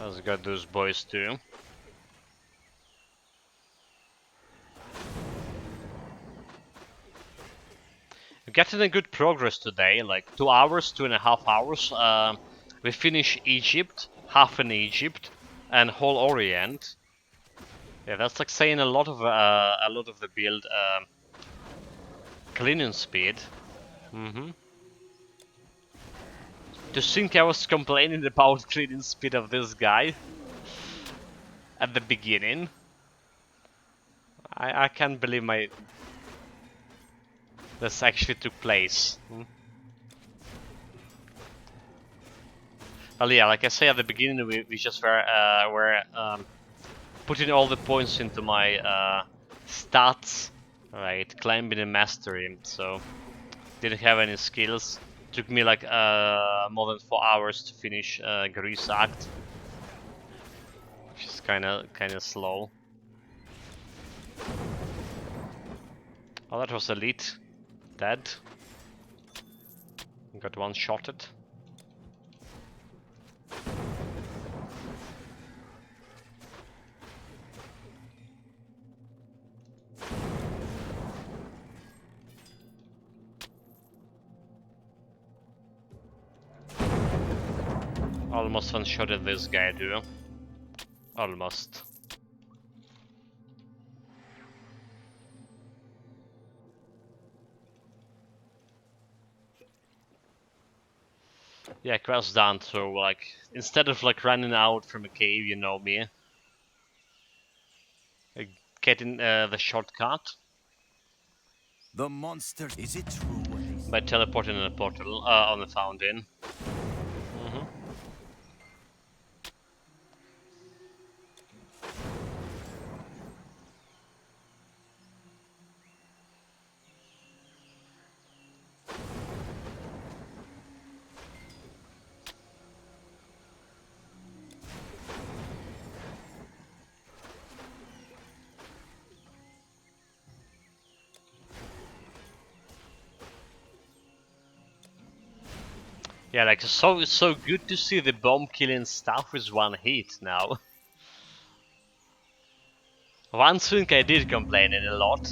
Let's get those boys too. We're getting a good progress today, like 2 hours, 2.5 hours. We finish Egypt, half in Egypt, and whole Orient. Yeah, that's like saying a lot of the build cleaning speed. To think I was complaining about cleaning speed of this guy at the beginning. I can't believe this actually took place. Well, yeah, like I say at the beginning, we just were putting all the points into my stats, right? Climbing and mastery, so didn't have any skills. Took me like more than 4 hours to finish Grease Act, which is kind of slow. Oh, that was elite. Dead. Got one shotted. Almost one-shotted this guy, too. Almost. Yeah, quest done, so like, instead of like running out from a cave, you know me. Getting the shortcut. The monster. Is it true what they say? By teleporting in a portal on the fountain. Yeah, like so good to see the bomb killing stuff with one hit now. One thing I did complain in a lot.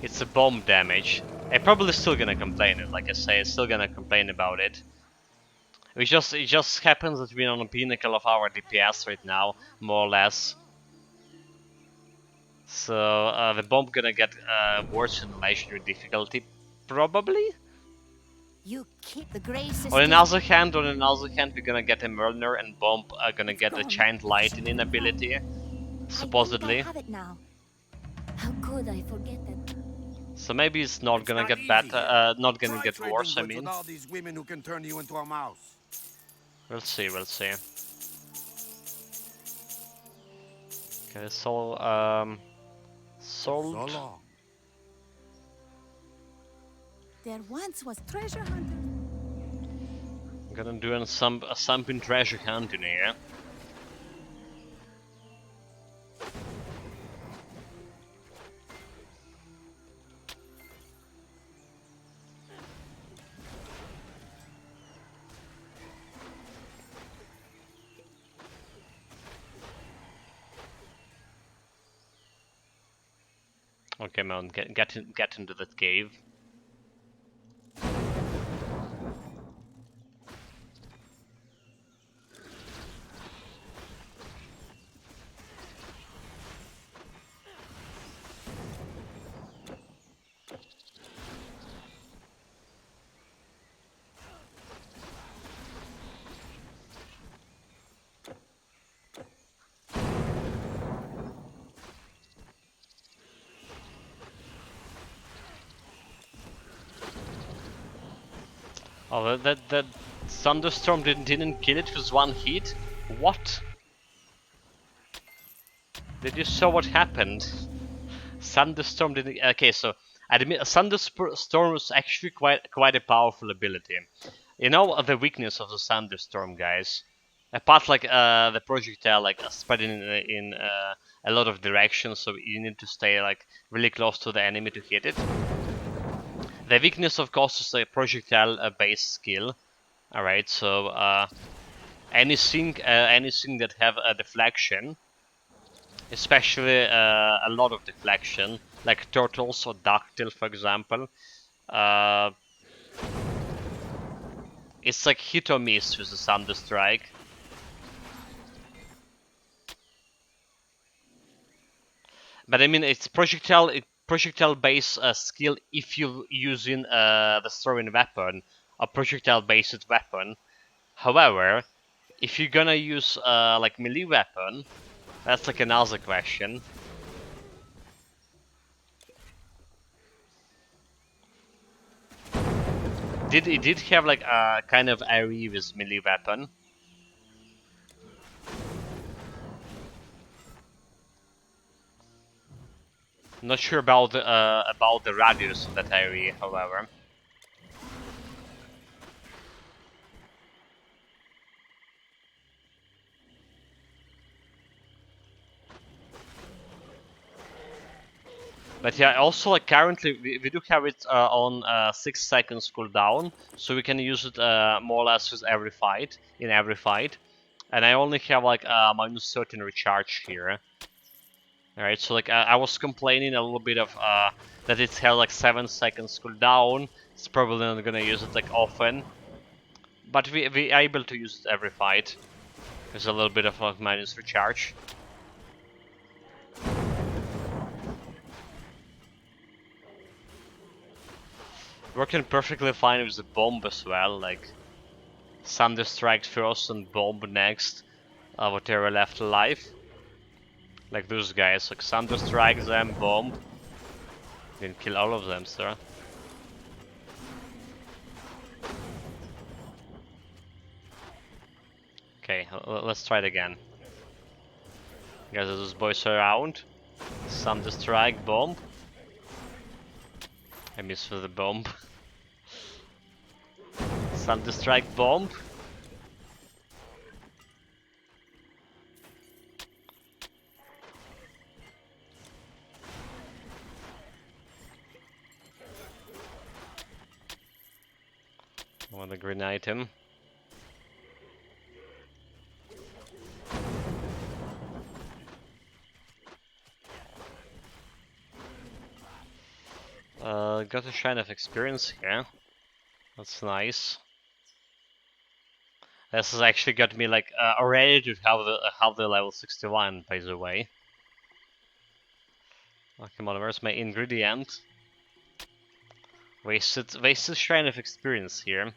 It's a bomb damage. I'm probably still gonna complain it, like I say, still gonna complain about it. It just happens that we're on a pinnacle of our DPS right now, more or less. So the bomb gonna get worse in the legendary difficulty, probably. You keep the Grey Sisters. On another hand, we're gonna get a Murner and bomb are gonna It's get a gone. giant lightning ability, I think I supposedly. have it now. How could I forget that? So maybe it's not gonna get easy better, here. not gonna Try get trading worse. I goods mean, with all these women who can turn you into a mouse. we'll see. Okay, so sold. So long. There once was treasure hunter. I'm gonna do some thumping treasure hunting here. Okay, man, get into that cave. Oh, that thunderstorm didn't kill it with one hit? What? Did you saw what happened? Thunderstorm didn't. Okay, so I admit a thunderstorm was actually quite a powerful ability. You know the weakness of the thunderstorm, guys. Apart like the projectile like spreading in a lot of directions, so you need to stay like really close to the enemy to hit it. The weakness, of course, is a projectile-based skill. All right, so anything that have a deflection, especially a lot of deflection, like turtles or ducktail, for example, it's like hit or miss with the Thunder Strike. But I mean, it's projectile based skill if you're using the throwing weapon. a projectile-based weapon. However, if you're gonna use like melee weapon, that's like another question. It did have like a kind of AoE with melee weapon. Not sure about the radius of that AoE, however. But yeah, also like currently we do have it on 6 seconds cooldown, so we can use it more or less with every fight, in every fight. And I only have like minus 13 recharge here. Alright, so like I was complaining a little bit of that it had like 7 seconds cooldown. It's probably not gonna use it like often. But we are able to use it every fight. There's a little bit of like minus recharge. Working perfectly fine with the bomb as well, like Thunder Strike first and bomb next, whatever left alive. Like those guys, like Thunder Strike them, bomb. Didn't kill all of them, sir. Okay, let's try it again. Gather those boys around. Thunder Strike, bomb. I missed with the bomb. Thunder Strike, bomb. I want a green item. Got a shine of experience here. That's nice. This has actually got me like already to have the level 61, by the way. Oh, come on, where's my ingredient? Wasted shrine of experience here.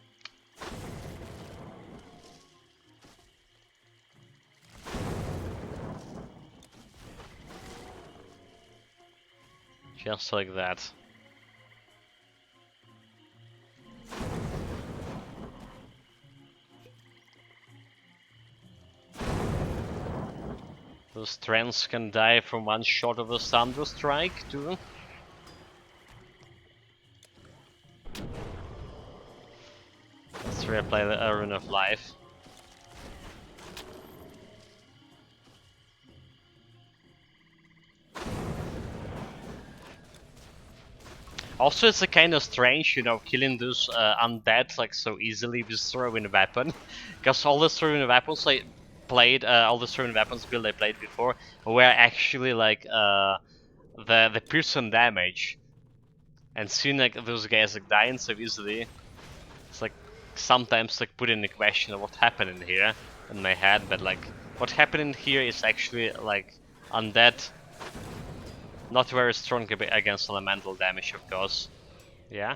Just like that. Those trends can die from one shot of a Thunder Strike too. Let's replay the Rune of Life. Also, it's a kind of strange, you know, killing those undead like so easily with throwing a weapon, because all the throwing weapons I played, all the throwing weapons build I played before were actually like the piercing damage, and seeing like those guys like dying so easily, it's like sometimes like putting the question of what happened in here in my head, but like what happened in here is actually like undead. Not very strong against elemental damage, of course. Yeah.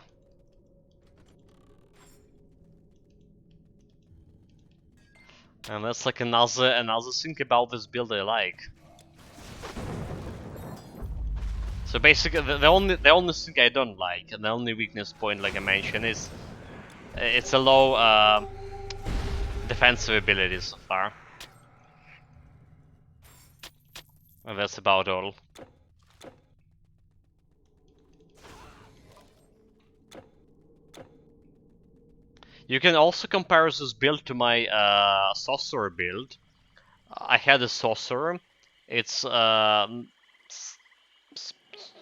And that's like another thing about this build I like. So basically, the only thing I don't like, and the only weakness point, like I mentioned, is it's a low defensive ability so far. And that's about all. You can also compare this build to my sorcerer build. I had a sorcerer. It's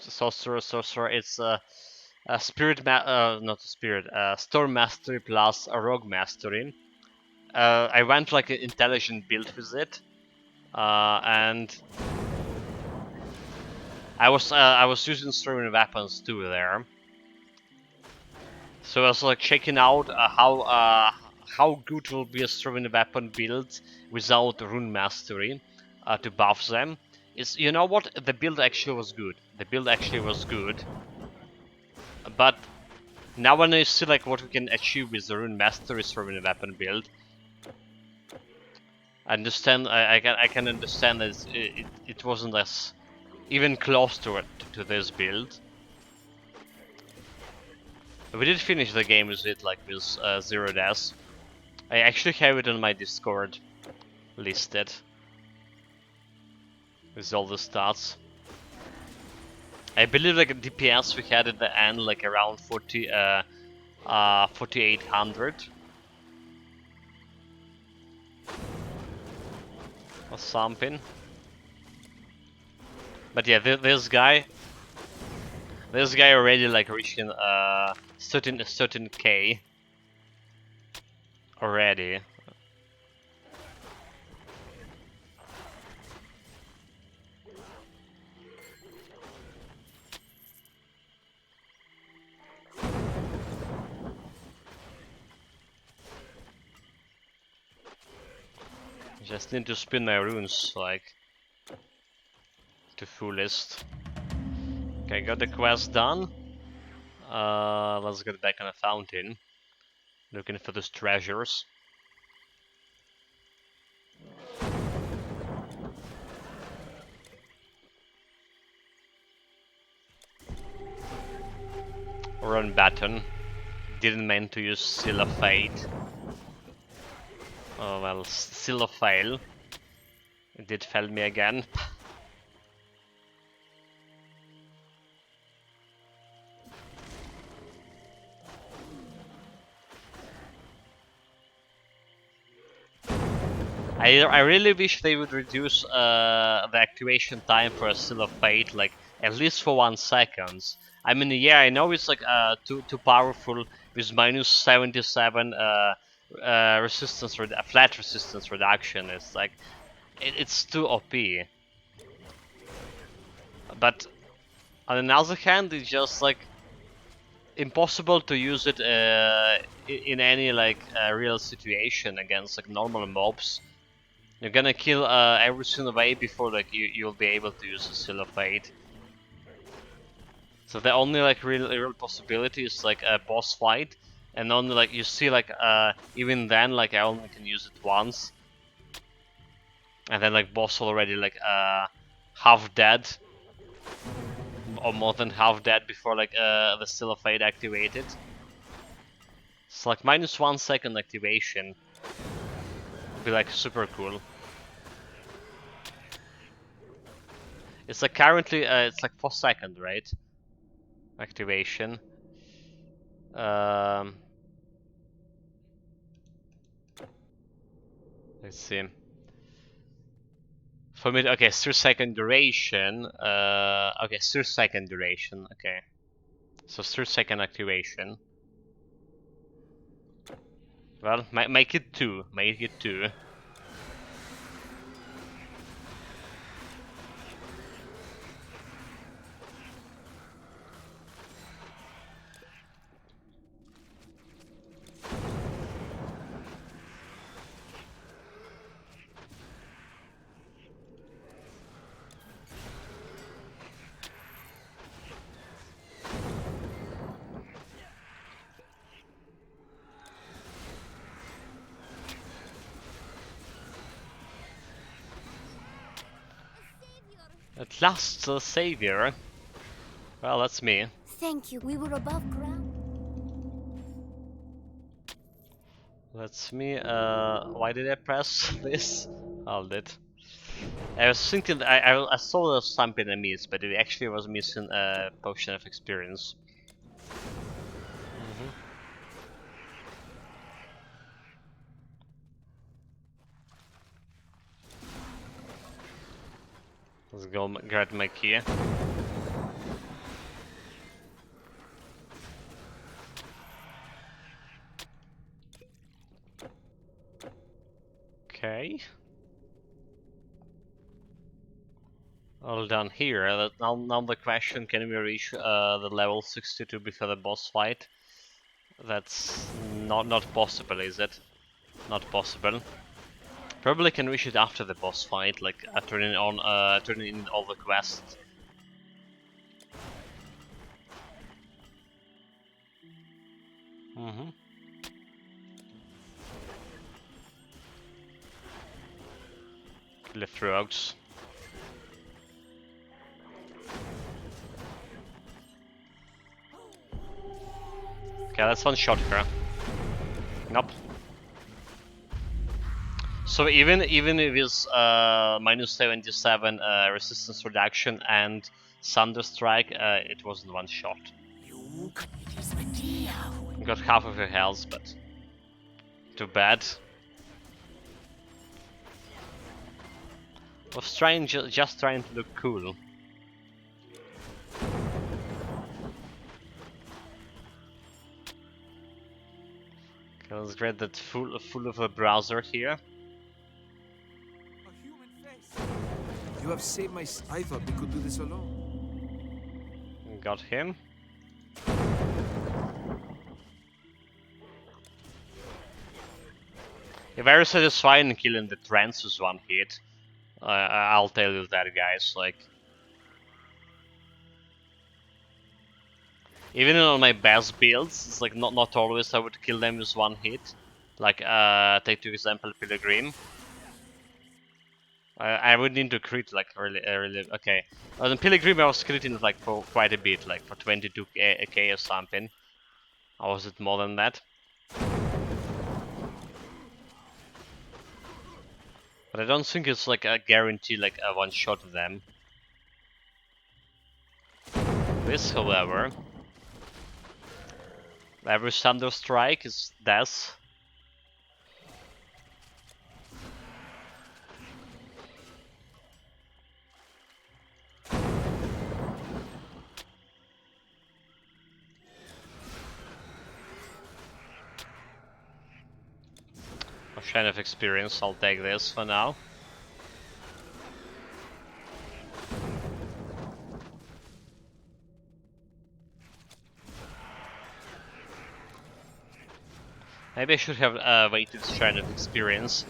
sorcerer. It's a spirit not a spirit. Storm mastery plus a rogue mastery. I went like an intelligent build with it, and I was using throwing weapons too there. So I was like checking out how good will be a throwing weapon build without rune mastery to buff them. Is, you know what, the build actually was good. The build actually was good, but Now when I see like what we can achieve with the Rune Masteries from a weapon build, I understand. I can understand that it wasn't as even close to this build. We did finish the game with it, like with 0 deaths. I actually have it on my Discord listed with all the stats. I believe like DPS we had at the end like around 4800 or something. But yeah, this guy already like reaching 13k already. Just need to spin my runes like to fullest. Okay, got the quest done. Let's get back on the fountain, looking for those treasures. Run button. Didn't mean to use Seal of Fate. Oh well, Seal of Fail. It did fail me again. I really wish they would reduce the activation time for a Seal of Fate, like at least for 1 second. I mean, yeah, I know it's like too powerful with minus 77 resistance, flat resistance reduction. It's like it's too OP. But on the other hand, it's just like impossible to use it in any like real situation against like normal mobs. You're gonna kill every single way before like you'll be able to use the Seal of Fate. So the only like real possibility is like a boss fight, and only like you see like even then like I only can use it once, and then like boss already like half dead or more than half dead before like the Seal of Fate activated. It's like minus 1 second activation. Would be like super cool. It's like currently it's like 4 seconds, right? Activation. Let's see. For me, okay, 3-second duration. Okay, 3-second duration. Okay, so 3-second activation. Well, make it 2. Make it 2. At last, the savior. Well, that's me. Thank you. We were above ground. That's me. Why did I press this? Hold it. I was thinking I saw something I missed, but it actually was missing a potion of experience. Let's go grab my key. Okay. All done here. Now the question: can we reach the level 62 before the boss fight? That's not possible, is it? Not possible. Probably can reach it after the boss fight, like turning in all the quests. Mm-hmm. Lift rogues. Okay, that's one shot here. Nope. So even if it's minus 77 resistance reduction and Thunderstrike, it wasn't one shot. Got half of your health, but too bad. Was trying just trying to look cool. Okay, let's get that full of a browser here. You have saved my... I thought we could do this alone. Got him. Yeah, very satisfying killing the trance with one hit. I'll tell you that, guys. Like, even on my best builds, it's like not always I would kill them with one hit. Like, take to example Pilgrim. I would need to crit like really okay. On Pilgrim I was critting like for quite a bit, like for 22k or something. Or was it more than that? But I don't think it's like a guarantee like a one shot of them. This, however, every Thunder Strike is death. A shine of experience, I'll take this for now. Maybe I should have waited shine of experience,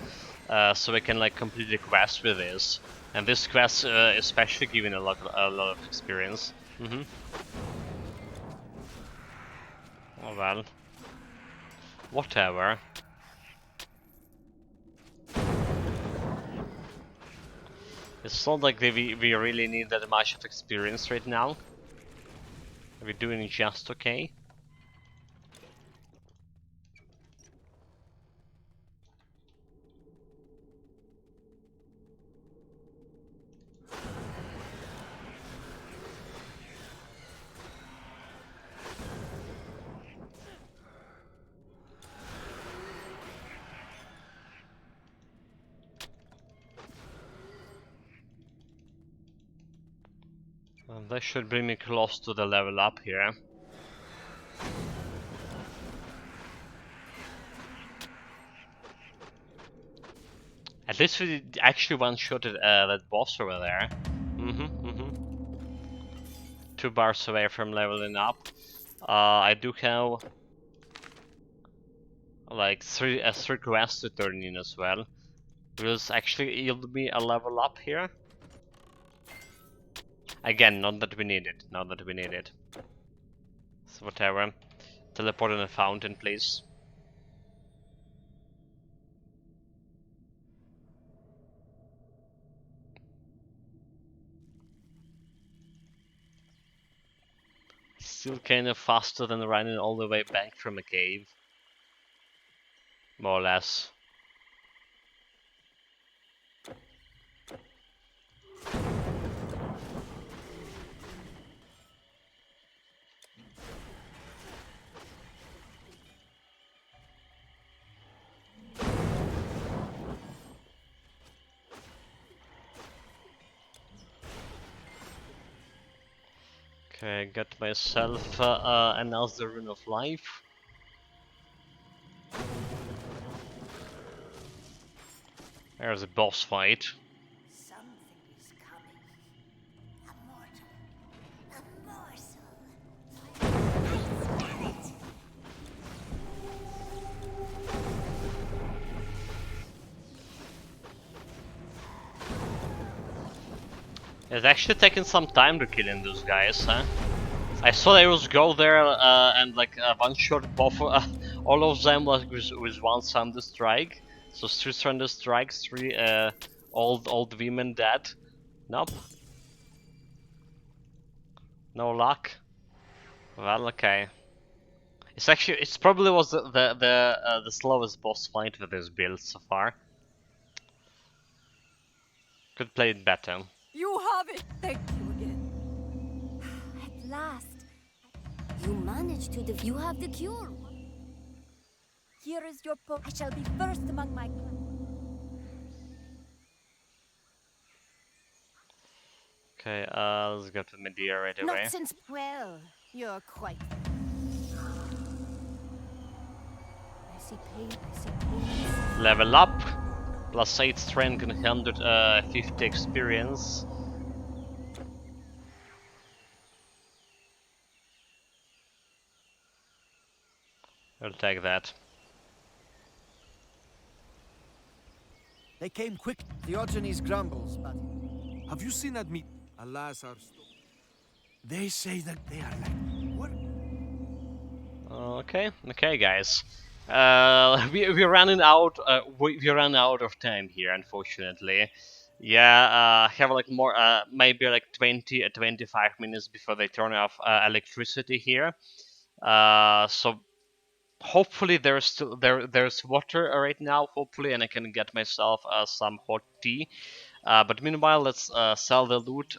so I can like complete the quest with this. And this quest especially giving a lot of experience. Oh well. Whatever. It's not like we really need that much of experience right now. We're doing just okay. That should bring me close to the level up here. At least we actually one-shotted that boss over there. Mm-hmm. 2 bars away from leveling up. I do have like three quests to turn in as well. Will this actually yield me a level up here? Again, not that we need it. Not that we need it. So whatever. Teleport in a fountain, please. Still kind of faster than running all the way back from a cave. More or less. Okay, got myself another Rune of Life. There's a boss fight. Something is coming. A mortal. A morsel. I smell it. It's actually taking some time to killing those guys, huh? I saw they was go there and like one shot both All of them was with one Thunder Strike. So 3 Thunder Strikes, 3 old women dead. Nope. No luck. Well, okay. It's probably was the slowest boss fight with this build so far. Could play it better. You have it! Thank you again. At last. You managed to you have the cure. Here is your I shall be first among my Okay, let's go to Medea right away. Not since. Well, you're quite. I see pain. I see pain. Level up. Plus 8 strength and 150 experience. I'll take that. They came quick. Diogenes grumbles, but Have you seen that meat? Alas, our... they say that they are like what? Okay, guys. We're running out. We ran out of time here, unfortunately. Yeah, have like more, maybe like 20 25 minutes before they turn off electricity here. So hopefully there's still there's water right now. Hopefully, and I can get myself some hot tea. But meanwhile, let's sell the loot,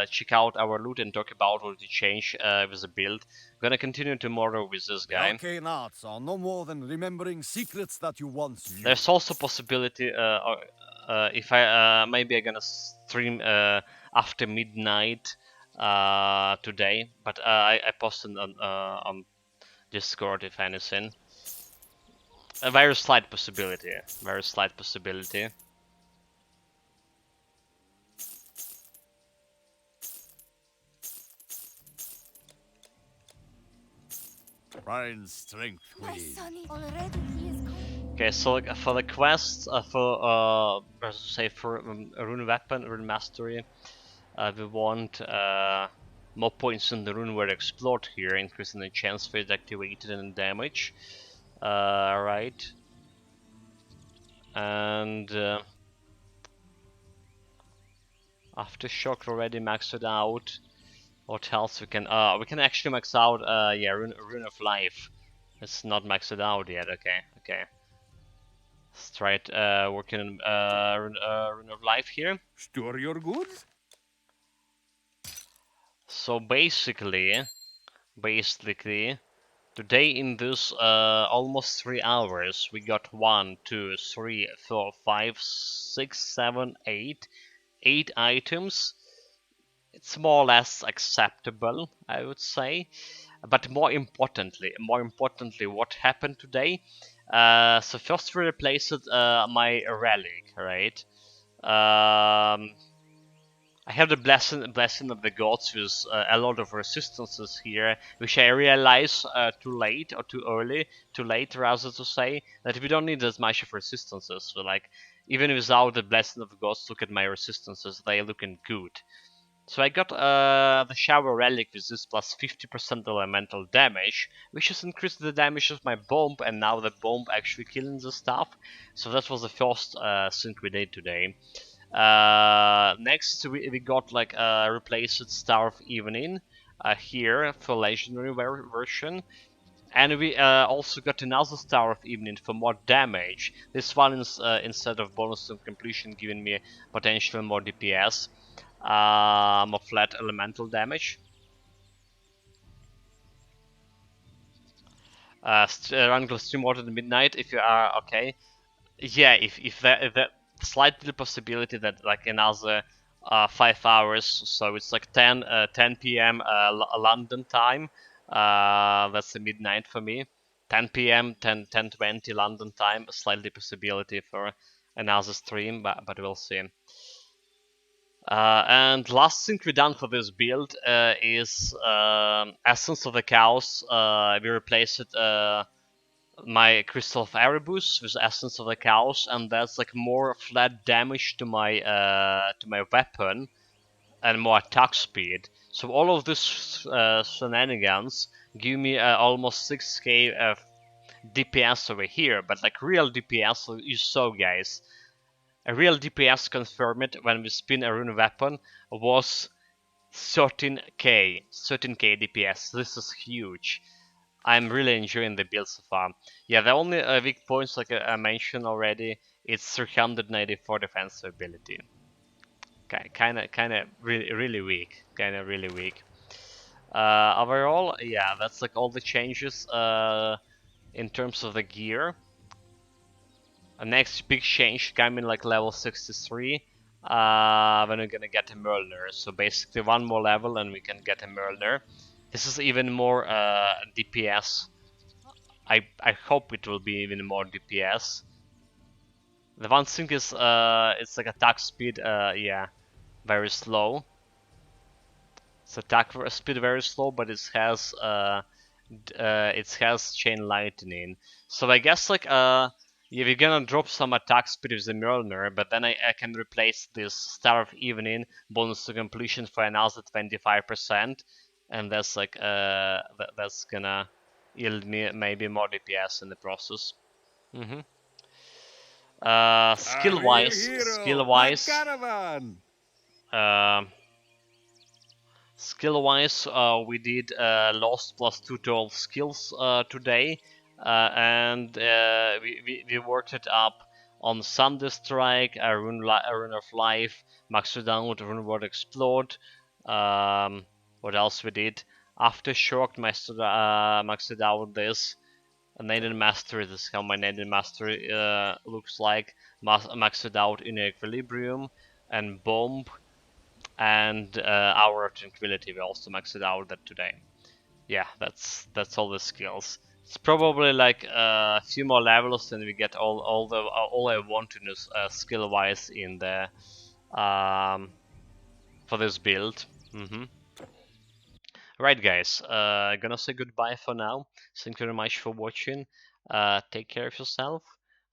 check out our loot, and talk about what we change with the build. Gonna continue tomorrow with this guy. Arcane arts are no more than remembering secrets that you once knew. There's also possibility if I maybe I'm gonna stream after midnight today, but I posted on Discord if anything. A very slight possibility. Very slight possibility. Find strength My within. son is already. He is gone. Okay, so like, for the quest, for rune weapon, rune mastery, we want more points in the rune where explored here, increasing the chance for it activated and damage. Right. And aftershock already maxed out. What else we can actually max out? Yeah, rune of life. It's not maxed out yet. Okay. Let's try it working on rune of life here. Store your goods? So basically, today in this almost 3 hours, we got 1, 2, 3, 4, 5, 6, 7, 8 items. It's more or less acceptable, I would say. But more importantly, what happened today? So first we replaced my relic, right? I have the blessing of the gods with a lot of resistances here, which I realize too late or too early, too late rather to say, that we don't need as much of resistances. So like, even without the blessing of the gods, look at my resistances, they looking good. So I got the shower relic with this plus 50% elemental damage, which has increased the damage of my bomb, and now the bomb actually killing the stuff. So that was the first thing we did today. Next we got like replaced Star of Evening here for legendary version. And we also got another Star of Evening for more damage. This one is instead of bonus to completion giving me potential more DPS. More flat elemental damage. Run stream water at midnight if you are okay. Yeah, if that slight little possibility that like another 5 hours, so it's like 10 p.m. London time. That's the midnight for me. 10 p.m. 10:20 London time. A slightly possibility for another stream, but we'll see. And last thing we done for this build is Essence of the Chaos. We replaced my Crystal of Erebus with Essence of the Chaos, and that's like more flat damage to my weapon and more attack speed. So all of this shenanigans give me almost 6k DPS over here, but like real DPS, you saw guys, a real DPS confirmed when we spin a rune weapon was 13k DPS. This is huge. I'm really enjoying the build so far. Yeah, the only weak points, like I mentioned already, it's 394 defensive ability. Kind of really weak. Kind of really weak. Overall, yeah, that's like all the changes in terms of the gear. Next big change coming like level 63 when we're gonna get a Mjolnir. So basically one more level and we can get a Mjolnir. This is even more DPS. I hope it will be even more DPS. The one thing is it's like attack speed, yeah, very slow. It's attack speed very slow, but it has chain lightning. So I guess like yeah, we're gonna drop some attack speed with the Mjolnir, but then I can replace this Star of Evening bonus to completion for another 25%, and that's like that's gonna yield me maybe more DPS in the process. Skill wise, um skill wise, we did Lost plus 2 to all skills today, and we worked it up on Thunder Strike, Rune of Life, maxed out Rune World Explode. What else we did? Aftershock, maxed out this. Neidan Mastery, this is how my Neidan Mastery looks like. Maxed out in Equilibrium, and Bomb and Hour of Tranquility. We also maxed out that today. Yeah, that's all the skills. It's probably like a few more levels, and we get all I want to know skill wise in the for this build. Right, guys. Gonna say goodbye for now. Thank you very much for watching. Take care of yourself.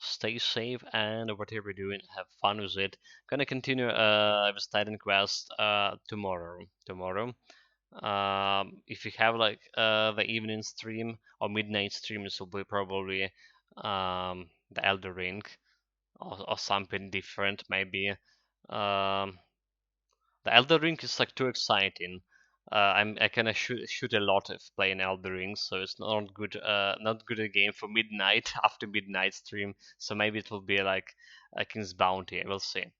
Stay safe, and whatever you're doing, have fun with it. Gonna continue with Titan Quest tomorrow. If you have like the evening stream or midnight stream, this will be probably the Elder Ring or something different, maybe. The Elder Ring is like too exciting. I kind of shoot a lot if playing Elder Ring, so it's not good. Not good a game for midnight after midnight stream. So maybe it will be like a King's Bounty. We'll see.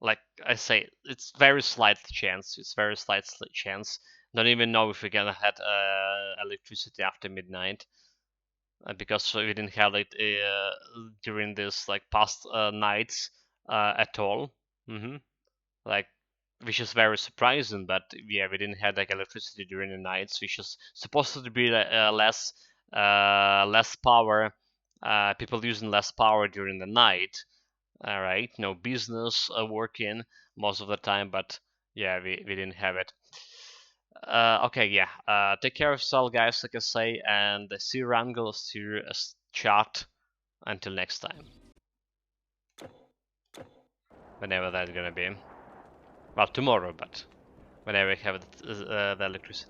Like I say, it's very slight chance. It's very slight chance. Don't even know if we're gonna have electricity after midnight, because we didn't have it during this like past nights at all. Like, which is very surprising, but yeah, we didn't have like electricity during the nights, which is supposed to be less power, people using less power during the night. All right, no business working most of the time, but yeah, we didn't have it. Okay, yeah, take care of yourself, guys, like I say, and see you Wrangle, see you chat. Until next time, whenever that's gonna be. Well, tomorrow, but whenever we have the electricity.